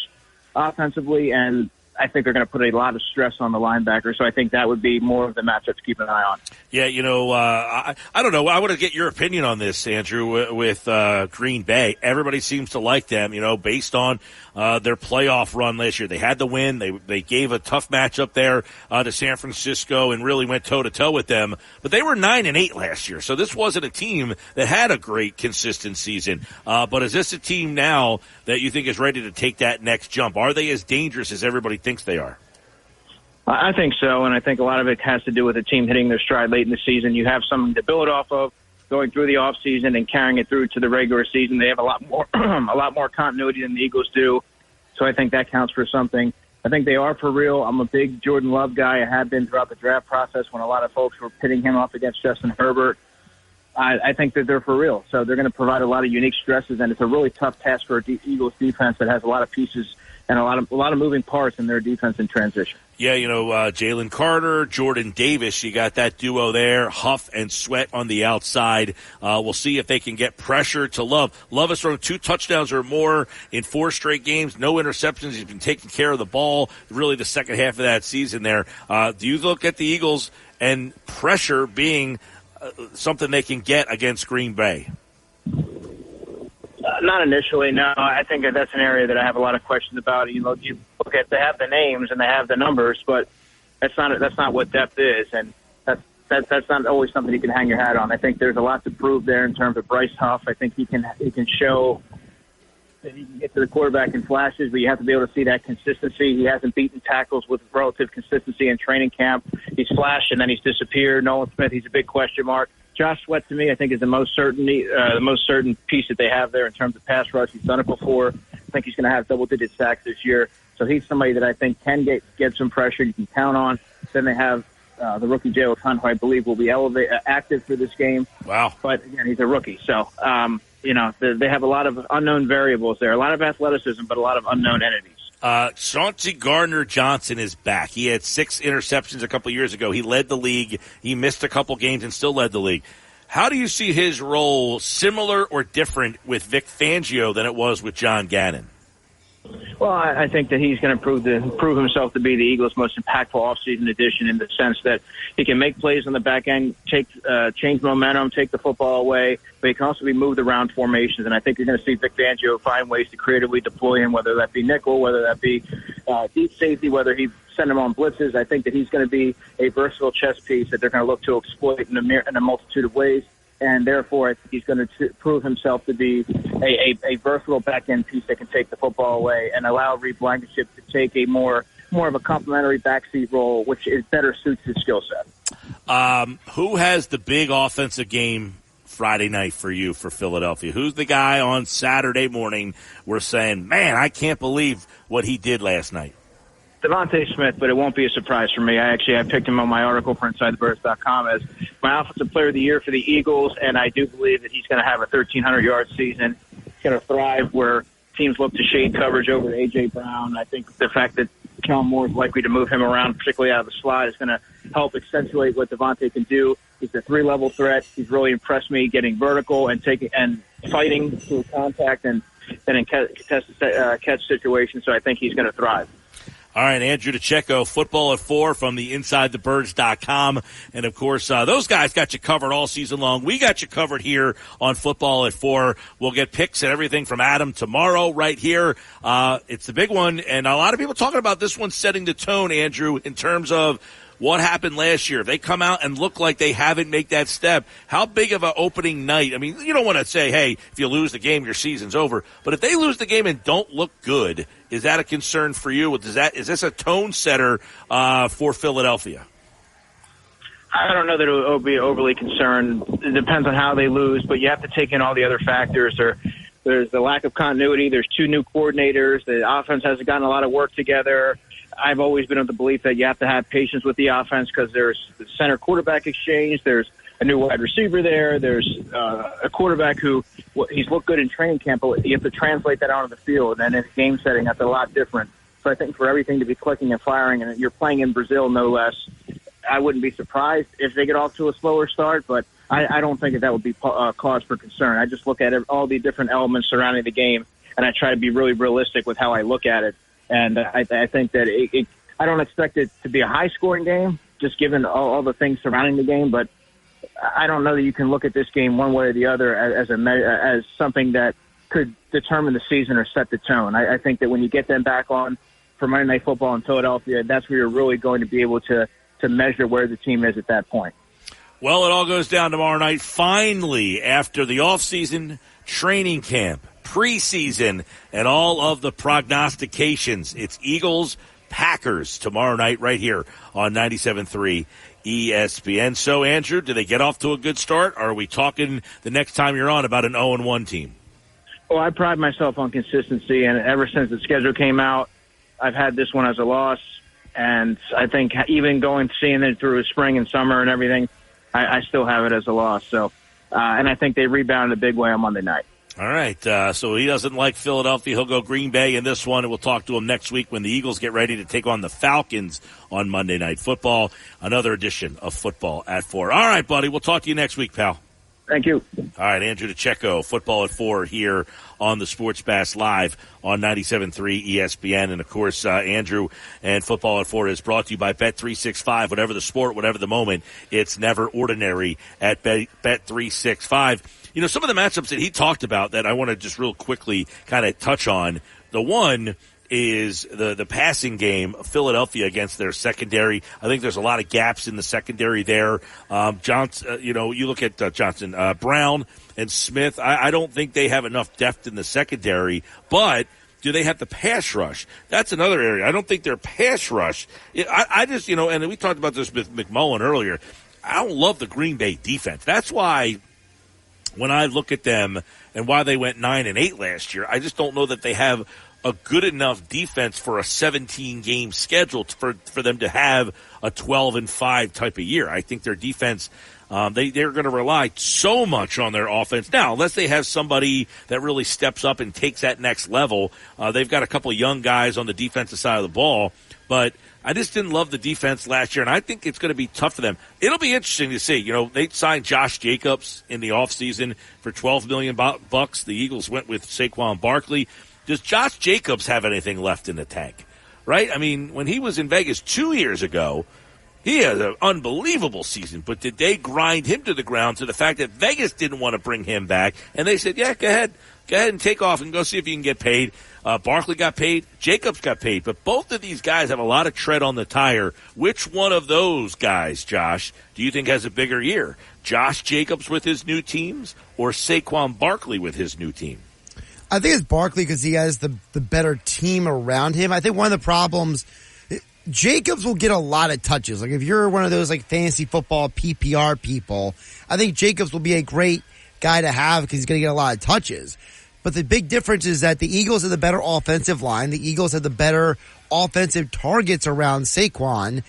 offensively, and I think they're going to put a lot of stress on the linebacker, so I think that would be more of the matchup to keep an eye on. Yeah, I don't know. I want to get your opinion on this, Andrew, with Green Bay. Everybody seems to like them, based on their playoff run last year. They had the win. They gave a tough matchup there to San Francisco and really went toe-to-toe with them. But they were 9-8 last year, so this wasn't a team that had a great, consistent season. But is this a team now that you think is ready to take that next jump? Are they as dangerous as everybody thinks they are? I think so, and I think a lot of it has to do with the team hitting their stride late in the season. You have something to build off of going through the offseason and carrying it through to the regular season. They have a lot more continuity than the Eagles do, so I think that counts for something. I think they are for real. I'm a big Jordan Love guy. I have been throughout the draft process when a lot of folks were pitting him off against Justin Herbert. I think that they're for real, so they're going to provide a lot of unique stresses, and it's a really tough task for an Eagles defense that has a lot of pieces and a lot of moving parts in their defense in transition. Yeah, Jalen Carter, Jordan Davis, you got that duo there, Huff and Sweat on the outside. We'll see if they can get pressure to Love. Love has thrown 2 touchdowns or more in 4 straight games, no interceptions. He's been taking care of the ball really the second half of that season there. Do you look at the Eagles and pressure being something they can get against Green Bay? Not initially, no. I think that's an area that I have a lot of questions about. You look at, they have the names and they have the numbers, but that's not what depth is, and that's not always something you can hang your hat on. I think there's a lot to prove there in terms of Bryce Huff. I think he can show that he can get to the quarterback in flashes, but you have to be able to see that consistency. He hasn't beaten tackles with relative consistency in training camp. He's flashed and then he's disappeared. Nolan Smith, he's a big question mark. Josh Sweat, to me, I think is the most certain piece that they have there in terms of pass rush. He's done it before. I think he's going to have double-digit sacks this year. So he's somebody that I think can get some pressure you can count on. Then they have the rookie Jalen Hunt, who I believe will be active for this game. Wow. But, again, he's a rookie. So, they have a lot of unknown variables there, a lot of athleticism, but a lot of unknown entities. Chauncey Gardner-Johnson is back. He had 6 interceptions a couple years ago. He led the league. He missed a couple games and still led the league. How do you see his role similar or different with Vic Fangio than it was with John Gannon? Well, I think that he's going to prove himself to be the Eagles' most impactful offseason addition in the sense that he can make plays on the back end, change momentum, take the football away, but he can also be moved around formations. And I think you're going to see Vic Fangio find ways to creatively deploy him, whether that be nickel, whether that be deep safety, whether he send him on blitzes. I think that he's going to be a versatile chess piece that they're going to look to exploit in a multitude of ways. And therefore, I think he's going to prove himself to be a versatile back-end piece that can take the football away and allow Reed Blankenship to take a more of a complementary backseat role, which better suits his skill set. Who has the big offensive game Friday night for you for Philadelphia? Who's the guy on Saturday morning we're saying, man, I can't believe what he did last night? Devontae Smith, but it won't be a surprise for me. I picked him on my article for InsideTheBirds.com as my offensive player of the year for the Eagles, and I do believe that he's going to have a 1,300-yard season. He's going to thrive where teams look to shade coverage over to A.J. Brown. I think the fact that Kellen Moore is likely to move him around, particularly out of the slot, is going to help accentuate what Devontae can do. He's a 3-level threat. He's really impressed me getting vertical and fighting through contact and in catch situations, so I think he's going to thrive. All right, Andrew DeCecco, Football at 4 from the InsideTheBirds.com. And, of course, those guys got you covered all season long. We got you covered here on Football at 4. We'll get picks and everything from Adam tomorrow right here. It's the big one, and a lot of people talking about this one setting the tone, Andrew, in terms of what happened last year. If they come out and look like they haven't made that step, how big of an opening night? I mean, you don't want to say, hey, if you lose the game, your season's over. But if they lose the game and don't look good, is that a concern for you? Is this a tone setter for Philadelphia? I don't know that it will be overly concerned. It depends on how they lose, but you have to take in all the other factors. There's the lack of continuity. There's 2 new coordinators. The offense hasn't gotten a lot of work together. I've always been of the belief that you have to have patience with the offense because there's the center quarterback exchange. There's a new wide receiver there. There's a quarterback who he's looked good in training camp, but you have to translate that onto the field. And in a game setting, that's a lot different. So I think for everything to be clicking and firing, and you're playing in Brazil, no less, I wouldn't be surprised if they get off to a slower start, but I don't think that would be cause for concern. I just look at all the different elements surrounding the game, and I try to be really realistic with how I look at it. And I think that I don't expect it to be a high-scoring game, just given all the things surrounding the game. But I don't know that you can look at this game one way or the other as something that could determine the season or set the tone. I think that when you get them back on for Monday Night Football in Philadelphia, that's where you're really going to be able to measure where the team is at that point. Well, it all goes down tomorrow night. Finally, after the off-season training camp, preseason, and all of the prognostications. It's Eagles-Packers tomorrow night right here on 97.3 ESPN. So, Andrew, do they get off to a good start, or are we talking the next time you're on about an 0-1 team? Well, I pride myself on consistency, and ever since the schedule came out, I've had this one as a loss. And I think even seeing it through spring and summer and everything, I still have it as a loss. So, and I think they rebounded a big way on Monday night. All right, so he doesn't like Philadelphia. He'll go Green Bay in this one, and we'll talk to him next week when the Eagles get ready to take on the Falcons on Monday Night Football. Another edition of Football at 4. All right, buddy, we'll talk to you next week, pal. Thank you. All right, Andrew DeCecco, Football at 4 here on the Sports Bash live on 97.3 ESPN. And, of course, Andrew and Football at 4 is brought to you by Bet365. Whatever the sport, whatever the moment, it's never ordinary at Bet365. You know, some of the matchups that he talked about that I want to just real quickly kind of touch on. The one is the passing game of Philadelphia against their secondary. I think there's a lot of gaps in the secondary there. Johnson, you look at Johnson, Brown, and Smith. I don't think they have enough depth in the secondary, but do they have the pass rush? That's another area. I don't think their pass rush. I just, and we talked about this with McMullen earlier. I don't love the Green Bay defense. That's why when I look at them and why they went 9-8 last year, I just don't know that they have a good enough defense for a 17-game schedule for them to have a 12-5 type of year. I think their defense, they're going to rely so much on their offense. Now, unless they have somebody that really steps up and takes that next level, they've got a couple of young guys on the defensive side of the ball, but I just didn't love the defense last year, and I think it's going to be tough for them. It'll be interesting to see. You know, they signed Josh Jacobs in the offseason for $12 million. The Eagles went with Saquon Barkley. Does Josh Jacobs have anything left in the tank? Right? I mean, when he was in Vegas 2 years ago, he had an unbelievable season, but did they grind him to the ground to the fact that Vegas didn't want to bring him back? And they said, yeah, go ahead and take off and go see if you can get paid. Barkley got paid. Jacobs got paid. But both of these guys have a lot of tread on the tire. Which one of those guys, Josh, do you think has a bigger year? Josh Jacobs with his new teams or Saquon Barkley with his new team? I think it's Barkley because he has the better team around him. I think one of the problems, Jacobs will get a lot of touches. Like if you're one of those like fantasy football PPR people, I think Jacobs will be a great guy to have because he's going to get a lot of touches. But the big difference is that the Eagles have the better offensive line. The Eagles have the better offensive targets around Saquon.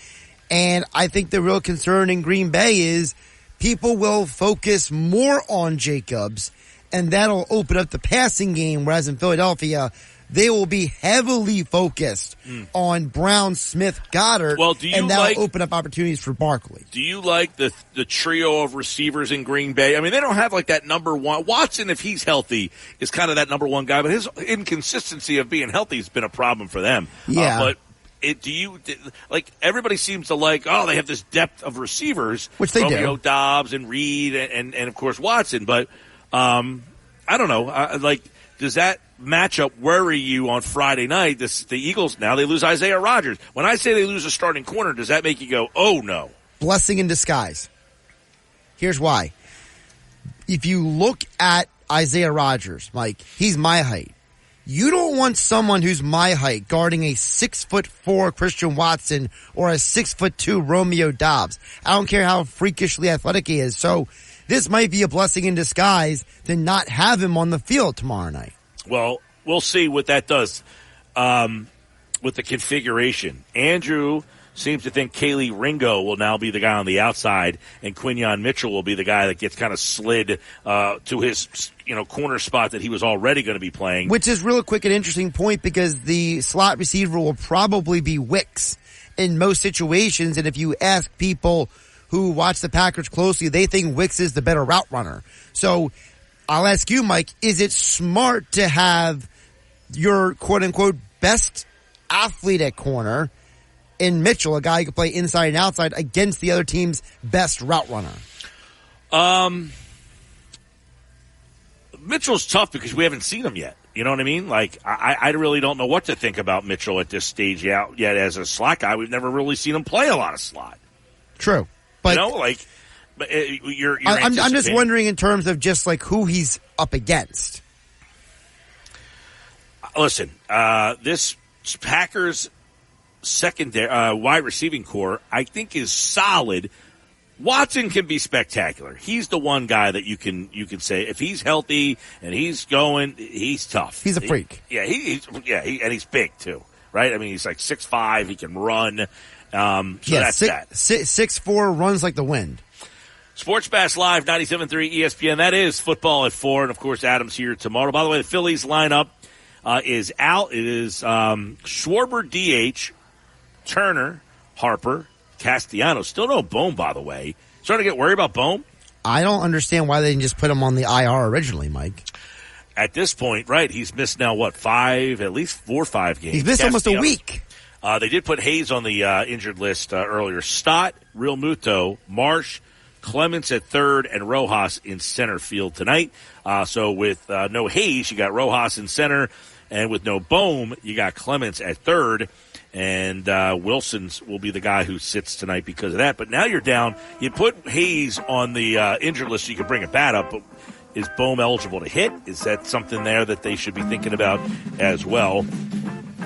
And I think the real concern in Green Bay is people will focus more on Jacobs, and that'll open up the passing game, whereas in Philadelphia, they will be heavily focused on Brown, Smith, Goddard, and that'll open up opportunities for Barkley. Do you like the trio of receivers in Green Bay? I mean, they don't have like that number one. Watson, if he's healthy, is kind of that number one guy, but his inconsistency of being healthy has been a problem for them. Yeah. Like everybody seems to like, they have this depth of receivers. Which they Romeo do. Dobbs and Reed and of course Watson, but I don't know. Does that matchup worry you on Friday night? The Eagles, now they lose Isaiah Rodgers. When I say they lose a starting corner, does that make you go, oh no? Blessing in disguise. Here's why. If you look at Isaiah Rodgers, Mike, he's my height. You don't want someone who's my height guarding a 6'4" Christian Watson or a 6'2" Romeo Dobbs. I don't care how freakishly athletic he is. So this might be a blessing in disguise to not have him on the field tomorrow night. Well, we'll see what that does with the configuration. Andrew seems to think Kaylee Ringo will now be the guy on the outside, and Quinyon Mitchell will be the guy that gets kind of slid to his corner spot that he was already going to be playing. Which is real quick an interesting point because the slot receiver will probably be Wicks in most situations, and if you ask people who watch the Packers closely, they think Wicks is the better route runner. So I'll ask you, Mike, is it smart to have your quote-unquote best athlete at corner in Mitchell, a guy who can play inside and outside, against the other team's best route runner? Mitchell's tough because we haven't seen him yet. You know what I mean? Like, I really don't know what to think about Mitchell at this stage yet as a slot guy. We've never really seen him play a lot of slot. True. But I'm just wondering in terms of just like who he's up against. Listen, this Packers secondary wide receiving core, I think, is solid. Watson can be spectacular. He's the one guy that you can say if he's healthy and he's going, he's tough. He's a freak. And he's big too, right? I mean, he's like 6'5", he can run. That's that. 6'4", runs like the wind. Sports Bash Live, 97.3 ESPN. That is football at 4, and of course Adam's here tomorrow. By the way, the Phillies lineup is out. It is Schwarber, DH, Turner, Harper, Castellanos. Still no Bohm, by the way. Starting to get worried about Bohm? I don't understand why they didn't just put him on the IR originally, Mike. At this point, right, he's missed now, at least 4 or 5 games. He's missed almost a week. They did put Hayes on the injured list earlier. Stott, Real Muto, Marsh, Clements at third, and Rojas in center field tonight. So with no Hayes, you got Rojas in center, and with no Bohm, you got Clements at third, and Wilson's will be the guy who sits tonight because of that. But now you're down. You put Hayes on the injured list so you can bring a bat up, but is Bohm eligible to hit? Is that something there that they should be thinking about as well?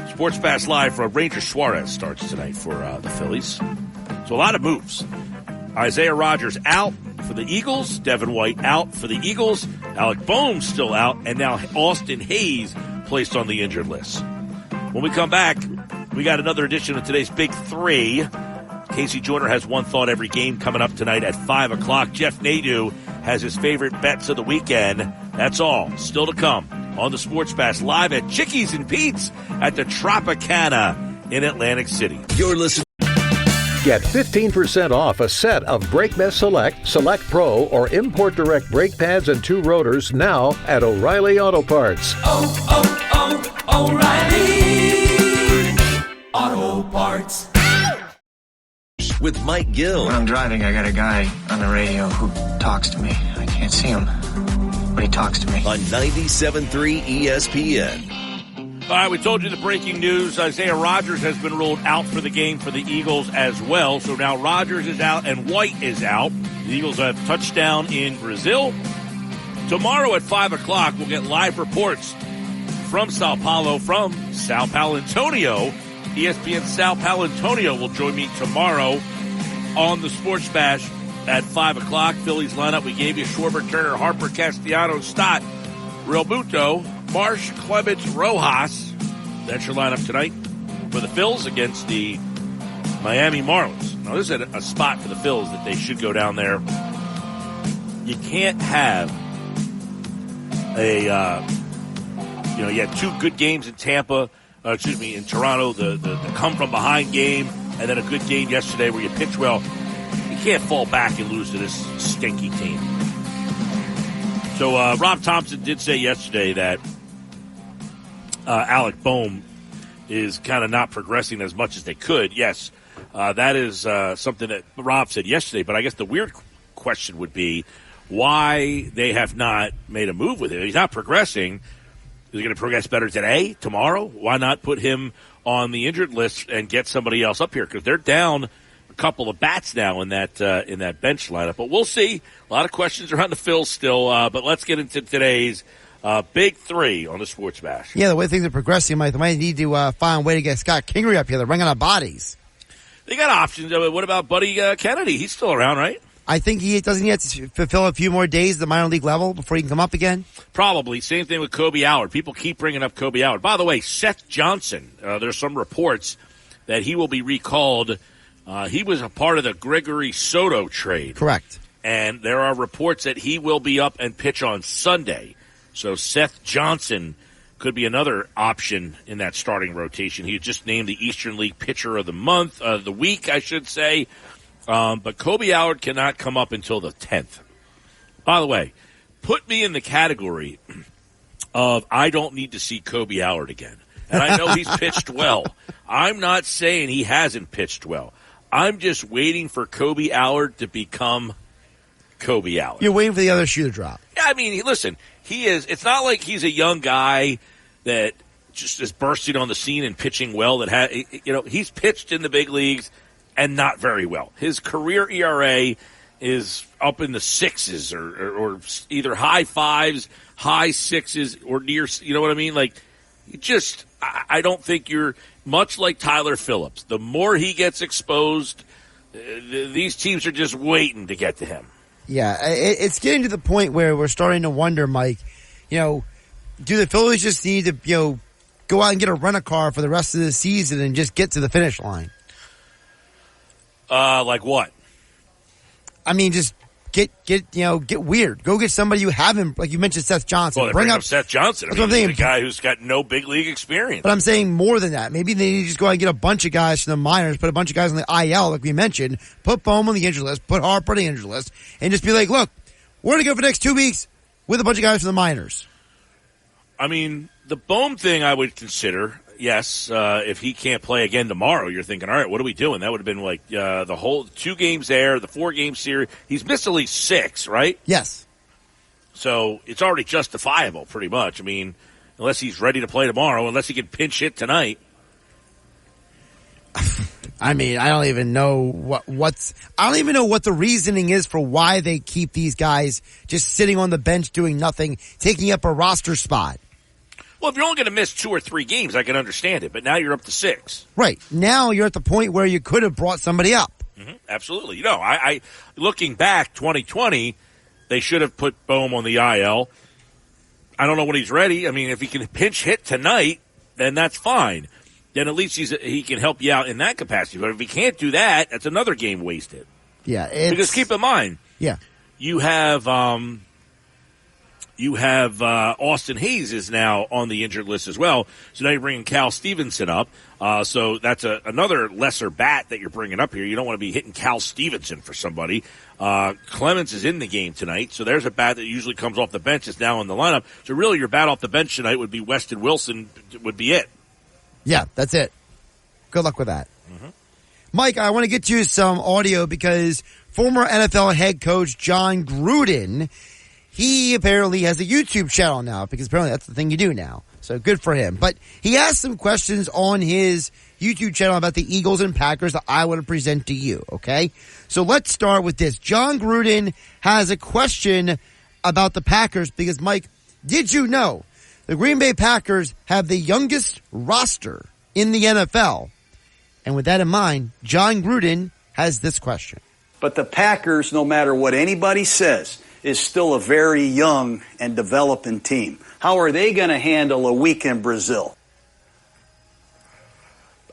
Sports Pass Live for Ranger Suarez starts tonight for the Phillies. So a lot of moves. Isaiah Rodgers out for the Eagles. Devin White out for the Eagles. Alec Bohm still out. And now Austin Hayes placed on the injured list. When we come back, we got another edition of today's Big Three. Casey Joyner has One Thought Every Game coming up tonight at 5 o'clock. Jeff Nadeau has his favorite bets of the weekend. That's all still to come on the Sports Bash live at Chickies and Pete's at the Tropicana in Atlantic City. You're listening. Get 15% off a set of BrakeMess Select, Select Pro, or Import Direct brake pads and 2 rotors now at O'Reilly Auto Parts. O'Reilly Auto Parts. With Mike Gill. When I'm driving, I got a guy on the radio who talks to me. I can't see him, but he talks to me. On 97.3 ESPN. All right, we told you the breaking news. Isaiah Rodgers has been ruled out for the game for the Eagles as well. So now Rodgers is out and White is out. The Eagles have touchdown in Brazil. Tomorrow at 5 o'clock, we'll get live reports from Sao Paulo, from Sao Paulo Antonio. ESPN Sao Paulo Antonio will join me tomorrow on the Sports Bash at 5 o'clock. Phillies lineup, we gave you Schwarber, Turner, Harper, Castellanos, Stott, Real Muto, Marsh, Clemens, Rojas. That's your lineup tonight for the Phils against the Miami Marlins. Now, this is a spot for the Phils that they should go down there. You can't have you had 2 good games in Tampa, in Toronto, the come-from-behind game, and then a good game yesterday where you pitch well. You can't fall back and lose to this stinky team. So Rob Thompson did say yesterday that Alec Bohm is kind of not progressing as much as they could. Yes, that is something that Rob said yesterday, but I guess the weird question would be why they have not made a move with him. He's not progressing. Is he going to progress better today, tomorrow? Why not put him on the injured list and get somebody else up here? Because they're down a couple of bats now in that bench lineup. But we'll see. A lot of questions around the Phils still. But let's get into today's Big Three on the Sports Bash. Yeah, the way things are progressing, Mike, they might need to find a way to get Scott Kingery up here. They're running out of bodies. They got options. What about Buddy Kennedy? He's still around, right? I think he have to fulfill a few more days at the minor league level before he can come up again. Probably. Same thing with Kobe Howard. People keep bringing up Kobe Howard. By the way, Seth Johnson, there's some reports that he will be recalled. He was a part of the Gregory Soto trade. Correct. And there are reports that he will be up and pitch on Sunday. So Seth Johnson could be another option in that starting rotation. He just named the Eastern League Pitcher of the Month, the week, I should say. But Kobe Howard cannot come up until the 10th. By the way, put me in the category of I don't need to see Kobe Howard again. And I know he's pitched well. I'm not saying he hasn't pitched well. I'm just waiting for Kobe Howard to become Kobe Howard. You're waiting for the other shoe to drop. Yeah, I mean, listen, it's not like he's a young guy that just is bursting on the scene and pitching well. He's pitched in the big leagues and not very well. His career ERA is up in the 6s or either high 5s, high 6s, or near, you know what I mean? Like, I don't think you're much like Tyler Phillips. The more he gets exposed, these teams are just waiting to get to him. Yeah, it's getting to the point where we're starting to wonder, Mike, do the Phillies just need to, go out and get a rent-a-car for the rest of the season and just get to the finish line? Like what? I mean, just get weird. Go get somebody you haven't, like you mentioned, Seth Johnson. Well, bring up Seth Johnson. I mean, he's a guy who's got no big league experience. But I'm saying more than that. Maybe they need to just go out and get a bunch of guys from the minors, put a bunch of guys on the IL, like we mentioned, put Bohm on the injured list, put Harper on the injured list, and just be like, look, we're going to go for the next 2 weeks with a bunch of guys from the minors. I mean, the Bohm thing I would consider. Yes, if he can't play again tomorrow, you're thinking, all right, what are we doing? That would have been like the whole 2 games there, the 4-game series. He's missed at least 6, right? Yes. So it's already justifiable, pretty much. I mean, unless he's ready to play tomorrow, unless he can pinch hit tonight. I mean, I don't even know I don't even know what the reasoning is for why they keep these guys just sitting on the bench doing nothing, taking up a roster spot. Well, if you're only going to miss 2 or 3 games, I can understand it. But now you're up to 6. Right. Now you're at the point where you could have brought somebody up. Absolutely. I looking back, 2020, they should have put Bohm on the IL. I don't know when he's ready. I mean, if he can pinch hit tonight, then that's fine. Then at least he can help you out in that capacity. But if he can't do that, that's another game wasted. Yeah. Because keep in mind, you have Austin Hayes is now on the injured list as well. So now you're bringing Cal Stevenson up. So that's another lesser bat that you're bringing up here. You don't want to be hitting Cal Stevenson for somebody. Clemens is in the game tonight. So there's a bat that usually comes off the bench is now in the lineup. So really your bat off the bench tonight would be Weston Wilson would be it. Yeah, that's it. Good luck with that. Mike, I want to get you some audio because former NFL head coach John Gruden, he apparently has a YouTube channel now because apparently that's the thing you do now. So good for him. But he asked some questions on his YouTube channel about the Eagles and Packers that I want to present to you, okay? So let's start with this. John Gruden has a question about the Packers because, Mike, did you know the Green Bay Packers have the youngest roster in the NFL? And with that in mind, John Gruden has this question. But the Packers, no matter what anybody says, is still a very young and developing team. How are they going to handle a week in Brazil?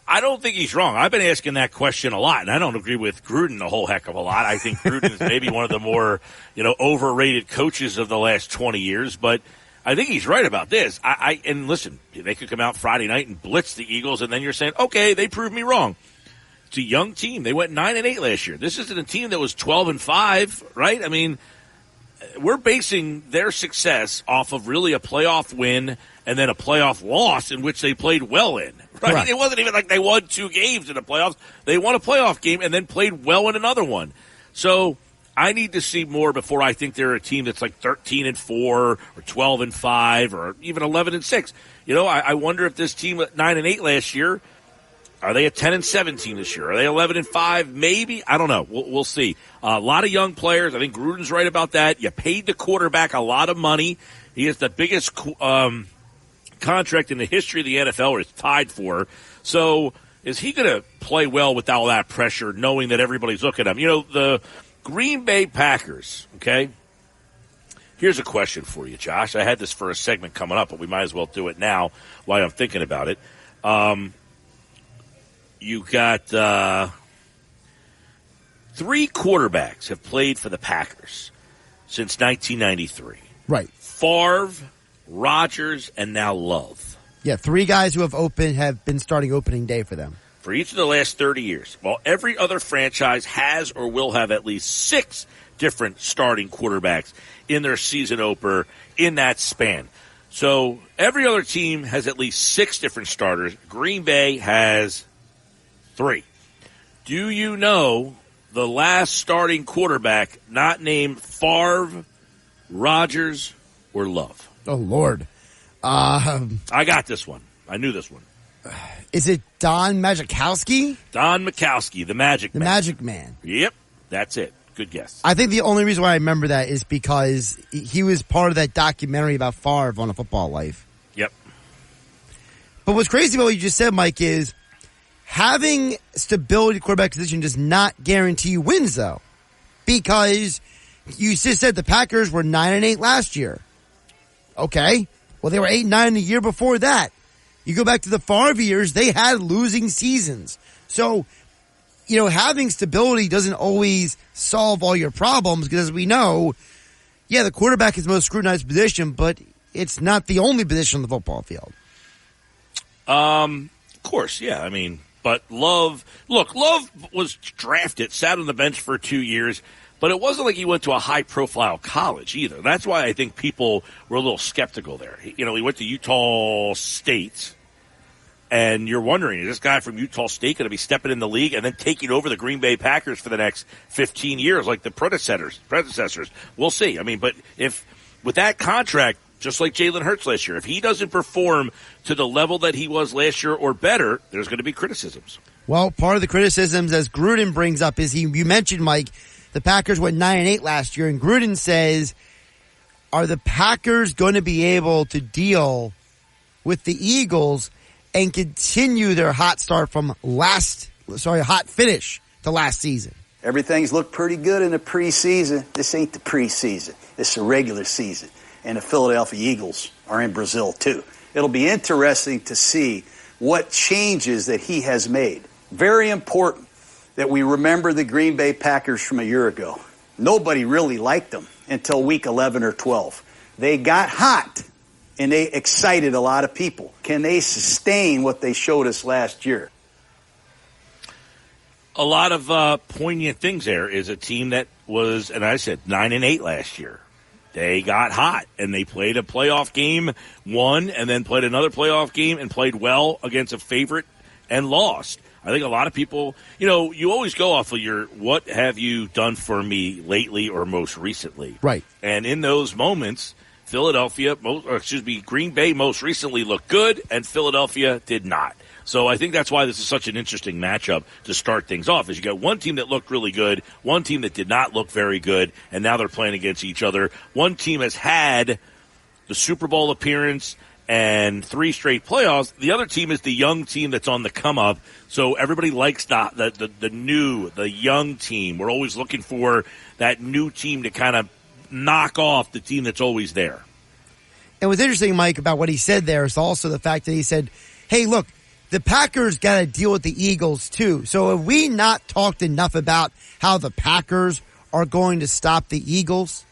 I don't think he's wrong. I've been asking that question a lot, and I don't agree with Gruden a whole heck of a lot. I think Gruden is maybe one of the more, overrated coaches of the last 20 years, but I think he's right about this. And listen, they could come out Friday night and blitz the Eagles, and then you're saying, okay, they proved me wrong. It's a young team. They went 9-8 last year. This isn't a team that was 12-5, right? I mean, we're basing their success off of really a playoff win and then a playoff loss in which they played well in, right? Correct. It wasn't even like they won 2 games in the playoffs. They won a playoff game and then played well in another one. So I need to see more before I think they're a team that's like 13-4 or 12-5 or even 11-6. I wonder if this team at 9-8 last year, are they a 10-7 team this year? Are they 11-5? Maybe. I don't know. We'll see. A lot of young players. I think Gruden's right about that. You paid the quarterback a lot of money. He has the biggest contract in the history of the NFL, or is tied for. So is he going to play well with all that pressure, knowing that everybody's looking at him? The Green Bay Packers, okay? Here's a question for you, Josh. I had this for a segment coming up, but we might as well do it now while I'm thinking about it. You got 3 quarterbacks have played for the Packers since 1993. Right. Favre, Rodgers, and now Love. Yeah, 3 guys who have been starting opening day for them. For each of the last 30 years. While every other franchise has or will have at least 6 different starting quarterbacks in their season opener in that span. So every other team has at least 6 different starters. Green Bay has 3. Do you know the last starting quarterback not named Favre, Rodgers, or Love? Oh, Lord. I got this one. I knew this one. Is it Don Majkowski? Don Majkowski, the Magic Man. The Magic Man. Yep, that's it. Good guess. I think the only reason why I remember that is because he was part of that documentary about Favre on A Football Life. Yep. But what's crazy about what you just said, Mike, is having stability at quarterback position does not guarantee you wins, though. Because you just said the Packers were 9-8 last year. Okay. Well, they were 8-9 the year before that. You go back to the Favre years, they had losing seasons. So, having stability doesn't always solve all your problems because, as we know, the quarterback is the most scrutinized position, but it's not the only position on the football field. Of course, yeah. I mean, but Love was drafted, sat on the bench for 2 years, but it wasn't like he went to a high-profile college either. That's why I think people were a little skeptical there. He went to Utah State, and you're wondering, is this guy from Utah State going to be stepping in the league and then taking over the Green Bay Packers for the next 15 years like the predecessors? We'll see. I mean, but if with that contract, just like Jalen Hurts last year, if he doesn't perform to the level that he was last year or better, there's going to be criticisms. Well, part of the criticisms, as Gruden brings up, is you mentioned, Mike, the Packers went 9-8 last year, and Gruden says, are the Packers going to be able to deal with the Eagles and continue their hot finish to last season. Everything's looked pretty good in the preseason. This ain't the preseason. It's the regular season. And the Philadelphia Eagles are in Brazil, too. It'll be interesting to see what changes that he has made. Very important that we remember the Green Bay Packers from a year ago. Nobody really liked them until week 11 or 12. They got hot, and they excited a lot of people. Can they sustain what they showed us last year? A lot of poignant things there. Is a team that was, and I said 9-8 last year. They got hot, and they played a playoff game, won, and then played another playoff game and played well against a favorite and lost. I think a lot of people, you always go off of your what have you done for me lately or most recently. Right. And in those moments, Green Bay most recently looked good, and Philadelphia did not. So I think that's why this is such an interesting matchup to start things off, is you got one team that looked really good, one team that did not look very good, and now they're playing against each other. One team has had the Super Bowl appearance and 3 straight playoffs. The other team is the young team that's on the come-up, so everybody likes the young team. We're always looking for that new team to kind of knock off the team that's always there. And what's interesting, Mike, about what he said there is also the fact that he said, hey, look, the Packers got to deal with the Eagles, too. So have we not talked enough about how the Packers are going to stop the Eagles?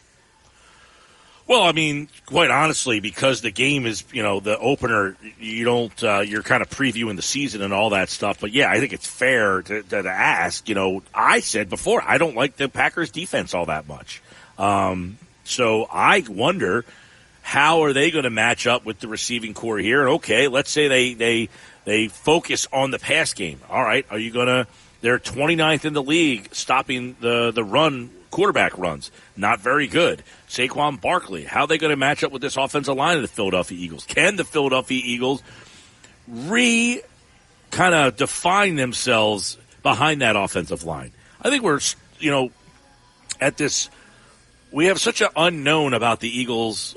Well, I mean, quite honestly, because the game is, the opener, you're kind of previewing the season and all that stuff. But, yeah, I think it's fair to ask. I said before, I don't like the Packers' defense all that much. So I wonder, how are they going to match up with the receiving core here? And, okay, let's say they focus on the pass game. All right, are you going to – they're 29th in the league stopping the run, quarterback runs. Not very good. Saquon Barkley, how are they going to match up with this offensive line of the Philadelphia Eagles? Can the Philadelphia Eagles kind of define themselves behind that offensive line? I think we're, at this – we have such an unknown about the Eagles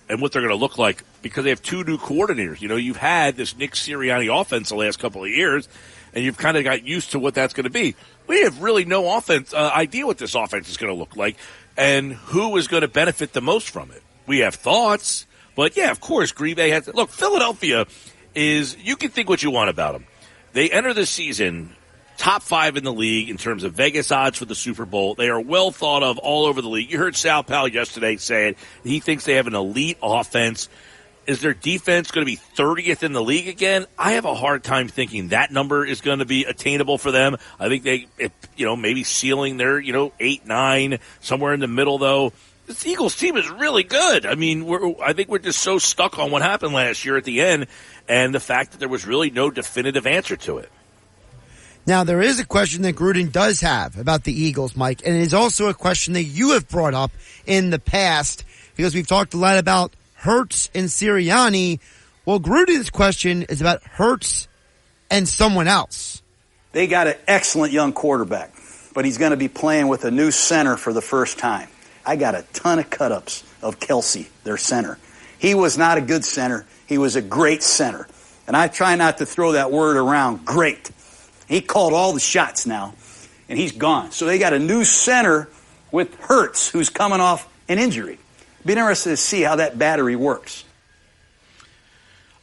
and what they're going to look like, because they have 2 new coordinators. You've had this Nick Sirianni offense the last couple of years, and you've kind of got used to what that's going to be. We have really no idea what this offense is going to look like and who is going to benefit the most from it. We have thoughts, but, yeah, of course, Green Bay has – look, Philadelphia is – you can think what you want about them. They enter the season top 5 in the league in terms of Vegas odds for the Super Bowl. They are well thought of all over the league. You heard Sal Powell yesterday saying he thinks they have an elite offense. Is their defense going to be 30th in the league again? I have a hard time thinking that number is going to be attainable for them. I think maybe ceiling their, 8, 9, somewhere in the middle, though. This Eagles team is really good. I mean, I think we're just so stuck on what happened last year at the end and the fact that there was really no definitive answer to it. Now, there is a question that Gruden does have about the Eagles, Mike, and it is also a question that you have brought up in the past, because we've talked a lot about Hurts and Sirianni. Well, Gruden's question is about Hurts and someone else. They got an excellent young quarterback, but he's going to be playing with a new center for the first time. I got a ton of cut-ups of Kelsey, their center. He was not a good center. He was a great center. And I try not to throw that word around, great. He called all the shots now, and he's gone. So they got a new center with Hurts, who's coming off an injury. Be interested to see how that battery works.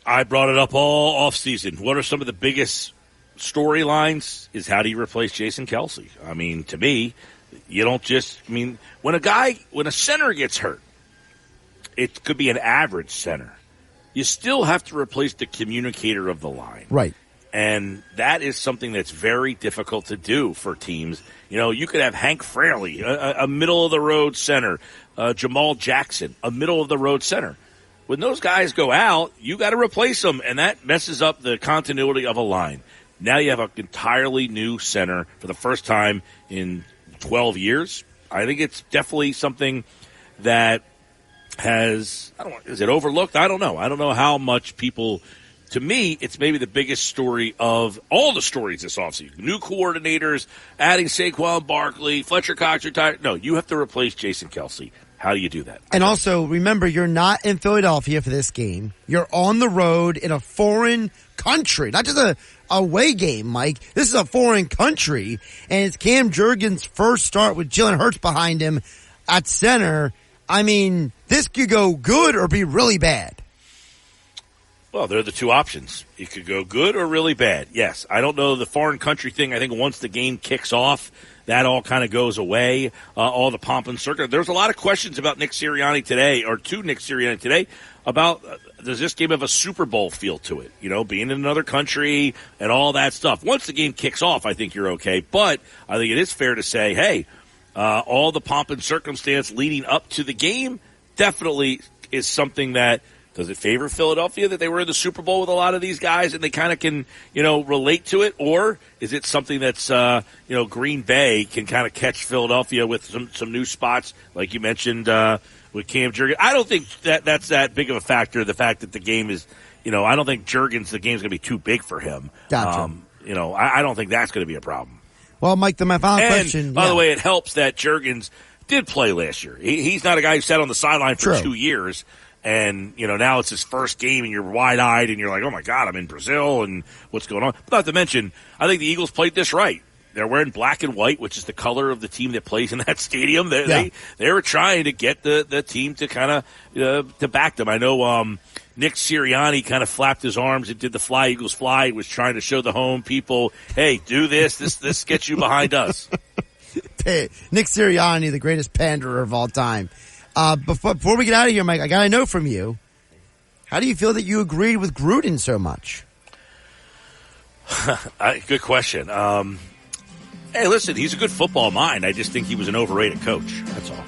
I brought it up all offseason. What are some of the biggest storylines? Is how do you replace Jason Kelsey? I mean, to me, you don't just – when a center gets hurt, it could be an average center. You still have to replace the communicator of the line. Right. And that is something that's very difficult to do for teams. You could have Hank Fraley, a middle-of-the-road center, Jamal Jackson, a middle-of-the-road center. When those guys go out, you got to replace them, and that messes up the continuity of a line. Now you have an entirely new center for the first time in 12 years. I think it's definitely something that is it overlooked? I don't know. I don't know how much people – to me, it's maybe the biggest story of all the stories this offseason. New coordinators, adding Saquon Barkley, Fletcher Cox retired. No, you have to replace Jason Kelsey. How do you do that? And also, remember, you're not in Philadelphia for this game. You're on the road in a foreign country, not just away game, Mike. This is a foreign country, and it's Cam Jurgens' first start with Jalen Hurts behind him at center. I mean, this could go good or be really bad. Well, they're the two options. It could go good or really bad. Yes, I don't know the foreign country thing. I think once the game kicks off, that all kind of goes away, all the pomp and circumstance. There's a lot of questions about Nick Sirianni today, or to Nick Sirianni today, about does this game have a Super Bowl feel to it? You know, being in another country and all that stuff. Once the game kicks off, I think you're okay. But I think it is fair to say, hey, all the pomp and circumstance leading up to the game definitely is something that, does it favor Philadelphia that they were in the Super Bowl with a lot of these guys and they kind of can, you know, relate to it? Or is it something that's, you know, Green Bay can kind of catch Philadelphia with some new spots, like you mentioned, with Cam Jurgens? I don't think that's that big of a factor, the fact that the game is, you know, I don't think Jurgens, the game's going to be too big for him. Gotcha. You know, I don't think that's going to be a problem. Well, Mike, my final question. By the way, it helps that Jurgens did play last year. He's not a guy who sat on the sideline for 2 years. And, you know, now it's his first game and you're wide-eyed and you're like, oh, my God, I'm in Brazil and what's going on? But not to mention, I think the Eagles played this right. They're wearing black and white, which is the color of the team that plays in that stadium. They were trying to get the team to kind of to back them. I know Nick Sirianni kind of flapped his arms and did the Fly Eagles Fly. He was trying to show the home people, hey, do this. This gets you behind us. Nick Sirianni, the greatest panderer of all time. Before we get out of here, Mike, I got to know from you, how do you feel that you agreed with Gruden so much? Good question. Hey, listen, he's a good football mind. I just think he was an overrated coach. That's all.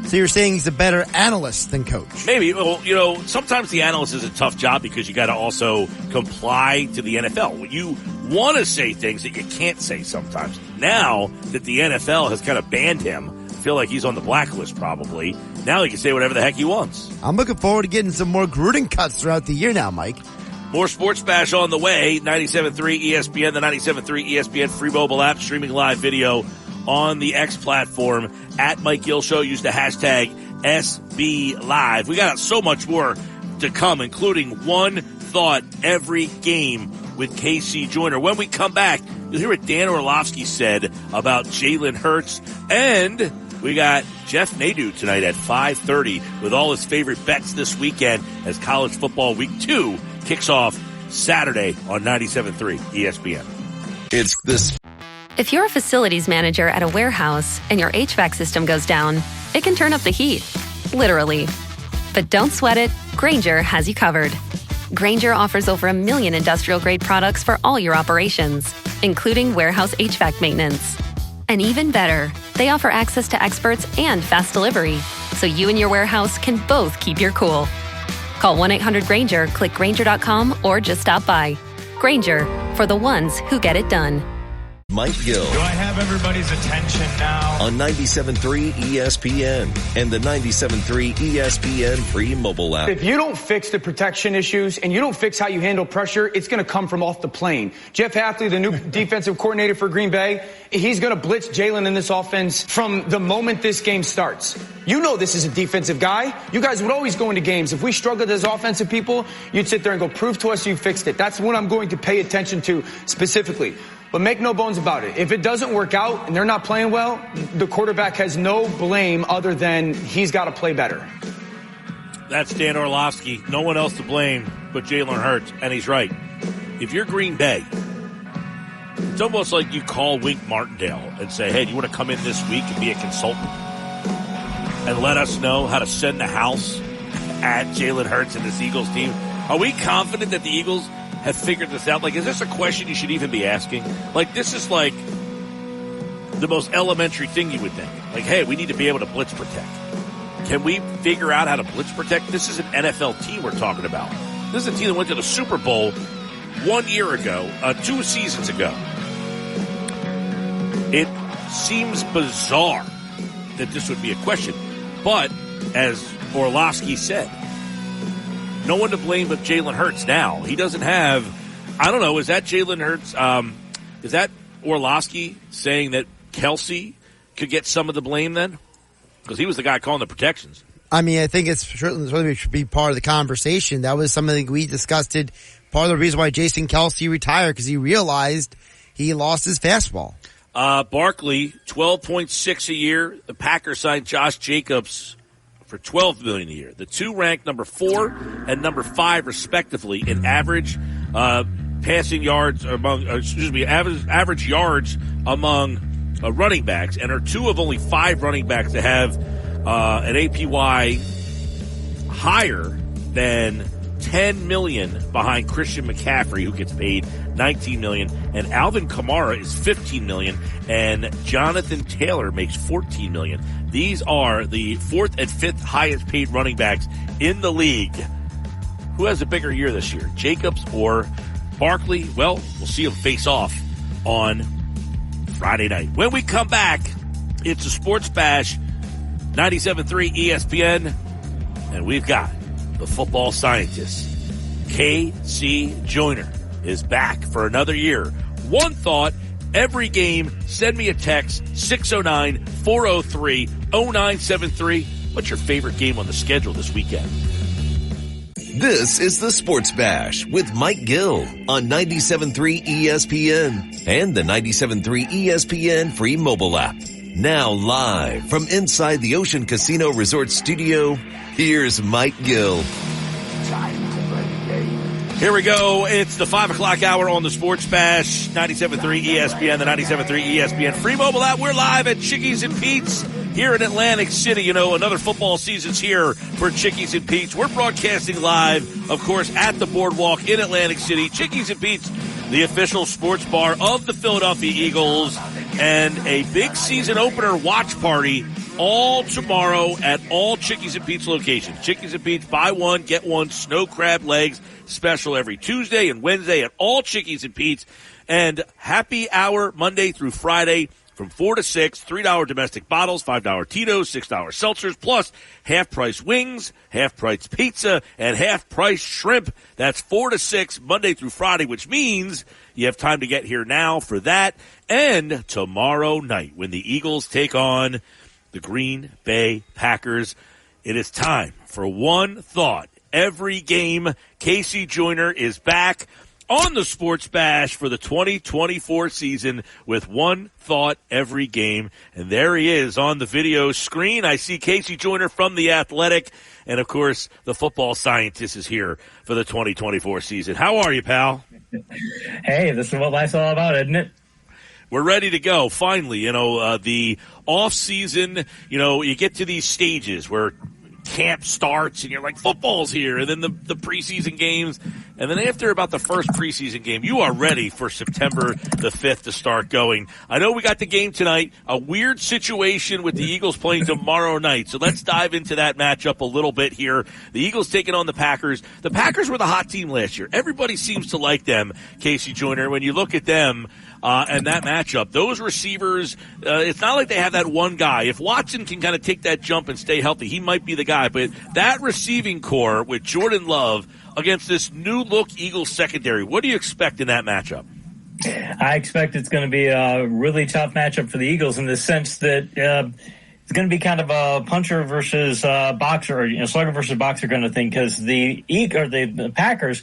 So you're saying he's a better analyst than coach? Maybe. Well, you know, sometimes the analyst is a tough job because you got to also comply to the NFL. You want to say things that you can't say sometimes. Now that the NFL has kind of banned him, I feel like he's on the blacklist probably. Now he can say whatever the heck he wants. I'm looking forward to getting some more Gruden cuts throughout the year now, Mike. More Sports Bash on the way. 97.3 ESPN, the 97.3 ESPN free mobile app, streaming live video on the X platform at Mike Gill Show. Use the hashtag SB Live. We got so much more to come, including one thought every game with KC Joyner. When we come back, you'll hear what Dan Orlovsky said about Jalen Hurts, and we got Jeff Nadeau tonight at 5:30 with all his favorite bets this weekend as college football week 2 kicks off Saturday on 97.3 ESPN. It's this. If you're a facilities manager at a warehouse and your HVAC system goes down, it can turn up the heat, literally. But don't sweat it, Grainger has you covered. Grainger offers over 1 million industrial-grade products for all your operations, including warehouse HVAC maintenance. And even better, they offer access to experts and fast delivery, so you and your warehouse can both keep your cool. Call 1-800-GRAINGER, click Grainger.com, or just stop by. Grainger, for the ones who get it done. Mike Gill. Do I have everybody's attention now? On 97.3 ESPN and the 97.3 ESPN free mobile app. If you don't fix the protection issues and you don't fix how you handle pressure, it's going to come from off the plane. Jeff Hafley, the new defensive coordinator for Green Bay, he's going to blitz Jalen in this offense from the moment this game starts. You know this is a defensive guy. You guys would always go into games. If we struggled as offensive people, you'd sit there and go, prove to us you fixed it. That's what I'm going to pay attention to specifically. But make no bones about it. If it doesn't work out and they're not playing well, the quarterback has no blame other than he's got to play better. That's Dan Orlovsky. No one else to blame but Jalen Hurts. And he's right. If you're Green Bay, it's almost like you call Wink Martindale and say, hey, do you want to come in this week and be a consultant and let us know how to send the house at Jalen Hurts and this Eagles team? Are we confident that the Eagles have figured this out? Like, is this a question you should even be asking? Like, this is like the most elementary thing you would think. Like, hey, we need to be able to blitz protect. Can we figure out how to blitz protect? This is an NFL team we're talking about. This is a team that went to the Super Bowl 1 year ago, 2 seasons ago. It seems bizarre that this would be a question. But, as Orlovsky said, no one to blame but Jalen Hurts now. He doesn't have, I don't know, is that Jalen Hurts, is that Orlovsky saying that Kelsey could get some of the blame then? Because he was the guy calling the protections. I mean, I think it's certainly should be part of the conversation. That was something we discussed it part of the reason why Jason Kelsey retired, because he realized he lost his fastball. Barkley, $12.6 a year. The Packers signed Josh Jacobs for $12 million a year. The two ranked number 4 and number 5 respectively in average passing yards average yards among running backs, and are two of only 5 running backs that have an APY higher than $10 million behind Christian McCaffrey, who gets paid $19 million, and Alvin Kamara is $15 million, and Jonathan Taylor makes $14 million. These are the 4th and 5th highest paid running backs in the league. Who has a bigger year this year, Jacobs or Barkley? Well, we'll see them face off on Friday night. When we come back, it's a Sports Bash, 97.3 ESPN, and we've got the football scientist, K.C. Joyner, is back for another year. One thought, every game, send me a text, 609-403-0973. What's your favorite game on the schedule this weekend? This is the Sports Bash with Mike Gill on 97.3 ESPN and the 97.3 ESPN free mobile app. Now live from inside the Ocean Casino Resort Studio, here's Mike Gill. Here we go. It's the 5 o'clock hour on the Sports Bash, 97.3 ESPN, the 97.3 ESPN free mobile app. We're live at Chickies and Pete's here in Atlantic City. You know, another football season's here for Chickies and Pete's. We're broadcasting live, of course, at the Boardwalk in Atlantic City. Chickies and Pete's, the official sports bar of the Philadelphia Eagles, and a big season opener watch party all tomorrow at all Chickies and Pete's locations. Chickies and Pete's, buy one, get one snow crab legs special every Tuesday and Wednesday at all Chickies and Pete's. And happy hour Monday through Friday from 4 to 6, $3 domestic bottles, $5 Tito's, $6 seltzers, plus half-price wings, half-price pizza, and half-price shrimp. That's 4 to 6 Monday through Friday, which means you have time to get here now for that. And tomorrow night, when the Eagles take on the Green Bay Packers, it is time for One Thought. Every game, K.C. Joyner is back on the Sports Bash for the 2024 season with One Thought every game. And there he is on the video screen. I see K.C. Joyner from The Athletic. And, of course, the football scientist is here for the 2024 season. How are you, pal? Hey, this is what life's all about, isn't it? We're ready to go. Finally, the off season, you get to these stages where camp starts and you're like, football's here, and then the preseason games, and then after about the first preseason game, you are ready for September the 5th to start going. I know we got the game tonight, a weird situation with the Eagles playing tomorrow night, so let's dive into that matchup a little bit here. The Eagles taking on the Packers. The Packers were the hot team last year. Everybody seems to like them, K.C. Joyner. When you look at them, and that matchup, those receivers, it's not like they have that one guy. If Watson can kind of take that jump and stay healthy, he might be the guy. But that receiving core with Jordan Love against this new-look Eagles secondary, what do you expect in that matchup? I expect it's going to be a really tough matchup for the Eagles in the sense that it's going to be kind of a puncher versus boxer, or slugger versus boxer kind of thing, because the Packers,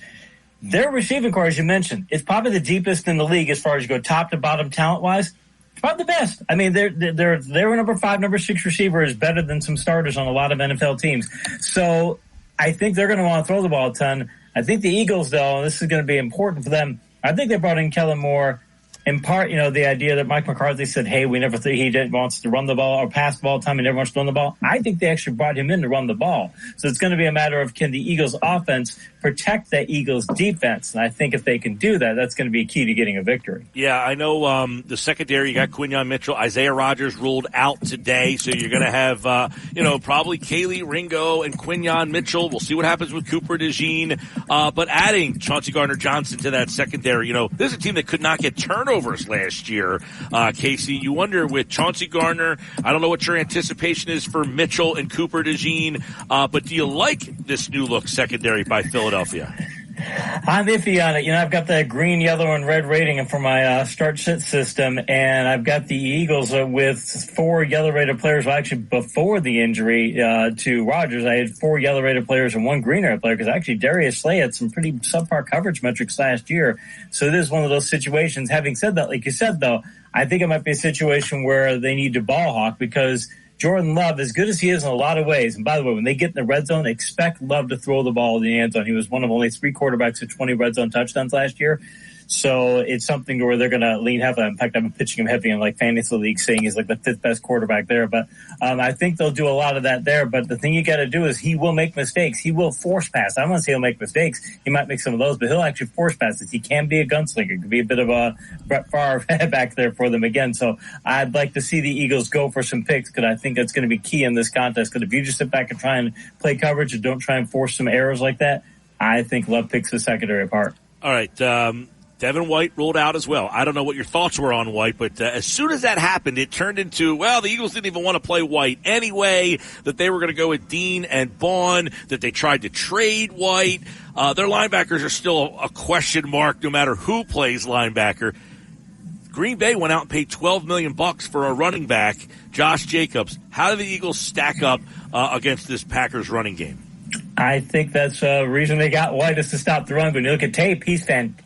their receiving core, as you mentioned, is probably the deepest in the league as far as you go top to bottom talent-wise. It's probably the best. I mean, their number 5, number 6 receiver is better than some starters on a lot of NFL teams. So I think they're going to want to throw the ball a ton. I think the Eagles, though, and this is going to be important for them, I think they brought in Kellen Moore in part, the idea that Mike McCarthy said, hey, we never think he wants to run the ball or pass the ball time. He never wants to run the ball. I think they actually brought him in to run the ball. So it's going to be a matter of, can the Eagles offense protect the Eagles defense? And I think if they can do that, that's going to be key to getting a victory. Yeah, I know the secondary, you got Quinyon Mitchell. Isaiah Rodgers ruled out today. So you're going to have, probably Kelee Ringo and Quinyon Mitchell. We'll see what happens with Cooper DeJean. But adding Chauncey Gardner-Johnson to that secondary, this is a team that could not get turnovers last year. Casey, you wonder with Chauncey Gardner, I don't know what your anticipation is for Mitchell and Cooper DeJean, but do you like this new look secondary by Philadelphia? I'm iffy on it. I've got the green, yellow, and red rating for my start-sit system, and I've got the Eagles with 4 yellow-rated players. Well, actually, before the injury to Rodgers, I had 4 yellow-rated players and 1 green-rated player, because actually Darius Slay had some pretty subpar coverage metrics last year. So it is one of those situations. Having said that, like you said, though, I think it might be a situation where they need to ball hawk, because Jordan Love, as good as he is in a lot of ways, and by the way, when they get in the red zone, expect Love to throw the ball in the end zone. He was one of only 3 quarterbacks with 20 red zone touchdowns last year. So it's something where they're going to lean heavily. In fact, I've been pitching him heavy in like fantasy league, saying he's like the 5th best quarterback there. But I think they'll do a lot of that there. But the thing you got to do is he will make mistakes. He will force pass. I don't want to say he'll make mistakes. He might make some of those, but he'll actually force passes. He can be a gunslinger. It could be a bit of a Brett Favre back there for them again. So I'd like to see the Eagles go for some picks, because I think that's going to be key in this contest. Because if you just sit back and try and play coverage and don't try and force some errors like that, I think Love picks the secondary apart. All right. Devin White ruled out as well. I don't know what your thoughts were on White, but as soon as that happened, it turned into, well, the Eagles didn't even want to play White anyway, that they were going to go with Dean and Bond, that they tried to trade White. Their linebackers are still a question mark no matter who plays linebacker. Green Bay went out and paid $12 million for a running back, Josh Jacobs. How do the Eagles stack up against this Packers running game? I think that's the reason they got White, is to stop the run. When you look at tape, he's fantastic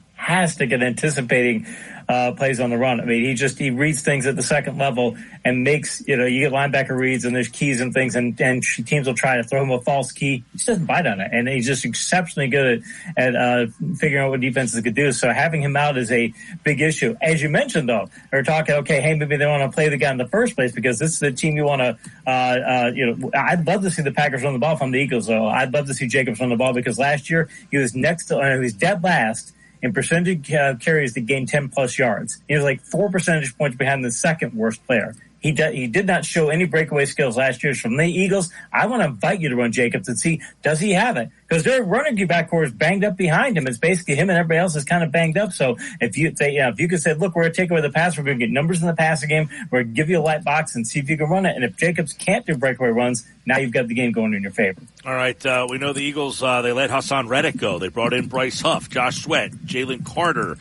at anticipating plays on the run. I mean, he reads things at the second level and makes, you get linebacker reads and there's keys and things, and teams will try to throw him a false key. He just doesn't bite on it. And he's just exceptionally good at figuring out what defenses could do. So having him out is a big issue. As you mentioned, though, they're talking, okay, hey, maybe they want to play the guy in the first place because this is the team you want to, I'd love to see the Packers run the ball from the Eagles, though. I'd love to see Jacobs run the ball, because last year he was he was dead last in percentage carries to gain 10-plus yards. He was like 4 percentage points behind the second worst player. He did not show any breakaway skills last year. From the Eagles, I want to invite you to run Jacobs and see, does he have it? Because their running back core is banged up behind him. It's basically him and everybody else is kind of banged up. So if you could say, look, we're going to take away the pass, we're going to get numbers in the passing game, we're going to give you a light box and see if you can run it. And if Jacobs can't do breakaway runs, now you've got the game going in your favor. All right, we know the Eagles, they let Hassan Reddick go. They brought in Bryce Huff, Josh Sweat, Jalen Carter.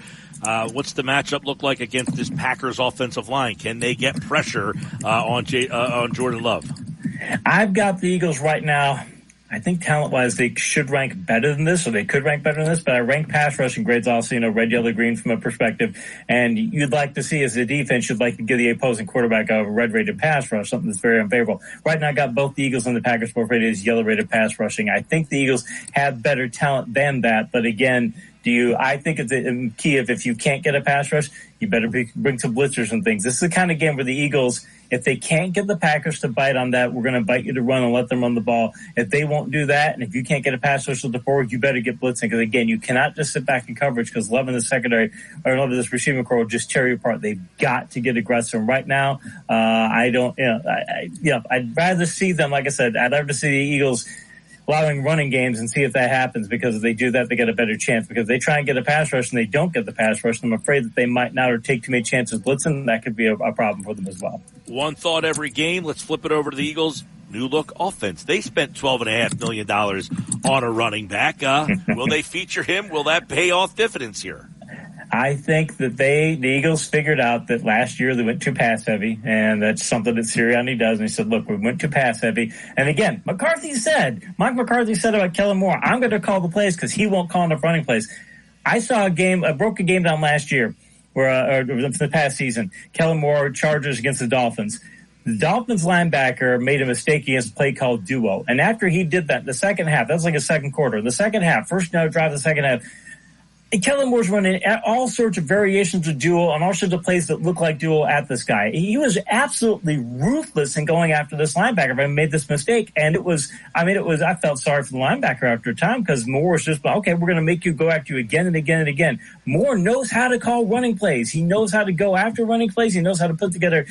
What's the matchup look like against this Packers offensive line? Can they get pressure on Jordan Love? I've got the Eagles right now. I think talent-wise they should rank better than this, or they could rank better than this, but I rank pass rushing grades also, red, yellow, green from a perspective. And you'd like to see, as a defense, you'd like to give the opposing quarterback a red-rated pass rush, something that's very unfavorable. Right now I got both the Eagles and the Packers both rated as yellow-rated pass rushing. I think the Eagles have better talent than that, but again, I think it's a key if you can't get a pass rush, you better bring some blitzers and things. This is the kind of game where the Eagles, if they can't get the Packers to bite on that, we're going to invite you to run and let them run the ball. If they won't do that, and if you can't get a pass rush to the forward, you better get blitzing. Because again, you cannot just sit back in coverage, because Love in the secondary, or Love in this receiving core will just tear you apart. They've got to get aggressive. And right now, I'd rather see them, like I said, I'd love to see the Eagles allowing running games and see if that happens, because if they do that, they get a better chance. Because if they try and get a pass rush and they don't get the pass rush, I'm afraid that they might not or take too many chances blitzing. That could be a problem for them as well. One thought every game. Let's flip it over to the Eagles. New look offense. They spent $12.5 million on a running back. Will they feature him? Will that pay off dividends here? I think that the Eagles figured out that last year they went too pass heavy, and that's something that Sirianni does. And he said, look, we went too pass heavy. And again, Mike McCarthy said about Kellen Moore, I'm going to call the plays because he won't call enough running plays. I broke a game down last year where, the past season, Kellen Moore, Chargers against the Dolphins. The Dolphins linebacker made a mistake against a play called duo. And after he did that, the second half, that was like a second quarter. The second half, first drive of the second half, Kellen Moore's running all sorts of variations of duo on all sorts of plays that look like duo at this guy. He was absolutely ruthless in going after this linebacker and made this mistake. And I felt sorry for the linebacker after a time, because Moore was just, okay, we're going to make you go after you again and again and again. Moore knows how to call running plays. He knows how to go after running plays. He knows how to put together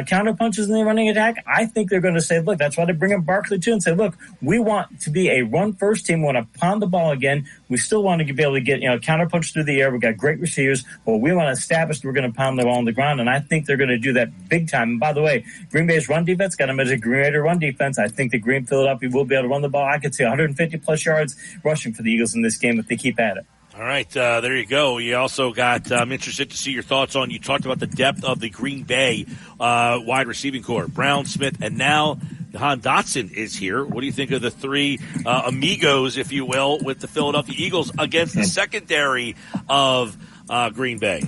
counter punches in the running attack. I think they're going to say, look, that's why they bring in Barkley too, and say, look, we want to be a run first team. We want to pound the ball again. We still want to be able to get, counter to punch through the air. We've got great receivers, but we want to establish that we're going to pound the ball on the ground, and I think they're going to do that big time. And by the way, Green Bay's run defense got them as a Green Bay run defense. I think the Green Philadelphia will be able to run the ball. I could see 150-plus yards rushing for the Eagles in this game if they keep at it. All right, there you go. You also got, I'm interested to see your thoughts on, you talked about the depth of the Green Bay wide receiving core. Brown, Smith, and now Jahan Dotson is here. What do you think of the three amigos, if you will, with the Philadelphia Eagles against the secondary of Green Bay?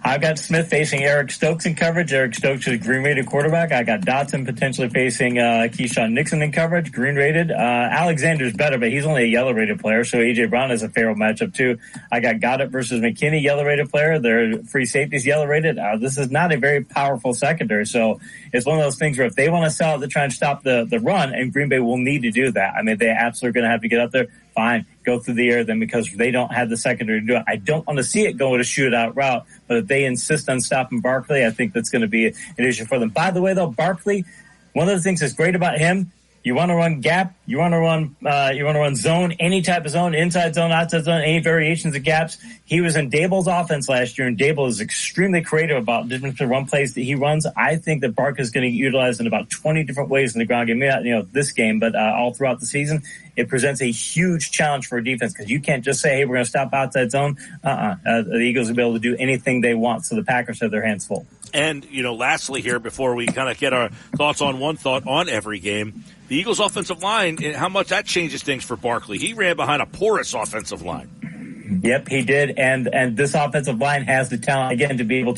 I've got Smith facing Eric Stokes in coverage. Eric Stokes is a green-rated quarterback. I got Dotson potentially facing Keyshawn Nixon in coverage, green-rated. Alexander's better, but he's only a yellow-rated player, so A.J. Brown is a favorable matchup, too. I got Goddard versus McKinney, yellow-rated player. Their free safeties, yellow-rated. This is not a very powerful secondary, so it's one of those things where if they want to sell it to try and stop the run, and Green Bay will need to do that. I mean, they absolutely are going to have to get up there. Fine, go through the air then because they don't have the secondary to do it. I don't want to see it go to shootout route, but if they insist on stopping Barkley, I think that's going to be an issue for them. By the way, though, Barkley, one of the things that's great about him, you want to run gap, you want to run zone, any type of zone, inside zone, outside zone, any variations of gaps. He was in Dable's offense last year, and Dable is extremely creative about different run plays that he runs. I think that Barkley is going to get utilized in about 20 different ways in the ground game. Maybe not, this game, but all throughout the season. It presents a huge challenge for a defense because you can't just say, hey, we're going to stop outside zone. The Eagles will be able to do anything they want, so the Packers have their hands full. And, lastly here, before we kind of get our thoughts on one thought on every game, the Eagles' offensive line, how much that changes things for Barkley. He ran behind a porous offensive line. Yep, he did. And this offensive line has the talent, again, to be able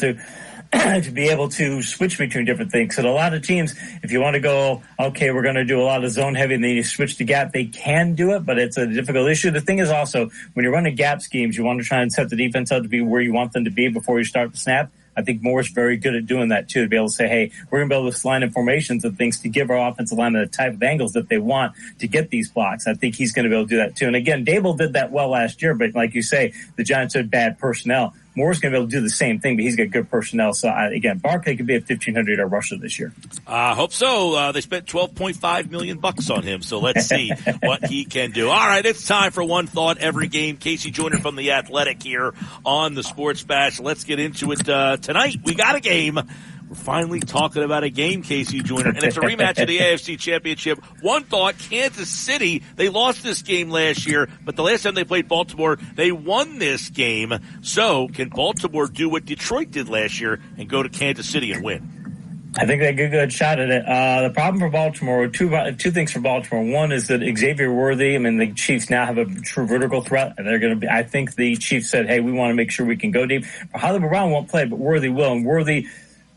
to switch between different things. So a lot of teams, if you want to go, okay, we're going to do a lot of zone heavy and then you switch to gap, they can do it, but it's a difficult issue. The thing is also, when you're running gap schemes, you want to try and set the defense up to be where you want them to be before you start the snap. I think Moore's very good at doing that, too, to be able to say, hey, we're going to be able to line in formations and things to give our offensive linemen the type of angles that they want to get these blocks. I think he's going to be able to do that, too. And, again, Dable did that well last year, but like you say, the Giants had bad personnel. Moore's going to be able to do the same thing, but he's got good personnel. So, again, Barkley could be a 1,500-yard rusher this year. I hope so. They spent $12.5 million on him, so let's see what he can do. All right, it's time for One Thought Every Game. Casey Joyner from The Athletic here on the Sports Bash. Let's get into it tonight. We got a game. We're finally talking about a game, Casey Joyner, and it's a rematch of the AFC Championship. One thought, Kansas City, they lost this game last year, but the last time they played Baltimore, they won this game. So can Baltimore do what Detroit did last year and go to Kansas City and win? I think they get a good shot at it. The problem for Baltimore, two things for Baltimore. One is that Xavier Worthy, the Chiefs now have a true vertical threat, and they're going to be, I think the Chiefs said, hey, we want to make sure we can go deep. Hollywood Brown won't play, but Worthy will, and Worthy,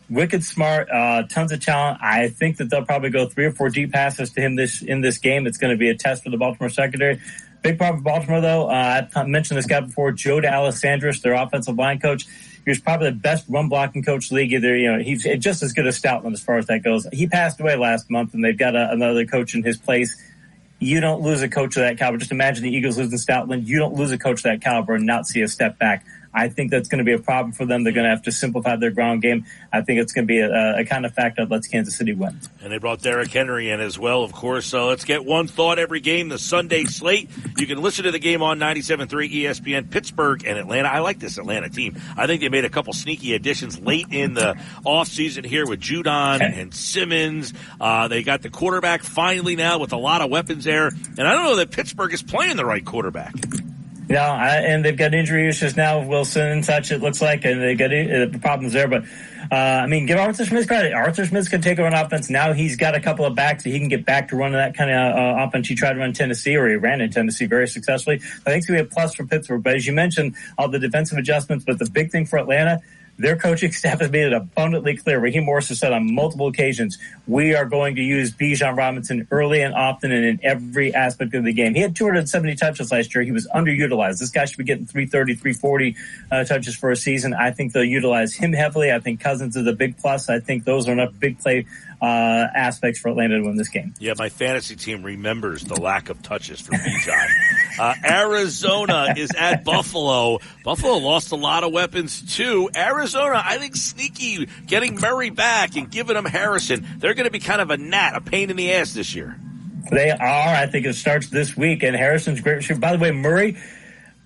wicked smart, tons of talent. I think that they'll probably go 3 or 4 deep passes to him in this game. It's going to be a test for the Baltimore secondary. Big problem for Baltimore, though. I mentioned this guy before, Joe D'Alessandris, their offensive line coach. He was probably the best run blocking coach in the league. Either, he's just as good as Stoutland as far as that goes. He passed away last month, and they've got another coach in his place. You don't lose a coach of that caliber. Just imagine the Eagles losing Stoutland. You don't lose a coach of that caliber and not see a step back. I think that's going to be a problem for them. They're going to have to simplify their ground game. I think it's going to be a kind of factor that lets Kansas City win. And they brought Derrick Henry in as well, of course. So let's get One Thought Every Game, the Sunday slate. You can listen to the game on 97.3 ESPN, Pittsburgh and Atlanta. I like this Atlanta team. I think they made a couple sneaky additions late in the offseason here with Judon and Simmons. They got the quarterback finally now with a lot of weapons there. And I don't know that Pittsburgh is playing the right quarterback. Yeah, and they've got injury issues now with Wilson and such, it looks like, and they got problems there. But, give Arthur Smith credit. Arthur Smith can take over an offense. Now he's got a couple of backs that he can get back to running that kind of offense he tried to run in Tennessee, or he ran in Tennessee very successfully. I think it's going to be a plus for Pittsburgh. But as you mentioned, all the defensive adjustments, but the big thing for Atlanta, their coaching staff has made it abundantly clear. Raheem Morris has said on multiple occasions, we are going to use Bijan Robinson early and often and in every aspect of the game. He had 270 touches last year. He was underutilized. This guy should be getting 330, 340 touches for a season. I think they'll utilize him heavily. I think Cousins is a big plus. I think those are enough big play aspects for Atlanta to win this game. Yeah, my fantasy team remembers the lack of touches for Bijan. Arizona is at Buffalo. Buffalo lost a lot of weapons, too. Arizona, I think, sneaky, getting Murray back and giving him Harrison. They're going to be kind of a pain in the ass this year. They are. I think it starts this week, and Harrison's great receiver. By the way, Murray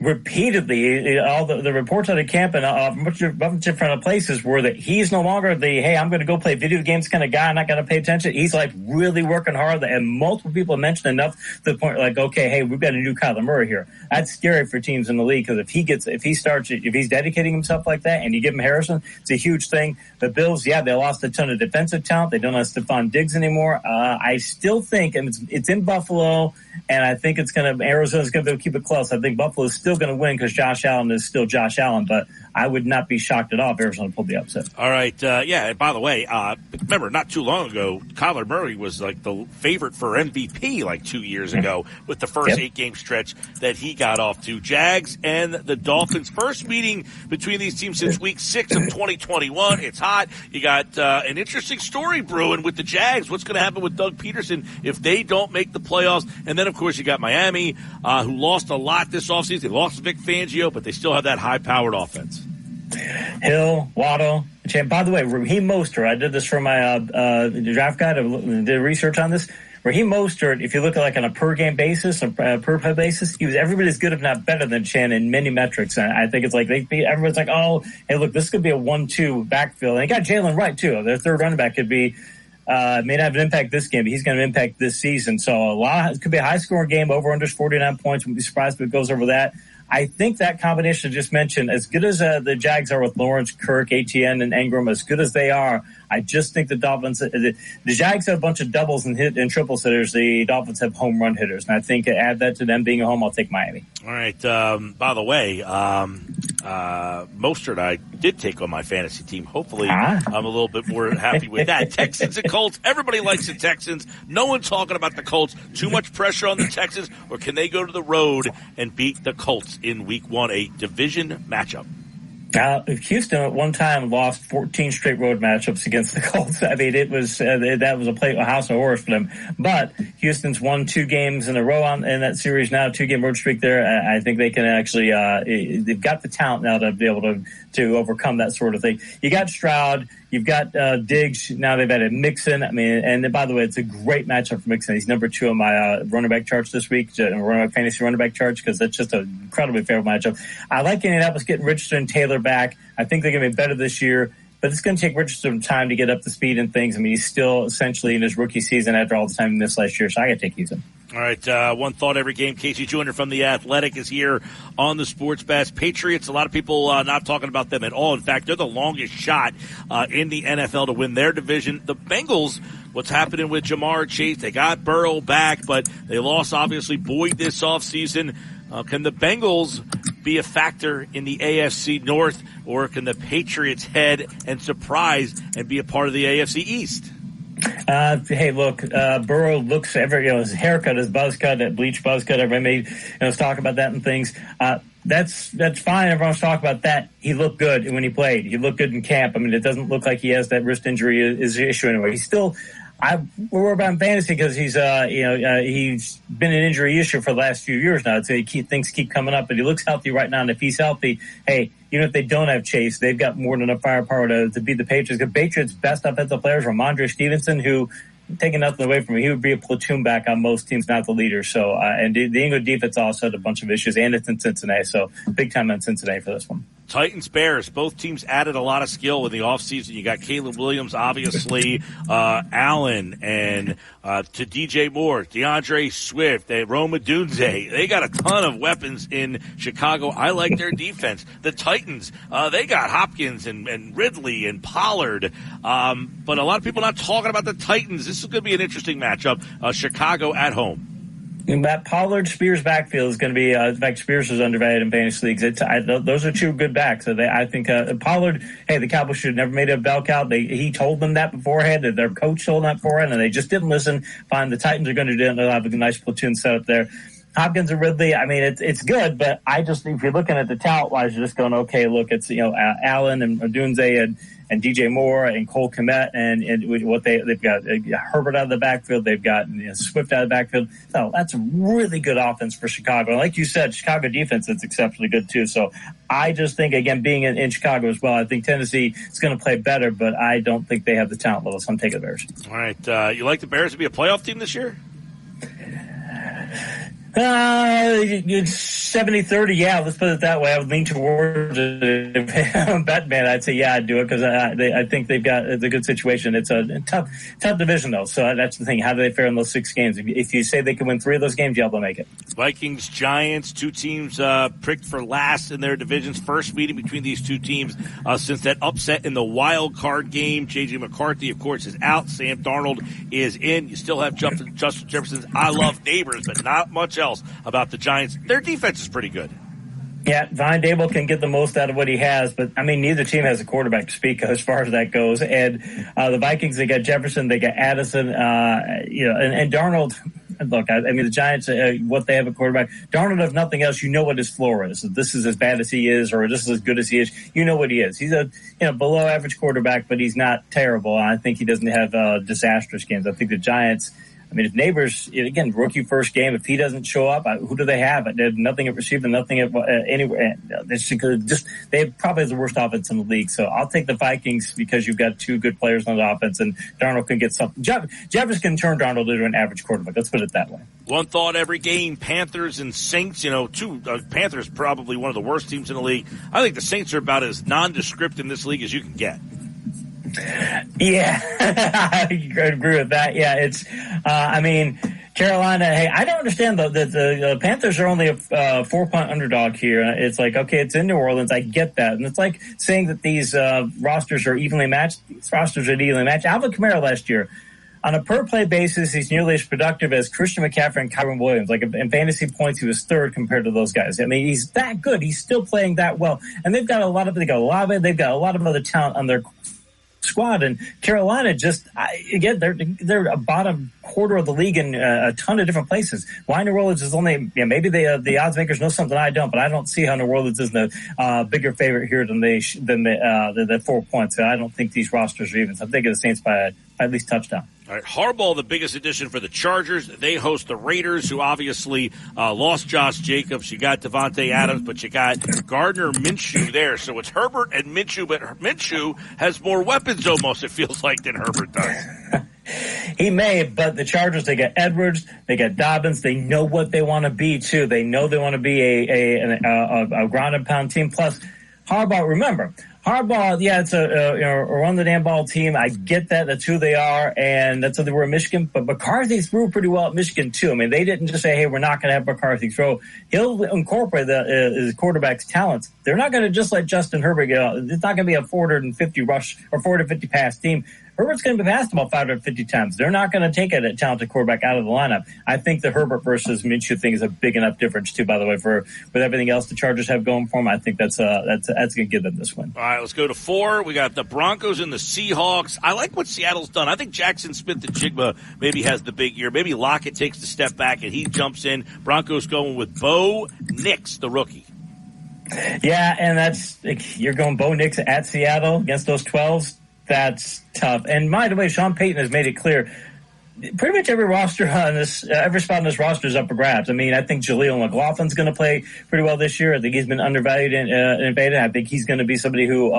repeatedly, all the reports out of camp and a bunch of different places were that he's no longer hey, I'm going to go play video games kind of guy. I'm not going to pay attention. He's like really working hard, and multiple people have mentioned enough to the point like, okay, hey, we've got a new Kyler Murray here. That's scary for teams in the league because if he's dedicating himself like that, and you give him Harrison, it's a huge thing. The Bills, they lost a ton of defensive talent. They don't have Stephon Diggs anymore. I still think, and it's in Buffalo, and I think Arizona's going to keep it close. I think Buffalo's still going to win because Josh Allen is still Josh Allen, but I would not be shocked at all if Arizona pulled the upset. All right. And by the way, remember, not too long ago, Kyler Murray was like the favorite for MVP like 2 years ago with the first 8-game stretch that he got off to. Jags and the Dolphins, first meeting between these teams since week 6 of 2021. It's hot. You got an interesting story brewing with the Jags. What's going to happen with Doug Peterson if they don't make the playoffs? And then, of course, you got Miami, who lost a lot this offseason. They lost Vic Fangio, but they still have that high-powered offense. Hill, Waddle, by the way, Raheem Mostert, I did this for my draft guide, did research on this. Raheem Mostert, if you look at like on a per-game basis, a per-play basis, he was every bit as good, if not better than Chan in many metrics. And I think it's like everyone's like, oh, hey, look, this could be a 1-2 backfield. And they got Jalen Wright, too. Their third running back could be may not have an impact this game, but he's going to impact this season. So it could be a high-scoring game, over-under 49 points. Wouldn't be surprised if it goes over that. I think that combination I just mentioned, as good as the Jags are with Lawrence, Kirk, Etienne, and Ingram, as good as they are, I just think the Dolphins, the Jags have a bunch of doubles and triples hitters. The Dolphins have home run hitters. And I think add that to them being at home, I'll take Miami. All right. By the way, Mostert I did take on my fantasy team. Hopefully I'm a little bit more happy with that. Texans and Colts. Everybody likes the Texans. No one talking about the Colts. Too much pressure on the Texans, or can they go to the road and beat the Colts in week 1, a division matchup? Houston at one time lost 14 straight road matchups against the Colts. I mean, it was that was a house of horrors for them. But Houston's won 2 games in a row in that series now, 2-game road streak there. I think they can actually they've got the talent now to be able to overcome that sort of thing. You got Stroud. You've got Diggs. Now they've added Mixon. I mean, and by the way, it's a great matchup for Mixon. He's number 2 on my running back charts this week, fantasy running back charts, because that's just an incredibly favorable matchup. I like Indianapolis getting Richardson and Taylor back. I think they're going to be better this year, but it's going to take Richardson time to get up to speed and things. I mean, he's still essentially in his rookie season after all the time he missed last year, so I got to take Houston. All right, one thought every game. Casey Joyner from The Athletic is here on the Sports Bash. Patriots, a lot of people not talking about them at all. In fact, they're the longest shot in the NFL to win their division. The Bengals, what's happening with Jamar Chase? They got Burrow back, but they lost, obviously, Boyd this offseason. Can the Bengals be a factor in the AFC North, or can the Patriots head and surprise and be a part of the AFC East? Hey, look, Burrow looks his haircut, his buzz cut, that bleach buzz cut. Everybody made talk about that and things. That's fine. Everyone's talking about that. He looked good when he played. He looked good in camp. I mean, it doesn't look like he has that wrist injury is the issue anyway. He's still. We're worried about fantasy because he's been an injury issue for the last few years now. So things keep coming up, but he looks healthy right now. And if he's healthy, hey, even if they don't have Chase, they've got more than enough firepower to beat the Patriots. The Patriots' best offensive players are Ramondre Stevenson, who, taking nothing away from him, he would be a platoon back on most teams, not the leader. So, and the England defense also had a bunch of issues, and it's in Cincinnati. So, big time on Cincinnati for this one. Titans, Bears, both teams added a lot of skill in the offseason. You got Caleb Williams, obviously, Allen, and to DJ Moore, DeAndre Swift, Rome Odunze. They got a ton of weapons in Chicago. I like their defense. The Titans, they got Hopkins and Ridley and Pollard. But a lot of people not talking about the Titans. This is going to be an interesting matchup. Chicago at home. And that Pollard-Spears backfield is going to be, in fact, Spears is undervalued in fantasy leagues. Those are 2 good backs. So I think Pollard, hey, the Cowboys should have never made a bell count. He told them that beforehand, and their coach told them that beforehand, and they just didn't listen. Fine, the Titans are going to do it. They'll have a nice platoon set up there. Hopkins and Ridley, I mean, it's good, but I just think if you're looking at the talent-wise, you're just going, okay, look, it's, Allen and Odunze and DJ Moore and Cole Kmet and what they've got Herbert out of the backfield. They've got Swift out of the backfield. So that's a really good offense for Chicago. And like you said, Chicago defense is exceptionally good too. So I just think, again, being in Chicago as well, I think Tennessee is going to play better, but I don't think they have the talent level. So I'm taking the Bears. All right. You like the Bears to be a playoff team this year? It's 70-30. Yeah, let's put it that way. I would lean towards it. If I'm a bet man, I'd say yeah, I'd do it because I think it's a good situation. It's a tough division though. So that's the thing. How do they fare in those 6 games? If you say they can win 3 of those games, yeah, they'll make it. Vikings, Giants, 2 teams pricked for last in their divisions. First meeting between these 2 teams since that upset in the wild card game. J.J. McCarthy, of course, is out. Sam Darnold is in. You still have Justin Jefferson. I love Neighbors, but not much else about the Giants. Their defense is pretty good. Yeah, Brian Dable can get the most out of what he has, but I mean, neither team has a quarterback to speak of as far as that goes. And the Vikings, they got Jefferson, they got Addison, and Darnold. Look, I mean, the Giants, what they have a quarterback. Darnold, if nothing else, you know what his floor is. If this is as bad as he is, or this is as good as he is, you know what he is. He's a below average quarterback, but he's not terrible. I think he doesn't have disastrous games. I think the Giants. I mean, if Neighbors, again, rookie first game, if he doesn't show up, who do they have? They have nothing at receiver, nothing at anywhere. They have probably the worst offense in the league. So I'll take the Vikings because you've got 2 good players on the offense, and Darnold can get something. Jefferson can turn Darnold into an average quarterback. Let's put it that way. One thought every game, Panthers and Saints, Panthers probably one of the worst teams in the league. I think the Saints are about as nondescript in this league as you can get. Yeah, I agree with that. Yeah, it's, Carolina, hey, I don't understand though that the Panthers are only a 4-point underdog here. It's like, okay, it's in New Orleans. I get that. And it's like saying that these rosters are evenly matched. These rosters are evenly matched. Alvin Kamara last year, on a per-play basis, he's nearly as productive as Christian McCaffrey and Kyren Williams. Like in fantasy points, he was 3rd compared to those guys. I mean, he's that good. He's still playing that well. And they've got a lot of other talent on their squad, and Carolina they're a bottom quarter of the league in a ton of different places. Why New Orleans is only maybe the odds makers know something I don't, but I don't see how New Orleans is the bigger favorite here than the 4 points. I don't think these rosters are even. So I'm thinking the Saints by at least touchdown. All right, Harbaugh, the biggest addition for the Chargers. They host the Raiders, who obviously lost Josh Jacobs. You got Devontae Adams, but you got Gardner Minshew there. So it's Herbert and Minshew, but Minshew has more weapons almost, it feels like, than Herbert does. He may, but the Chargers, they got Edwards, they got Dobbins. They know what they want to be, too. They know they want to be a ground and pound team. Plus, Harbaugh, remember, yeah, it's a run the damn ball team. I get that. That's who they are, and that's what they were in Michigan. But McCarthy threw pretty well at Michigan, too. I mean, they didn't just say, hey, we're not going to have McCarthy throw. He'll incorporate his quarterback's talents. They're not going to just let Justin Herbert get out. It's not going to be a 450 rush or 450 pass team. Herbert's going to be passed about 550 times. They're not going to take a talented quarterback out of the lineup. I think the Herbert versus Minshew thing is a big enough difference, too, by the way, with everything else the Chargers have going for them. I think that's going to give them this win. All right, let's go to 4. We got the Broncos and the Seahawks. I like what Seattle's done. I think Jackson Smith-Njigba maybe has the big year. Maybe Lockett takes the step back and he jumps in. Broncos going with Bo Nix, the rookie. Yeah, and you're going Bo Nix at Seattle against those 12s. That's tough. And by the way, Sean Payton has made it clear pretty much every roster on this, every spot on this roster is up for grabs. I mean, I think Jaleel McLaughlin's going to play pretty well this year. I think he's been undervalued and invaded. I think he's going to be somebody who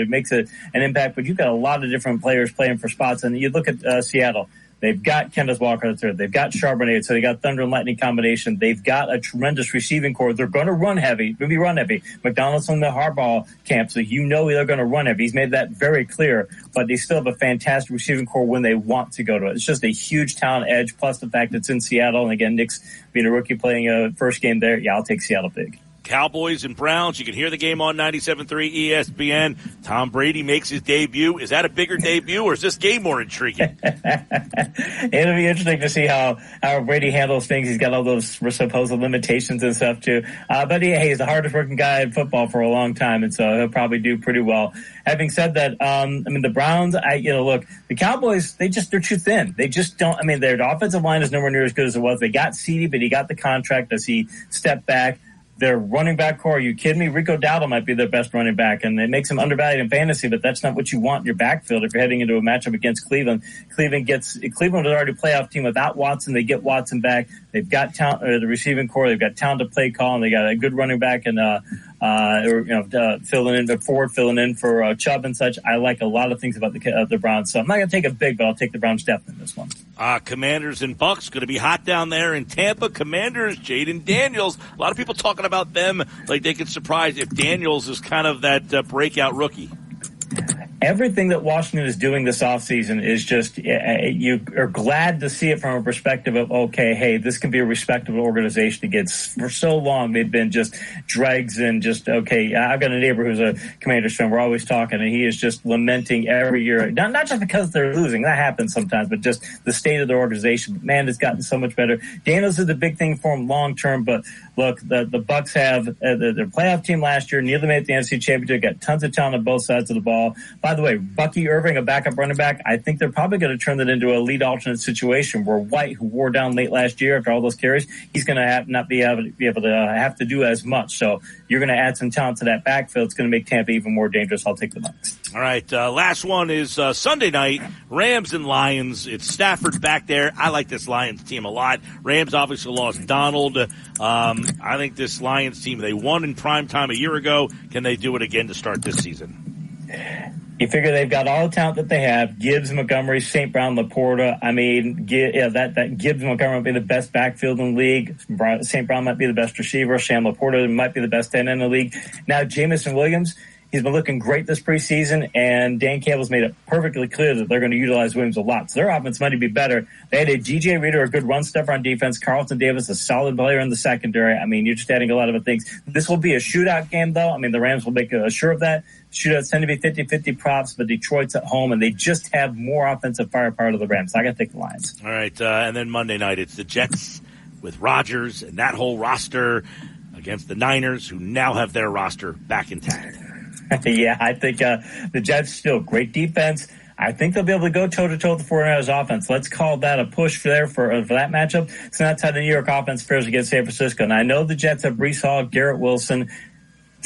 makes an impact. But you've got a lot of different players playing for spots. And you look at Seattle. They've got Kenneth Walker III. They've got Charbonnet. So they got Thunder and Lightning combination. They've got a tremendous receiving core. They're going to run heavy. Going to be run heavy. McDonald's on the Harbaugh camp, so you know they're going to run heavy. He's made that very clear. But they still have a fantastic receiving core when they want to go to it. It's just a huge talent edge, plus the fact it's in Seattle. And again, Nick's being a rookie playing a first game there. Yeah, I'll take Seattle big. Cowboys and Browns. You can hear the game on 97.3 ESPN. Tom Brady makes his debut. Is that a bigger debut, or is this game more intriguing? It'll be interesting to see how Brady handles things. He's got all those supposed limitations and stuff, too. But he's the hardest working guy in football for a long time, and so he'll probably do pretty well. Having said that, the Browns, look, the Cowboys, they're too thin. They just don't, their offensive line is nowhere near as good as it was. They got CeeDee, but he got the contract as he stepped back. Their running back core, are you kidding me? Rico Dowdle might be their best running back, and it makes him undervalued in fantasy, but that's not what you want in your backfield if you're heading into a matchup against Cleveland. Cleveland was already a playoff team without Watson. They get Watson back. They've got talent, the receiving core. They've got talent to play call, and they got a good running back and filling in for Chubb and such. I like a lot of things about the Browns, so I'm not going to take a big, but I'll take the Browns definitely in this one. Commanders and Bucks going to be hot down there in Tampa. Commanders, Jaden Daniels. A lot of people talking about them like they could surprise if Daniels is kind of that breakout rookie. Everything that Washington is doing this offseason is just, you are glad to see it from a perspective of, okay, hey, this can be a respectable organization again. For so long, they've been just dregs and just, okay, I've got a neighbor who's a Commanders fan. We're always talking, and he is just lamenting every year. Not just because they're losing. That happens sometimes, but just the state of the organization. Man, it's gotten so much better. Daniels is the big thing for him long term, but look, the Bucks have their playoff team last year, nearly made it to the NFC Championship, got tons of talent on both sides of the ball. By the way, Bucky Irving, a backup running back, I think they're probably going to turn that into a lead alternate situation where White, who wore down late last year after all those carries, he's going to not be able to have to do as much. So you're going to add some talent to that backfield. It's going to make Tampa even more dangerous. I'll take the Bucks. All right, last one is Sunday night, Rams and Lions. It's Stafford back there. I like this Lions team a lot. Rams obviously lost Donald. I think this Lions team, they won in prime time a year ago. Can they do it again to start this season? You figure they've got all the talent that they have. Gibbs, Montgomery, St. Brown, Laporta. I mean, that Gibbs, Montgomery might be the best backfield in the league. St. Brown might be the best receiver. Sam Laporta might be the best end in the league. Now, Jameson Williams, he's been looking great this preseason, and Dan Campbell's made it perfectly clear that they're going to utilize Williams a lot. So their offense might be better. They had a G.J. Reader, a good run stuffer on defense. Carlton Davis, a solid player in the secondary. I mean, you're just adding a lot of things. This will be a shootout game, though. I mean, the Rams will make sure of that. Shootouts tend to be 50-50 props, but Detroit's at home, and they just have more offensive firepower to the Rams. I got to take the Lions. All right, and then Monday night, it's the Jets with Rodgers and that whole roster against the Niners, who now have their roster back intact. Yeah, I think the Jets still great defense. I think they'll be able to go toe-to-toe with the 49ers offense. Let's call that a push there for that matchup. So that's how the New York offense fares against San Francisco. And I know the Jets have Breece Hall, Garrett Wilson.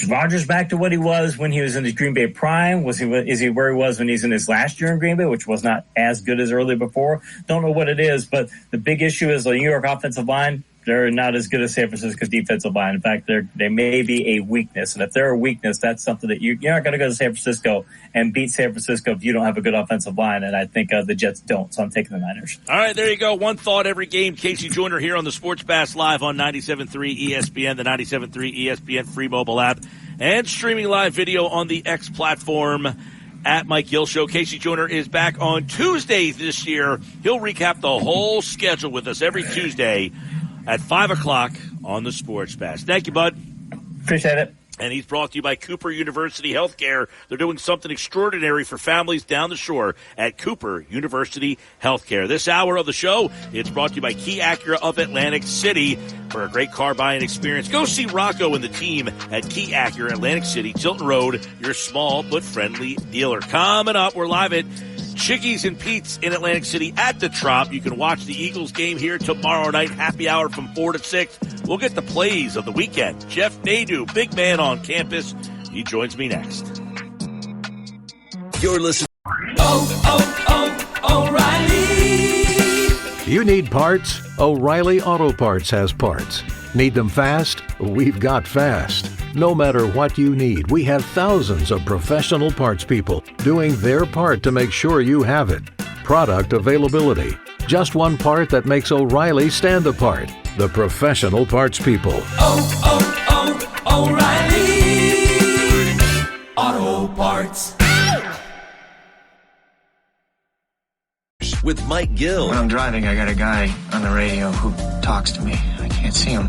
Rodgers back to what he was when he was in his Green Bay prime? Is he where he was when he's in his last year in Green Bay, which was not as good as early before? Don't know what it is, but the big issue is the New York offensive line. They're not as good as San Francisco's defensive line. In fact, they may be a weakness. And if they're a weakness, that's something that you're not going to go to San Francisco and beat San Francisco if you don't have a good offensive line. And I think the Jets don't. So I'm taking the Niners. All right, there you go. One thought every game. Casey Joyner here on the Sports Bash Live on 97.3 ESPN, the 97.3 ESPN free mobile app, and streaming live video on the X platform at Mike Gill Show. Casey Joyner is back on Tuesdays this year. He'll recap the whole schedule with us every Tuesday at 5 o'clock on the Sports Bash. Thank you, bud. Appreciate it. And he's brought to you by Cooper University Healthcare. They're doing something extraordinary for families down the shore at Cooper University Healthcare. This hour of the show, it's brought to you by Key Acura of Atlantic City. For a great car buying experience, go see Rocco and the team at Key Acura Atlantic City, Tilton Road, your small but friendly dealer. Coming up, we're live at Chickies and Pete's in Atlantic City at the Trop. You can watch the Eagles game here tomorrow night, happy hour from 4 to 6. We'll get the plays of the weekend. Jeff Nadeau, big man on campus. He joins me next. You're listening. O'Reilly. You need parts? O'Reilly Auto Parts has parts. Need them fast? We've got fast. No matter what you need, we have thousands of professional parts people doing their part to make sure you have it. Product availability. Just one part that makes O'Reilly stand apart. The professional parts people. O'Reilly Auto Parts. With Mike Gill. When I'm driving, I got a guy on the radio who talks to me. I can't see him,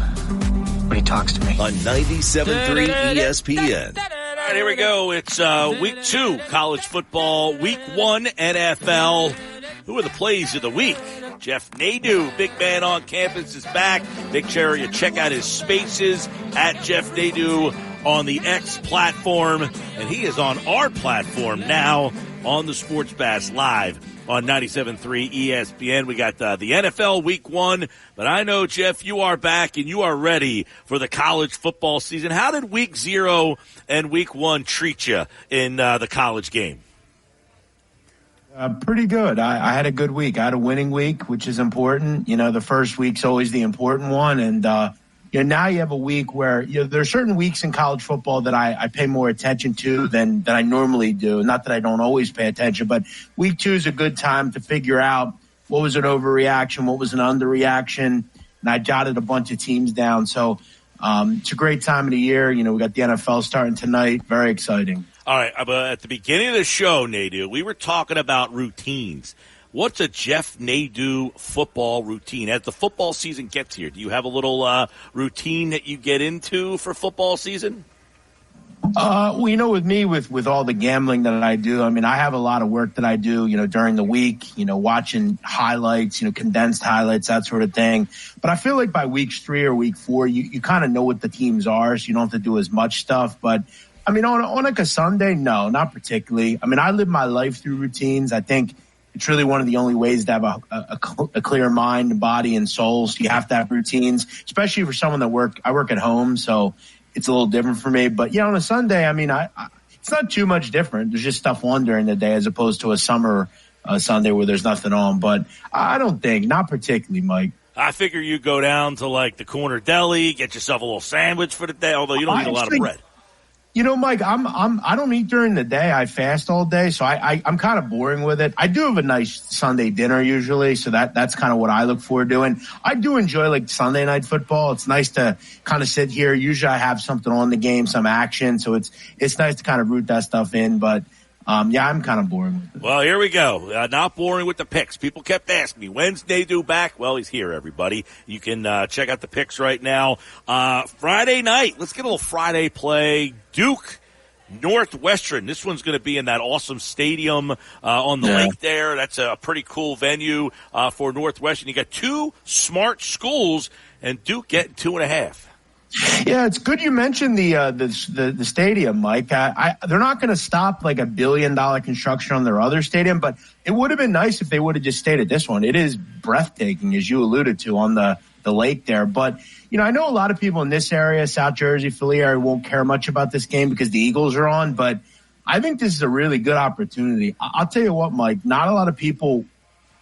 but he talks to me. On 97.3 ESPN. All right, here we go. It's week 2 college football, week 1 NFL. Who are the plays of the week? Jeff Nadeau, big man on campus, is back. Make sure you check out his spaces at Jeff Nadeau on the X platform. And he is on our platform now on the Sports Bash Live on 97.3 ESPN. We got the NFL week 1, but I know, Jeff, you are back and you are ready for the college football season. How did week 0 and week 1 treat you in the college game? Pretty good. I had a good week. I had a winning week, which is important. You know, the first week's always the important one. And, now you have a week where, there are certain weeks in college football that I pay more attention to than I normally do. Not that I don't always pay attention, but week 2 is a good time to figure out what was an overreaction, what was an underreaction, and I jotted a bunch of teams down. So it's a great time of the year. We got the NFL starting tonight. Very exciting. All right, at the beginning of the show, Nadeau, we were talking about routines. What's a Jeff Nadeau football routine? As the football season gets here, do you have a little routine that you get into for football season? Well, with me, with all the gambling that I do, I have a lot of work that I do, during the week, watching highlights, condensed highlights, that sort of thing. But I feel like by week 3 or week 4, you kind of know what the teams are, so you don't have to do as much stuff. But on like a Sunday, no, not particularly. I live my life through routines. I think it's really one of the only ways to have a clear mind, body, and soul. So you have to have routines, especially for someone I work at home, so it's a little different for me. But on a Sunday, it's not too much different. There's just stuff on during the day as opposed to a summer Sunday where there's nothing on. But I don't think, not particularly, Mike. I figure you go down to like the corner deli, get yourself a little sandwich for the day, although you don't eat a lot of bread. Mike, I don't eat during the day. I fast all day, so I'm kind of boring with it. I do have a nice Sunday dinner usually, so that's kind of what I look forward to doing. I do enjoy like Sunday night football. It's nice to kind of sit here. Usually I have something on the game, some action, so it's nice to kind of root that stuff in. But I'm kind of boring with it. Well, here we go. Not boring with the picks. People kept asking me, when's Nadeau back? Well, he's here, everybody. You can check out the picks right now. Friday night, let's get a little Friday play. Duke, Northwestern. This one's going to be in that awesome stadium on the lake there. That's a pretty cool venue for Northwestern. You got two smart schools, and Duke getting 2.5. Yeah, it's good you mentioned the stadium, Mike. They're not going to stop like $1 billion construction on their other stadium, but it would have been nice if they would have just stayed at this one. It is breathtaking, as you alluded to, on the lake there. But, I know a lot of people in this area, South Jersey, Philly area, won't care much about this game because the Eagles are on, but I think this is a really good opportunity. I'll tell you what, Mike, not a lot of people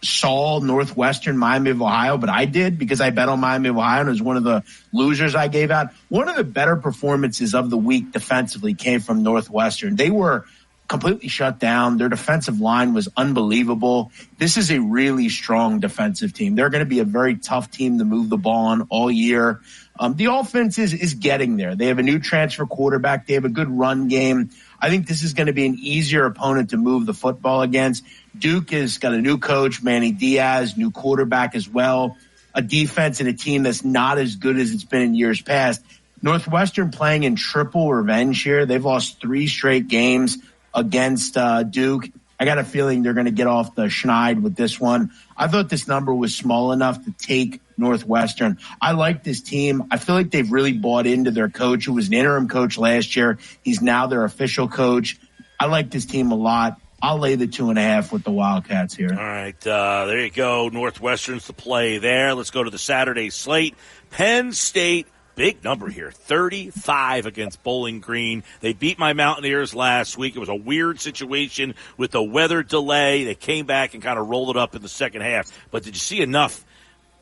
saw Northwestern, Miami of Ohio, but I did because I bet on Miami of Ohio and it was one of the losers I gave out. One of the better performances of the week defensively came from Northwestern. They were completely shut down. Their defensive line was unbelievable. This is a really strong defensive team. They're going to be a very tough team to move the ball on all year. The offense is getting there. They have a new transfer quarterback. They have a good run game. I think this is going to be an easier opponent to move the football against. Duke has got a new coach, Manny Diaz, new quarterback as well, a defense and a team that's not as good as it's been in years past. Northwestern playing in triple revenge here. They've lost 3 straight games against Duke. I got a feeling they're going to get off the schneid with this one. I thought this number was small enough to take Northwestern. I like this team. I feel like they've really bought into their coach, who was an interim coach last year. He's now their official coach. I like this team a lot. I'll lay the 2.5 with the Wildcats here. All right, there you go. Northwestern's the play there. Let's go to the Saturday slate. Penn State, big number here, 35 against Bowling Green. They beat my Mountaineers last week. It was a weird situation with the weather delay. They came back and kind of rolled it up in the second half. But did you see enough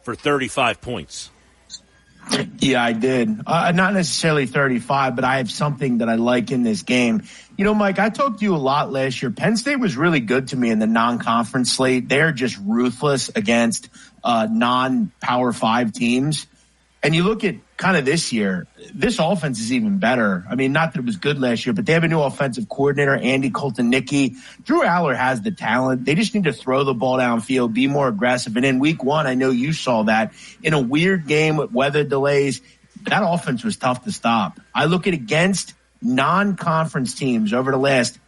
for 35 points? Yeah, I did. Not necessarily 35, but I have something that I like in this game. Mike, I talked to you a lot last year. Penn State was really good to me in the non-conference slate. They're just ruthless against non-Power 5 teams. And you look at kind of this year, this offense is even better. I mean, not that it was good last year, but they have a new offensive coordinator, Andy Colton-Nicky. Drew Aller has the talent. They just need to throw the ball downfield, be more aggressive. And in week 1, I know you saw that. In a weird game with weather delays, that offense was tough to stop. I look at against non-conference teams over the last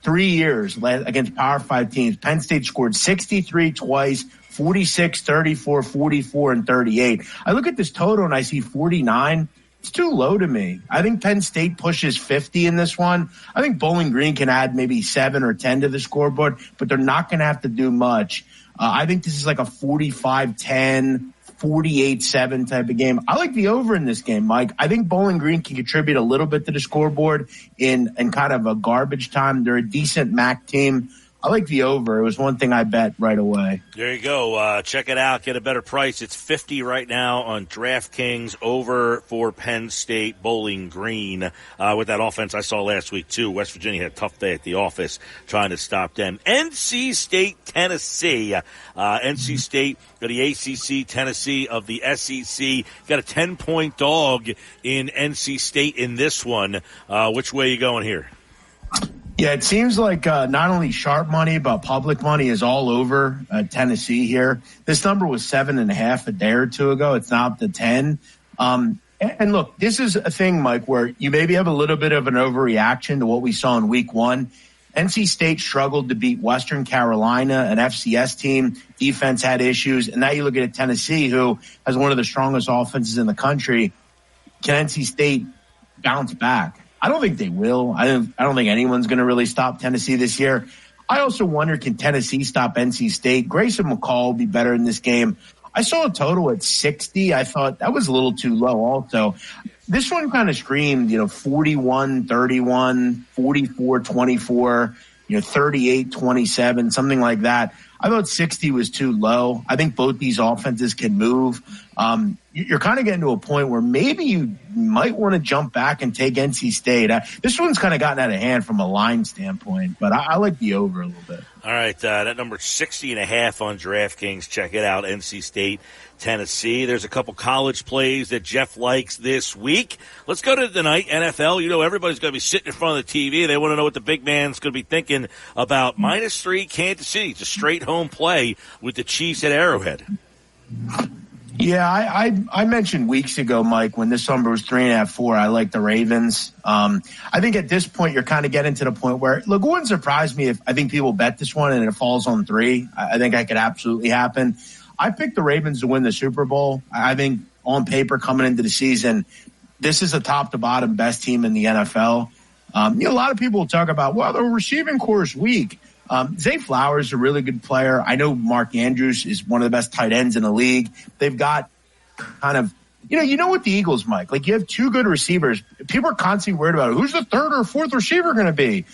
3 years against Power 5 teams. Penn State scored 63 twice, 46, 34, 44, and 38. I look at this total and I see 49. It's too low to me. I think Penn State pushes 50 in this one. I think Bowling Green can add maybe 7 or 10 to the scoreboard, but they're not going to have to do much. I think this is like a 45-10, 48-7 type of game. I like the over in this game, Mike. I think Bowling Green can contribute a little bit to the scoreboard in kind of a garbage time. They're a decent MAC team. I like the over. It was one thing I bet right away. There you go. Check it out. Get a better price. It's 50 right now on DraftKings over for Penn State Bowling Green. With that offense I saw last week, too. West Virginia had a tough day at the office trying to stop them. NC State, Tennessee. NC State, the ACC, Tennessee of the SEC. Got a 10-point dog in NC State in this one. Which way are you going here? Yeah, it seems like not only sharp money, but public money is all over Tennessee here. This number was 7.5 a day or two ago. It's now up to 10. And look, this is a thing, Mike, where you maybe have a little bit of an overreaction to what we saw in week one. NC State struggled to beat Western Carolina, an FCS team. Defense had issues. And now you look at Tennessee, who has one of the strongest offenses in the country. Can NC State bounce back? I don't think they will. I don't think anyone's going to really stop Tennessee this year. I also wonder, can Tennessee stop NC State? Grayson McCall will be better in this game. I saw a total at 60. I thought that was a little too low also. This one kind of screamed, 41-31, 44-24, 38-27, something like that. I thought 60 was too low. I think both these offenses can move. You're kind of getting to a point where maybe you might want to jump back and take NC State. This one's kind of gotten out of hand from a line standpoint, but I like the over a little bit. All right, that number 60.5 on DraftKings. Check it out, NC State, Tennessee. There's a couple college plays that Jeff likes this week. Let's go to tonight, NFL. Everybody's going to be sitting in front of the TV. They want to know what the big man's going to be thinking about -3 Kansas City. It's a straight home play with the Chiefs at Arrowhead. Yeah, I mentioned weeks ago, Mike, when this number was 3.5, 4, I like the Ravens. I think at this point, you're kind of getting to the point where, look, it wouldn't surprise me if I think people bet this one and it falls on 3. I think that could absolutely happen. I picked the Ravens to win the Super Bowl. I think on paper coming into the season, this is a top to bottom best team in the NFL. A lot of people talk about, well, the receiving core is weak. Zay Flowers is a really good player. I know Mark Andrews is one of the best tight ends in the league. They've got kind of, you know what the Eagles, Mike, like you have 2 good receivers. People are constantly worried about who's the 3rd or 4th receiver going to be.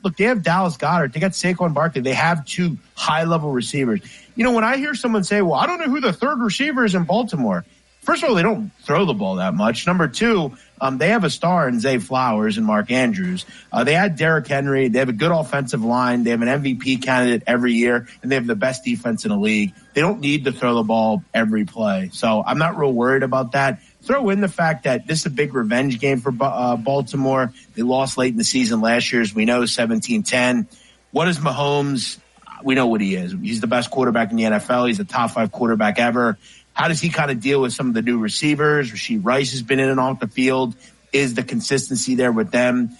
Look, they have Dallas Goedert. They got Saquon Barkley. They have 2 high-level receivers. When I hear someone say, well, I don't know who the 3rd receiver is in Baltimore, first of all, they don't throw the ball that much. Number 2, they have a star in Zay Flowers and Mark Andrews. They had Derrick Henry. They have a good offensive line. They have an MVP candidate every year, and they have the best defense in the league. They don't need to throw the ball every play. So I'm not real worried about that. Throw in the fact that this is a big revenge game for Baltimore. They lost late in the season last year, as we know, 17-10. What is Mahomes? We know what he is. He's the best quarterback in the NFL. He's a top 5 quarterback ever. How does he kind of deal with some of the new receivers? Rasheed Rice has been in and off the field. Is the consistency there with them?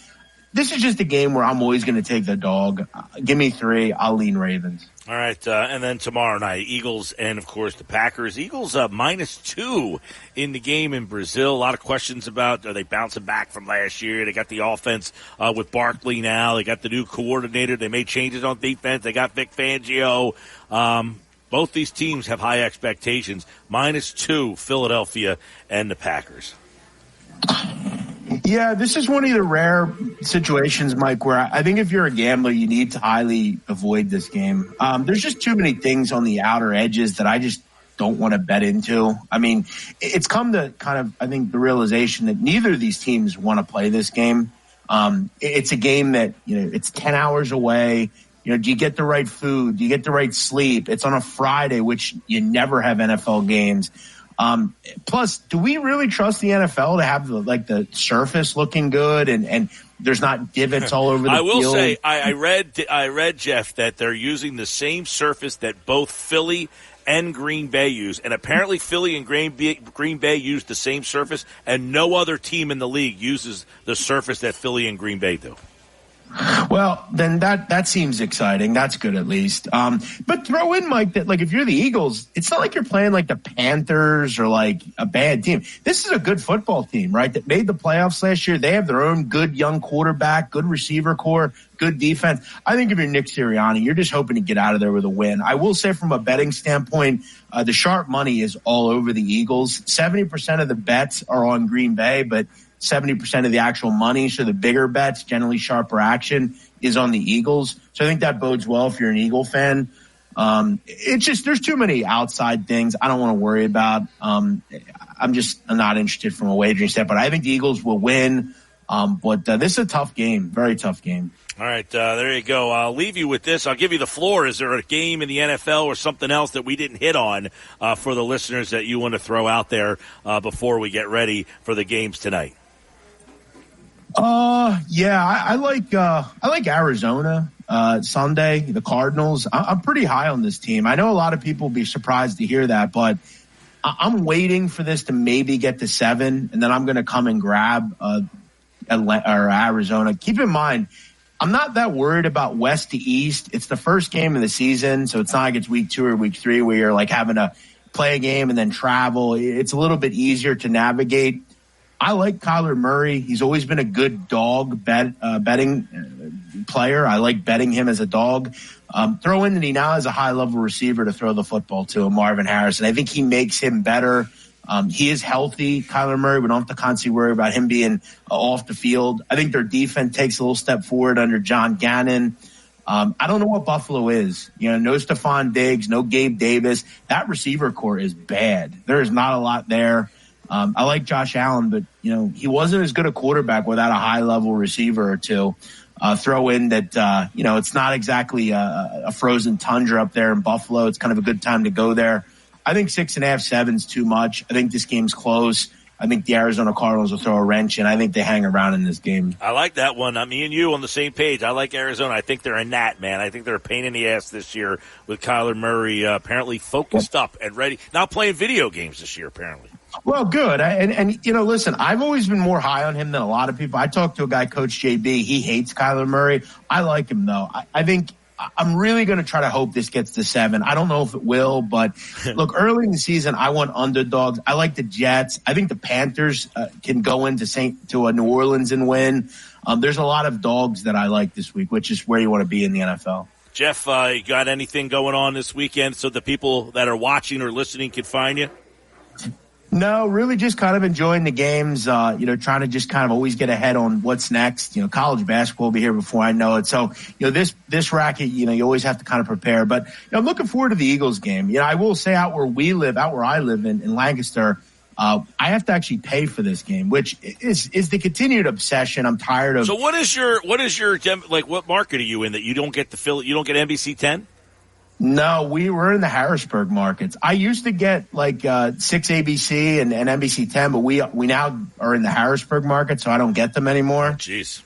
This is just a game where I'm always going to take the dog. Give me 3. I'll lean Ravens. All right, and then tomorrow night, Eagles and, of course, the Packers. Eagles -2 in the game in Brazil. A lot of questions about, are they bouncing back from last year? They got the offense with Barkley now. They got the new coordinator. They made changes on defense. They got Vic Fangio. Both these teams have high expectations. -2, Philadelphia and the Packers. Yeah, this is one of the rare situations, Mike, where I think if you're a gambler, you need to highly avoid this game. There's just too many things on the outer edges that I just don't want to bet into. I mean, it's come to kind of, I think, the realization that neither of these teams want to play this game. It's a game that, it's 10 hours away. Do you get the right food? Do you get the right sleep? It's on a Friday, which you never have NFL games. Plus, do we really trust the NFL to have the surface looking good and there's not divots all over the field? I will say, I read, Jeff, that they're using the same surface that both Philly and Green Bay use. And apparently Philly and Green Bay use the same surface, and no other team in the league uses the surface that Philly and Green Bay do. Well, then that seems exciting. That's good at least. But throw in, Mike, that if you're the Eagles, it's not like you're playing like the Panthers or like a bad team. This is a good football team, right, that made the playoffs last year. They have their own good young quarterback, good receiver core, good defense. I think if you're Nick Sirianni, you're just hoping to get out of there with a win. I will say from a betting standpoint, the sharp money is all over the Eagles. 70% of the bets are on Green Bay, but 70% of the actual money. So the bigger bets, generally sharper action, is on the Eagles. So I think that bodes well if you're an Eagle fan. It's just, there's too many outside things I don't want to worry about. I'm not interested from a wagering standpoint. I think the Eagles will win. But this is a tough game, very tough game. All right, there you go. I'll leave you with this. I'll give you the floor. Is there a game in the NFL or something else that we didn't hit on for the listeners that you want to throw out there before we get ready for the games tonight? I like Arizona Sunday, the Cardinals. I'm pretty high on this team. I know a lot of people will be surprised to hear that, but I'm waiting for this to maybe get to 7, and then I'm going to come and grab Arizona. Keep in mind, I'm not that worried about west to east. It's the first game of the season, so it's not like it's week 2 or week 3 where you're like having to play a game and then travel. It's a little bit easier to navigate. I like Kyler Murray. He's always been a good dog betting player. I like betting him as a dog. Throw in that he now has a high-level receiver to throw the football to, Marvin Harrison. I think he makes him better. He is healthy, Kyler Murray. We don't have to constantly worry about him being off the field. I think their defense takes a little step forward under John Gannon. I don't know what Buffalo is. No Stephon Diggs, no Gabe Davis. That receiver core is bad. There is not a lot there. I like Josh Allen, but, he wasn't as good a quarterback without a high-level receiver or two. Throw in that, it's not exactly a frozen tundra up there in Buffalo. It's kind of a good time to go there. I think 6.5, 7's too much. I think this game's close. I think the Arizona Cardinals will throw a wrench in. I think they hang around in this game. I like that one. Me and you on the same page. I like Arizona. I think they're a gnat, man. I think they're a pain in the ass this year with Kyler Murray apparently focused up and ready. Now playing video games this year, apparently. Well, good. And listen, I've always been more high on him than a lot of people. I talked to a guy, Coach JB. He hates Kyler Murray. I like him, though. I think I'm really going to try to hope this gets to 7. I don't know if it will, but look, early in the season, I want underdogs. I like the Jets. I think the Panthers can go into New Orleans and win. There's a lot of dogs that I like this week, which is where you want to be in the NFL. Jeff, you got anything going on this weekend so the people that are watching or listening can find you? No, really just kind of enjoying the games, trying to just kind of always get ahead on what's next. College basketball will be here before I know it. So, this racket, you always have to kind of prepare. But I'm looking forward to the Eagles game. I will say out where I live in Lancaster, I have to actually pay for this game, which is the continued obsession. I'm tired of. So what market are you in that you don't get you don't get NBC 10? No, we were in the Harrisburg markets. I used to get 6 ABC and NBC 10, but we now are in the Harrisburg market, so I don't get them anymore. Jeez.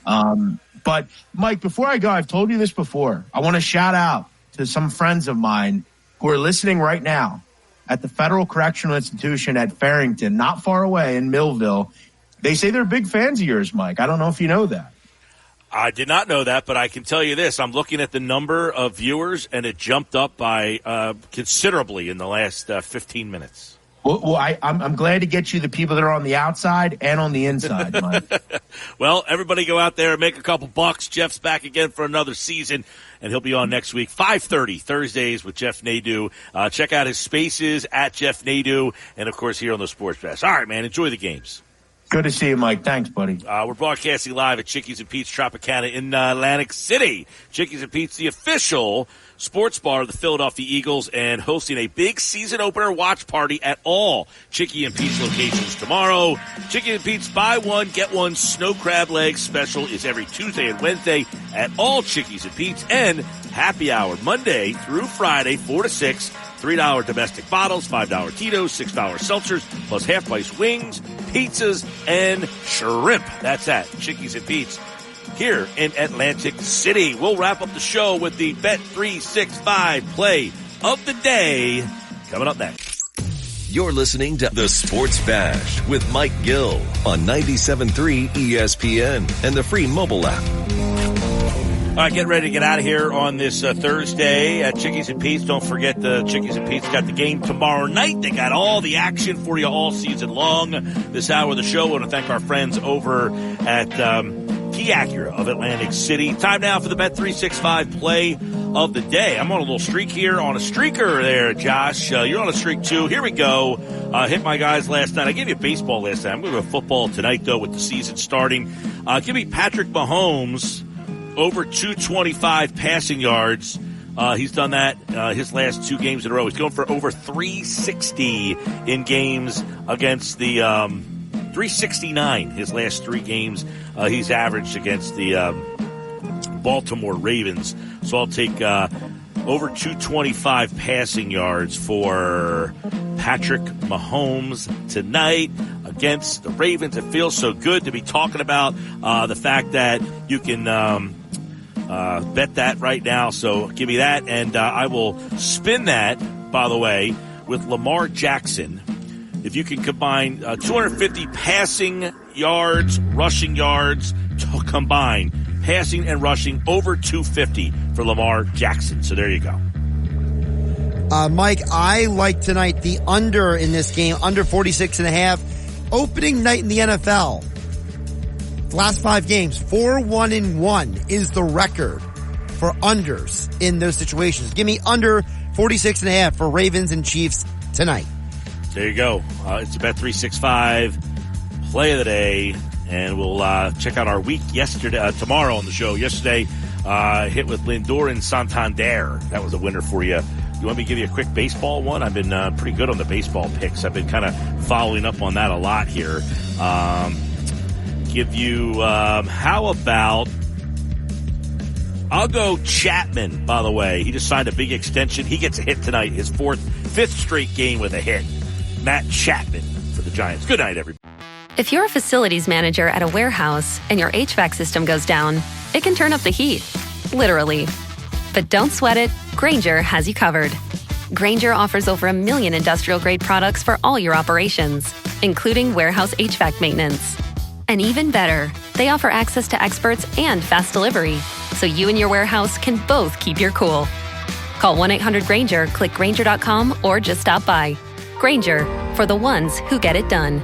But Mike, before I go, I've told you this before. I want to shout out to some friends of mine who are listening right now at the Federal Correctional Institution at Farrington, not far away in Millville. They say they're big fans of yours, Mike. I don't know if you know that. I did not know that, but I can tell you this. I'm looking at the number of viewers, and it jumped up by considerably in the last 15 minutes. Well, I'm glad to get you the people that are on the outside and on the inside, Mike. Well, everybody go out there and make a couple bucks. Jeff's back again for another season, and he'll be on next week, 5:30, Thursdays with Jeff Nadeau. Check out his spaces at Jeff Nadeau, and, of course, here on the Sports Bash. All right, man, enjoy the games. Good to see you, Mike. Thanks, buddy. We're broadcasting live at Chickies and Pete's Tropicana in Atlantic City. Chickies and Pete's, the official sports bar of the Philadelphia Eagles, and hosting a big season opener watch party at all Chickie and Pete's locations tomorrow. Chickie and Pete's buy one, get one snow crab leg special is every Tuesday and Wednesday at all Chickies and Pete's, and happy hour Monday through Friday, 4 to 6. $3 domestic bottles, $5 Tito's, $6 seltzers, plus half-price wings, pizzas, and shrimp. That's at Chickies and Pete's here in Atlantic City. We'll wrap up the show with the Bet365 play of the day coming up next. You're listening to The Sports Bash with Mike Gill on 97.3 ESPN and the free mobile app. All right, get ready to get out of here on this Thursday at Chickies and Pete's. Don't forget the Chickies and Pete's got the game tomorrow night. They got all the action for you all season long. This hour of the show, I want to thank our friends over at Key Acura of Atlantic City. Time now for the Bet365 play of the day. I'm on a little streak here, on a streaker there, Josh. You're on a streak too. Here we go. Hit my guys last night. I gave you baseball last night. I'm going to go football tonight, though, with the season starting. Give me Patrick Mahomes over 225 passing yards. He's done that his last 2 games in a row. He's going for over 360 in games against the 369 his last 3 games he's averaged against the Baltimore Ravens. So I'll take over 225 passing yards for Patrick Mahomes tonight against the Ravens. It feels so good to be talking about the fact that you can bet that right now. So give me that, and I will spin that, by the way, with Lamar Jackson. If you can combine 250 passing yards, rushing yards, combine passing and rushing over 250 for Lamar Jackson. So there you go. Mike, I like tonight the under in this game, under 46.5. Opening night in the NFL. Last 5 games, 4-1-1 is the record for unders in those situations. Give me under 46.5 for Ravens and Chiefs tonight. There you go. It's a Bet365 play of the day, and we'll check out our week tomorrow on the show. Yesterday, hit with Lindor and Santander. That was a winner for you. You want me to give you a quick baseball one? I've been pretty good on the baseball picks. I've been kind of following up on that a lot here. Give you, how about, I'll go Chapman, by the way. He just signed a big extension. He gets a hit tonight, his 5th straight game with a hit. Matt Chapman for the Giants. Good night, everybody. If you're a facilities manager at a warehouse and your HVAC system goes down, it can turn up the heat, literally. But don't sweat it, Grainger has you covered. Grainger offers over 1 million industrial-grade products for all your operations, including warehouse HVAC maintenance. And even better, they offer access to experts and fast delivery, so you and your warehouse can both keep your cool. Call 1-800-GRAINGER, click Grainger.com, or just stop by. Grainger, for the ones who get it done.